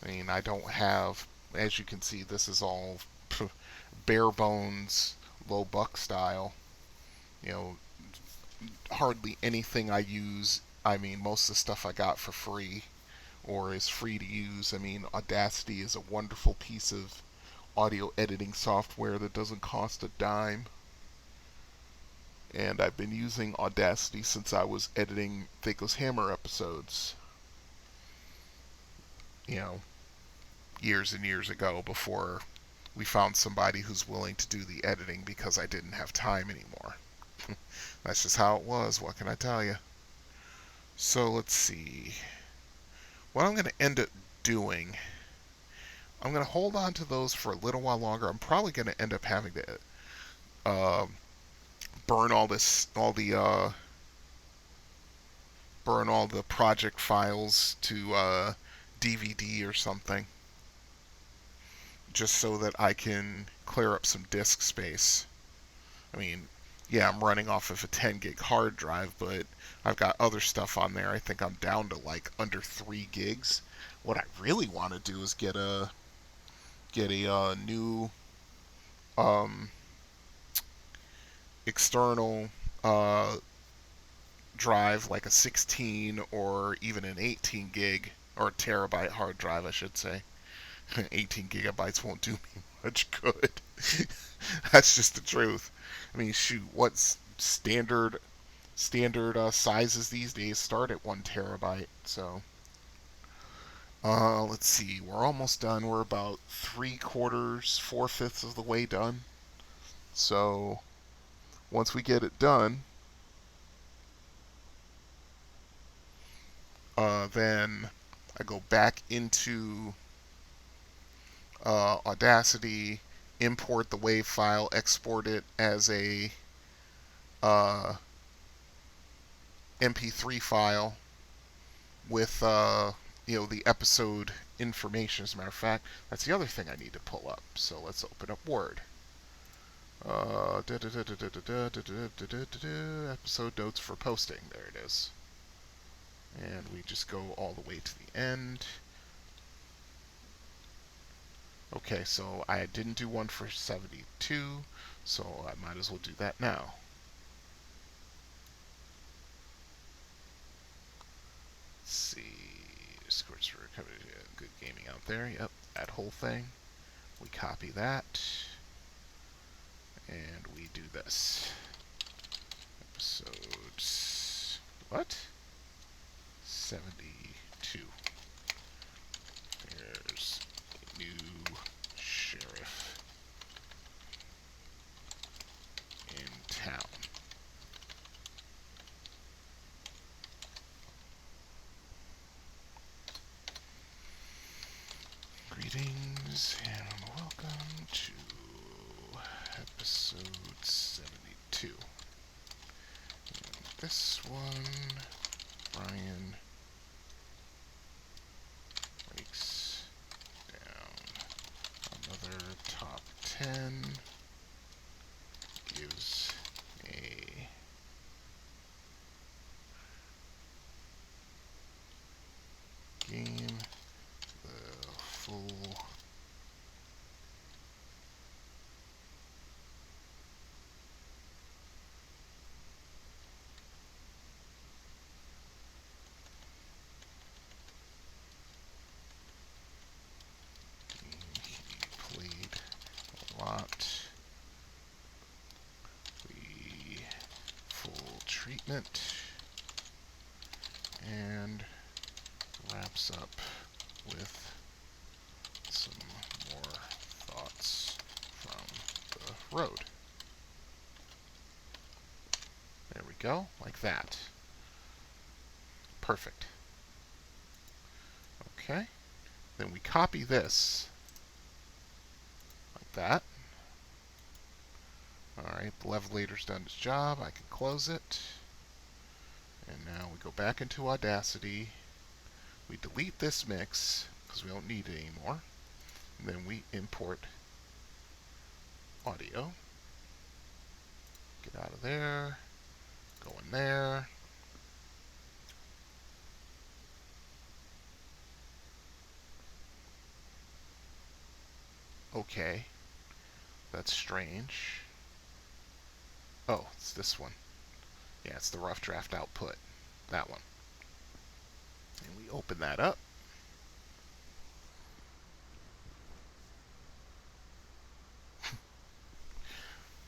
I mean, I don't have, as you can see, this is all bare bones, low buck style. Hardly anything I use. I mean, most of the stuff I got for free or is free to use. I mean, Audacity is a wonderful piece of audio editing software that doesn't cost a dime. And I've been using Audacity since I was editing Thaco's Hammer episodes. Years and years ago, before we found somebody who's willing to do the editing because I didn't have time anymore. That's just how it was. What can I tell you? So let's see. What I'm going to end up doing, I'm going to hold on to those for a little while longer. I'm probably going to end up having to burn all the project files to DVD or something, just so that I can clear up some disk space. I mean, yeah, I'm running off of a 10 gig hard drive, but I've got other stuff on there. I think I'm down to like under 3 gigs. What I really want to do is get a new external drive, like a 16 or even an 18 gig or a terabyte hard drive, I should say. 18 gigabytes won't do me much good. That's just the truth. I mean, shoot, what's standard sizes these days start at 1 terabyte. So, let's see. We're almost done. We're about 3/4, 4/5 of the way done. So, once we get it done, then I go back into Audacity, import the WAV file, export it as a MP3 file with the episode information. As a matter of fact, that's the other thing I need to pull up. So let's open up Word. Episode notes for posting. There it is. And we just go all the way to the end. Okay, so I didn't do one for 72, so I might as well do that now. Let's see. Discord's for good gaming out there. Yep, that whole thing. We copy that. And we do this. Episodes. What? 72. There's a new sheriff in town. Greetings and welcome to episode 72. And this one, Brian breaks down another top 10, gives a game the full played a lot. The full treatment. and wraps up with some more thoughts from the road. There we go, like that. Perfect. Okay, then we copy this like that. Alright, the levelator's done its job. I can close it. And now we go back into Audacity. We delete this mix because we don't need it anymore. And then we import audio. Get out of there. Go in there. Okay. That's strange. Oh, it's this one. Yeah, it's the rough draft output. That one. And we open that up.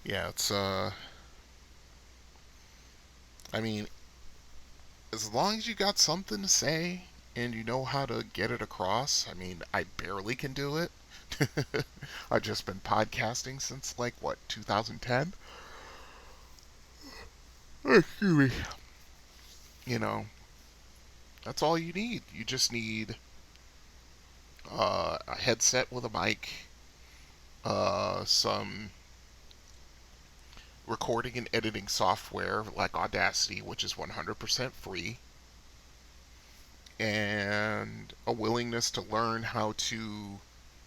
Yeah, it's, I mean, as long as you got something to say and you know how to get it across, I mean, I barely can do it. I've just been podcasting since, like, what, 2010? Excuse me. You know, that's all you need. You just need a headset with a mic, some recording and editing software like Audacity, which is 100% free, and a willingness to learn how to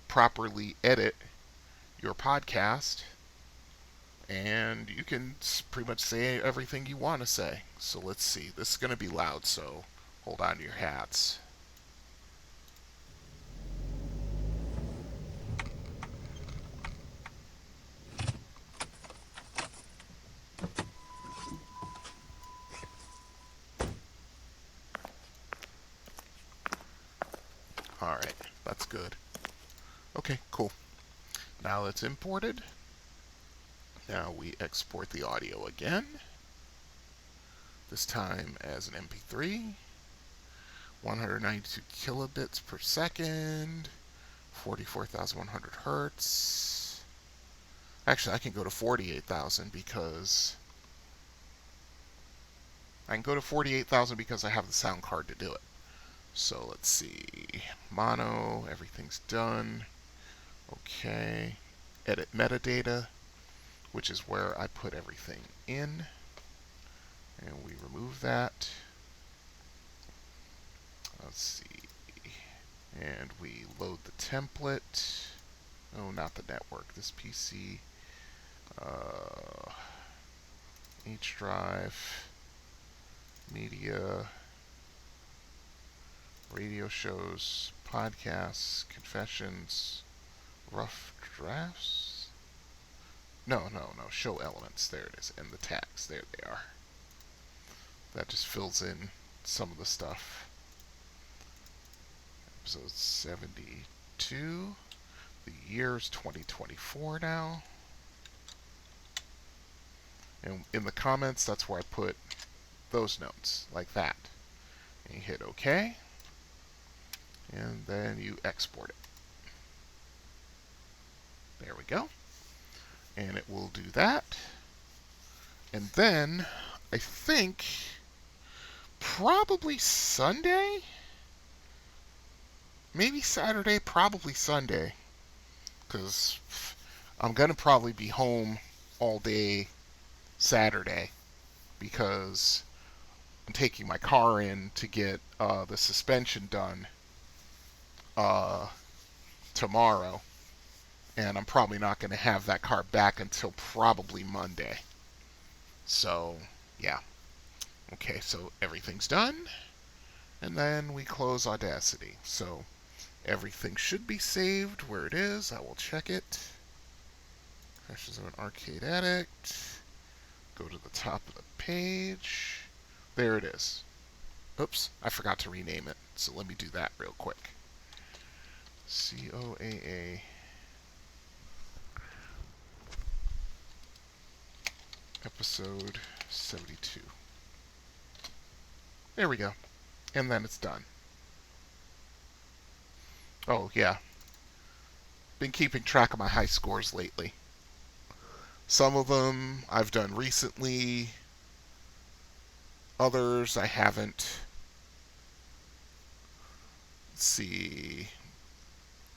properly edit your podcast, and you can pretty much say everything you want to say. So let's see. This is going to be loud, so hold on to your hats. Alright, that's good. Okay, cool. Now it's imported. Now we export the audio again. This time as an MP3. 192 kilobits per second. 44,100 hertz. Actually, I can go to 48,000 because I have the sound card to do it. So let's see. Mono, everything's done. Okay. Edit metadata, which is where I put everything in. And we remove that. Let's see. And we load the template. Oh, not the network. This PC. H drive. Media. Radio shows. Podcasts. Confessions. Rough drafts? No. Show elements. There it is. And the tags. There they are. That just fills in some of the stuff. Episode 72. The year's 2024 now. And in the comments, that's where I put those notes, like that. And you hit OK. And then you export it. There we go. And it will do that. And then, I think, probably Sunday? Maybe Saturday, probably Sunday. Because I'm going to probably be home all day Saturday. Because I'm taking my car in to get the suspension done tomorrow. And I'm probably not going to have that car back until probably Monday. So, yeah. Okay, so everything's done. And then we close Audacity. So, everything should be saved where it is. I will check it. Crashes of an Arcade Addict. Go to the top of the page. There it is. Oops, I forgot to rename it. So let me do that real quick. COAA. Episode 72. There we go. and then it's done. Oh, yeah. Been keeping track of my high scores lately. Some of them I've done recently, others I haven't. Let's see.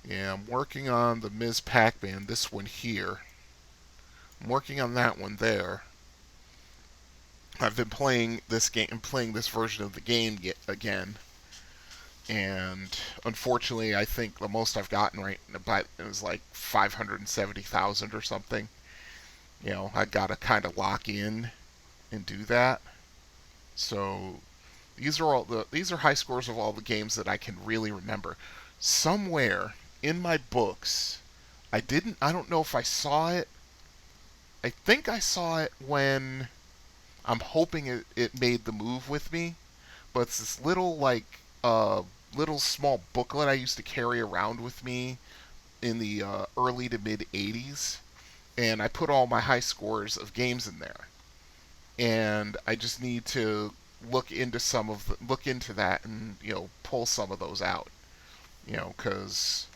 Yeah, I'm working on the Ms. Pac-Man, this one here. I'm working on that one there. I've been playing this game, playing this version of the game again, and unfortunately, I think the most I've gotten right about it was like 570,000 or something. You know, I gotta kind of lock in and do that. So these are high scores of all the games that I can really remember. Somewhere in my books, I don't know if I saw it. I think I saw it when I'm hoping it made the move with me, but it's this little little small booklet I used to carry around with me in the early to mid 80s, and I put all my high scores of games in there. And I just need to look into look into that and pull some of those out. Because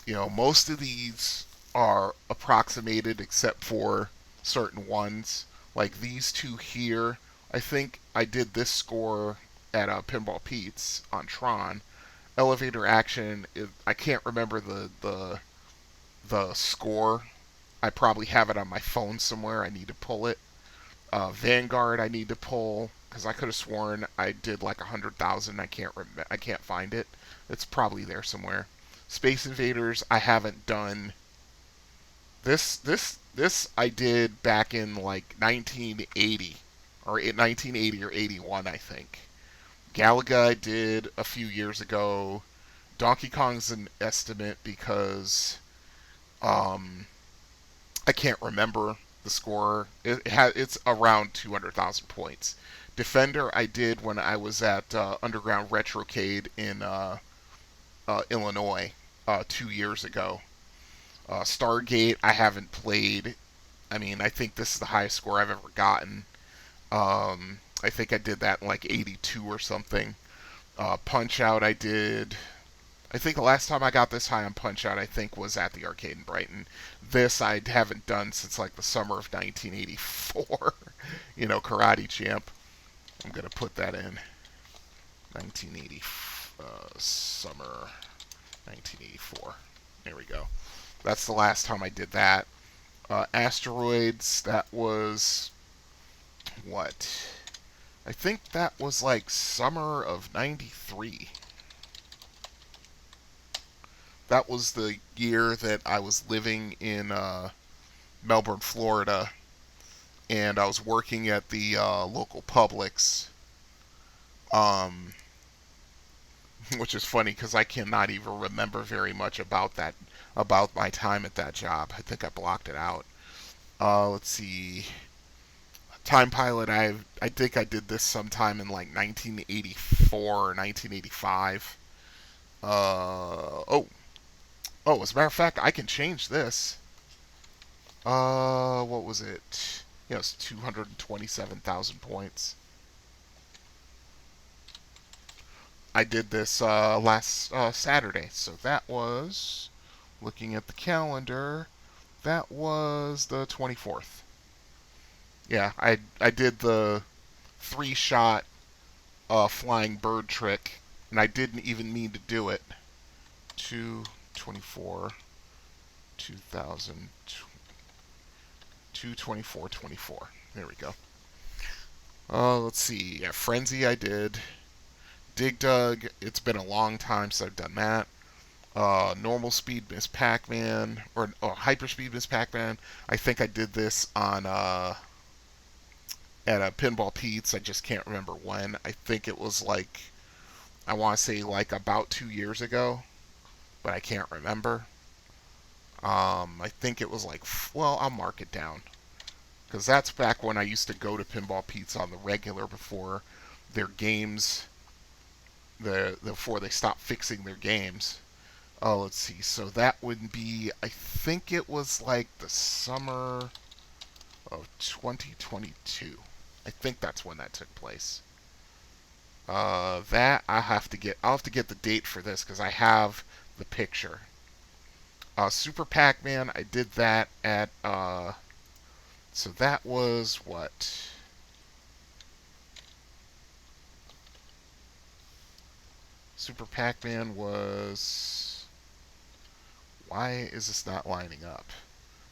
most of these are approximated except for certain ones. Like these two here, I think I did this score at Pinball Pete's on Tron. Elevator Action, I can't remember the score. I probably have it on my phone somewhere. I need to pull it. Vanguard, I need to pull because I could have sworn I did like 100,000. I can't find it. It's probably there somewhere. Space Invaders, I haven't done. This I did back in like 1980 or 1980 or 81, I think. Galaga I did a few years ago. Donkey Kong's an estimate because I can't remember the score. It's around 200,000 points. Defender I did when I was at Underground Retrocade in Illinois 2 years ago. Stargate I haven't played. I mean, I think this is the highest score I've ever gotten. I think I did that in like 82 or something. Punch Out I did. I think the last time I got this high on Punch Out, I think, was at the arcade in Brighton. This I haven't done since like the summer of 1984. Karate Champ. I'm gonna put that in. 1980 summer 1984. There we go. That's the last time I did that. Asteroids, that was what? I think that was like summer of 93. That was the year that I was living in Melbourne, Florida, and I was working at the local Publix, which is funny because I cannot even remember very much about my time at that job. I think I blocked it out. Let's see. Time Pilot, I think I did this sometime in like 1984 or 1985. Oh, as a matter of fact, I can change this. What was it? It's 227,000 points. I did this last Saturday, so that was, looking at the calendar, that was the 24th. Yeah, I did the 3-shot flying bird trick, and I didn't even mean to do it. 224, 2000, 224.24. There we go. Let's see. Yeah, Frenzy I did. Dig Dug, it's been a long time since I've done that. Normal Speed Miss Pac-Man, or Hyper Speed Miss Pac-Man. I think I did this on at a Pinball Pete's. I just can't remember when. I think it was like, I want to say like about 2 years ago, but I can't remember. I think it was like, well, I'll mark it down, because that's back when I used to go to Pinball Pete's on the regular before their games, before they stopped fixing their games. Oh, let's see. So that would be, I think it was like the summer of 2022. I think that's when that took place. That I'll have to get the date for this because I have the picture. Super Pac-Man, I did that at, so that was what? Super Pac-Man was... Why is this not lining up?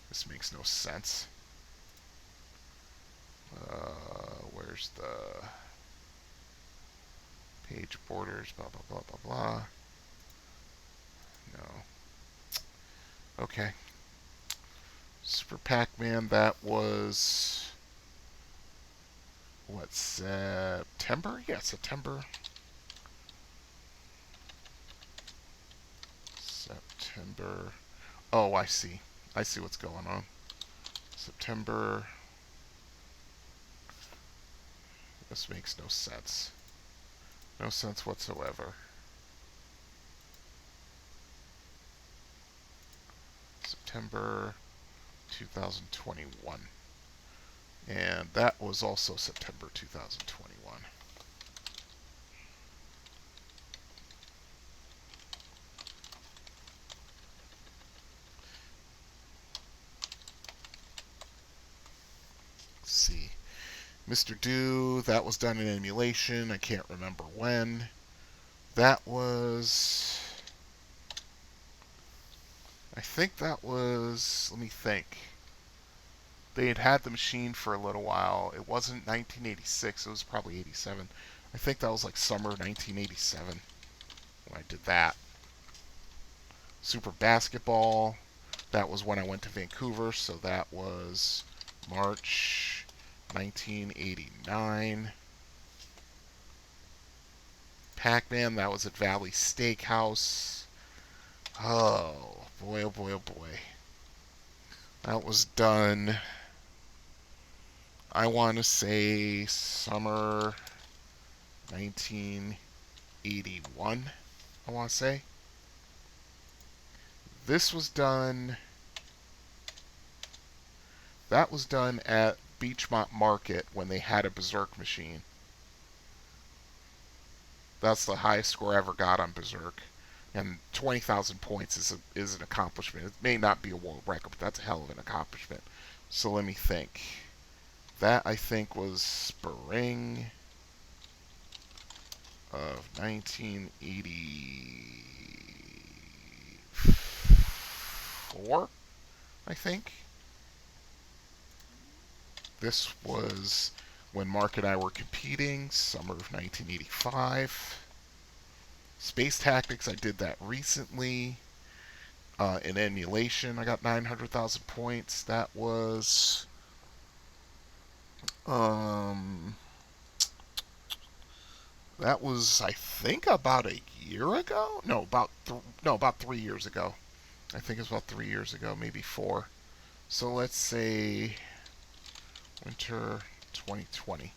This makes no sense. Where's the page borders, blah, blah, blah, blah, blah. No. Okay. Super Pac-Man, that was... What, September? Yeah, September. September. Oh, I see. I see what's going on. September. This makes no sense. No sense whatsoever. September 2021. And that was also September 2021. Let's see. Mr. Do, that was done in emulation. I can't remember when. That was... I think that was... Let me think. They had had the machine for a little while. It wasn't 1986. It was probably 87. I think that was like summer 1987 when I did that. Super Basketball. That was when I went to Vancouver, so that was March 1989. Pac-Man, that was at Valley Steakhouse. Oh, boy, oh boy, oh boy. That was done, I want to say, summer 1981, I want to say. This was done... That was done at Beachmont Market when they had a Berserk machine. That's the highest score I ever got on Berserk. And 20,000 points is an accomplishment. It may not be a world record, but that's a hell of an accomplishment. So let me think. That, I think, was spring of 1984, I think. This was when Mark and I were competing, summer of 1985. Space Tactics, I did that recently. In emulation, I got 900,000 points. That was... that was, I think, about a year ago? No, about 3 years ago. I think it was about 3 years ago, maybe 4. So let's say winter 2020.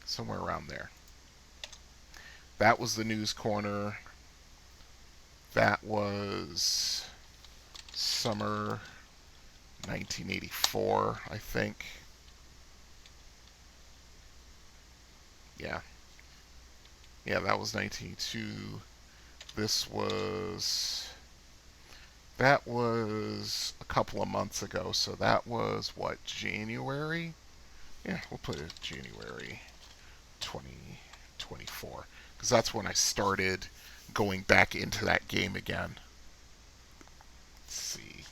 Somewhere around there. That was the News Corner. That was summer 1984, I think. Yeah. Yeah, that was 1982. This was... That was a couple of months ago, so that was, what, January? Yeah, we'll put it January 2024. Because that's when I started going back into that game again. Let's see.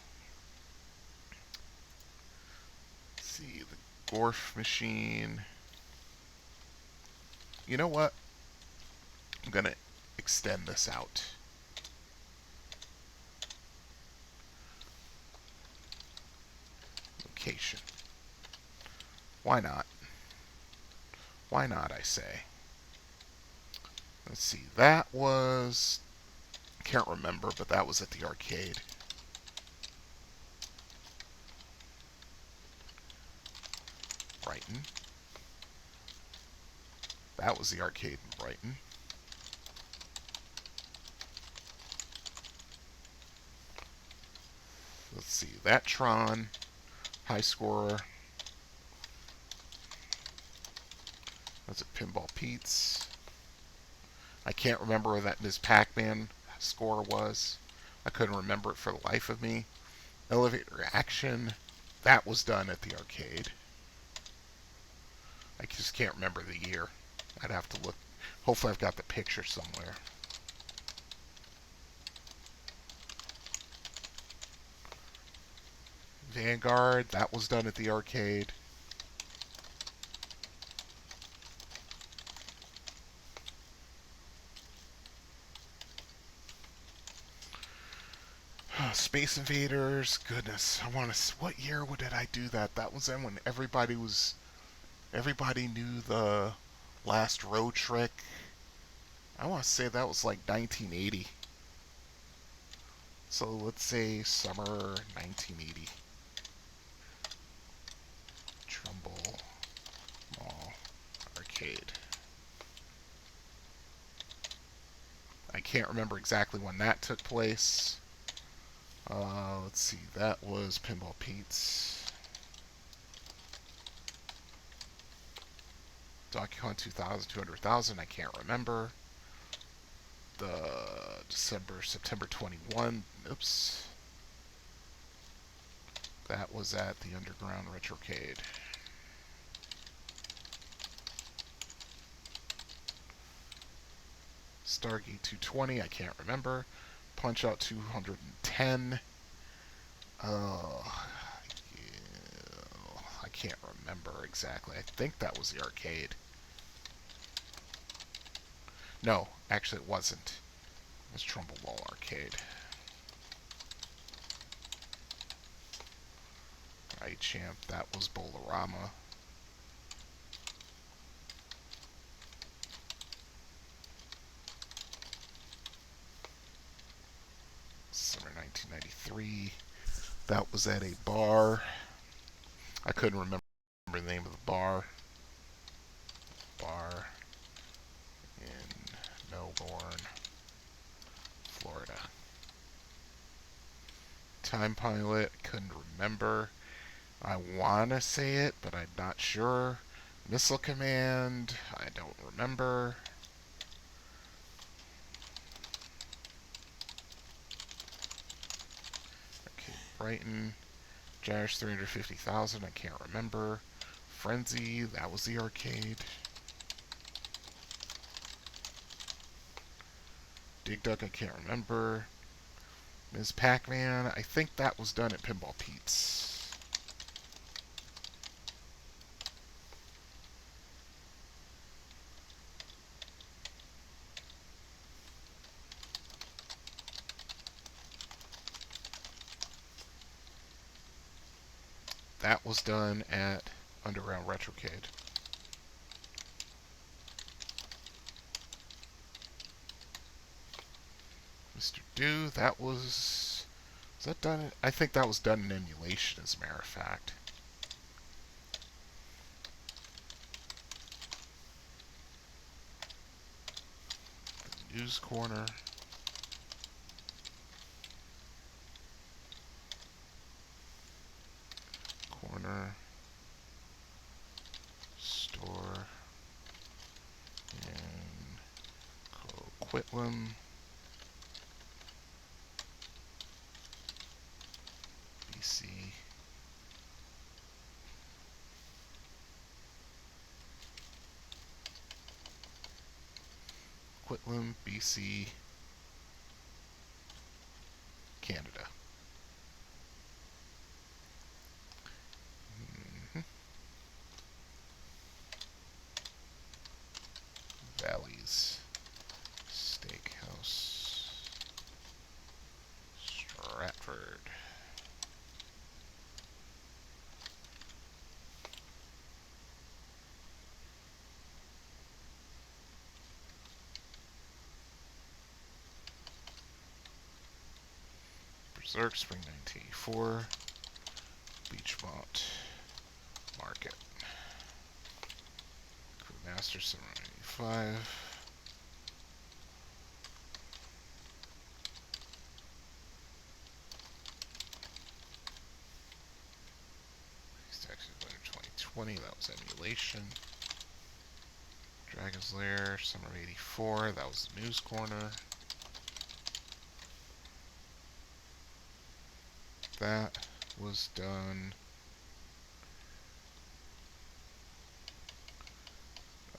Let's see, the Gorf machine. You know what? I'm going to extend this out. Location. Why not? Why not, I say? Let's see, that was... Can't remember, but that was at the arcade. Brighton. That was the arcade in Brighton. Let's see, that Tron, high scorer. That's at Pinball Pete's. I can't remember where that Ms. Pac-Man score was. I couldn't remember it for the life of me. Elevator Action, that was done at the arcade. I just can't remember the year. I'd have to look. Hopefully I've got the picture somewhere. Vanguard, that was done at the arcade. Space Invaders, goodness, I want to. What year did I do that? That was then when everybody knew the last road trick. I want to say that was like 1980. So let's say summer 1980. Trumbull Mall Arcade. I can't remember exactly when that took place. Let's see, that was Pinball Pete's. Donkey Kong 2000, 200,000, I can't remember. The September 21, oops. That was at the Underground Retrocade. Stargate 220, I can't remember. Punch Out 210. I can't remember exactly. I think that was the arcade. No, actually it wasn't. It was Trumbull Mall Arcade. Right, champ, that was Bolarama. Summer 1993. That was at a bar. I couldn't remember the name of the bar. Bar in Melbourne, Florida. Time Pilot, couldn't remember. I want to say it, but I'm not sure. Missile Command, I don't remember. Okay, Brighton. Gyros 350,000, I can't remember. Frenzy, that was the arcade. Dig Dug, I can't remember. Ms. Pac-Man, I think that was done at Pinball Pete's. That was done at Underground Retrocade. Mr. Do, that was that done? I think that was done in emulation, as a matter of fact. The News Corner. Corner. Store. And Coquitlam. BC. Coquitlam, BC, Canada. Valleys Steakhouse, Stratford. Berserk, Spring 1984. Beachmont Market. Crewmaster, Summer 95. Taxi Winter 2020, that was emulation. Dragon's Lair, Summer of 84. That was the News Corner. That was done.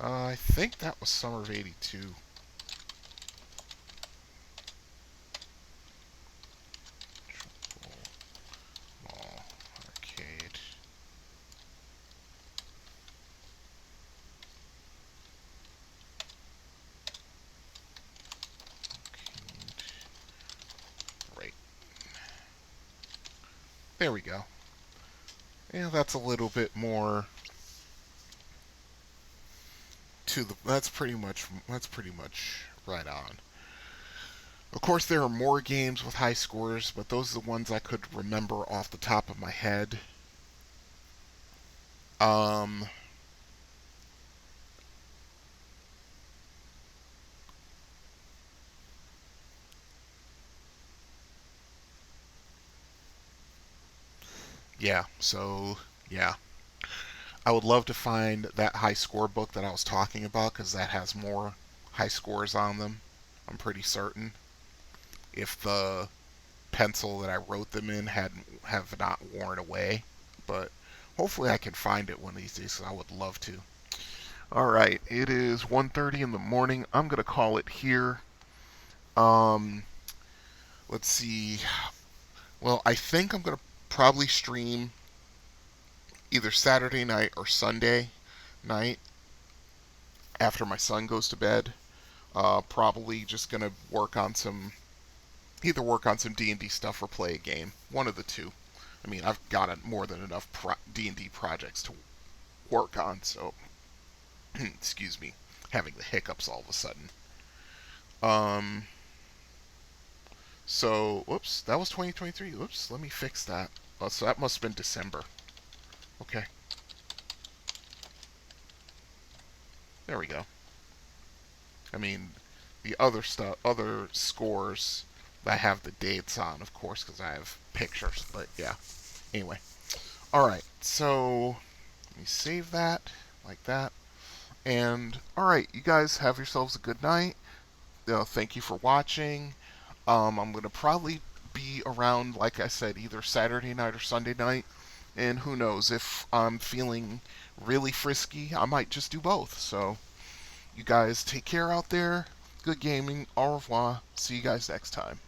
I think that was Summer of 82. Triple Mall Arcade. Right. There we go. Yeah, that's a little bit more to the. That's pretty much right on. Of course, there are more games with high scores, but those are the ones I could remember off the top of my head. Yeah, so, yeah. I would love to find that high score book that I was talking about, because that has more high scores on them. I'm pretty certain. If the pencil that I wrote them in have not worn away. But hopefully I can find it one of these days, 'cause I would love to. Alright, it is 1:30 in the morning. I'm going to call it here. Let's see. Well, I think I'm going to probably stream either Saturday night or Sunday night after my son goes to bed. Probably just going to either work on some D&D stuff or play a game. One of the two. I mean, I've got more than enough D&D projects to work on, so excuse me, having the hiccups all of a sudden. So, whoops, that was 2023. Whoops, let me fix that. Oh, so that must have been December. Okay. There we go. I mean, the other scores, I have the dates on, of course, because I have pictures. But yeah. Anyway. Alright, so let me save that like that. And alright, you guys have yourselves a good night. Thank you for watching. I'm going to probably be around, like I said, either Saturday night or Sunday night. And who knows, if I'm feeling really frisky, I might just do both. So, you guys take care out there. Good gaming. Au revoir. See you guys next time.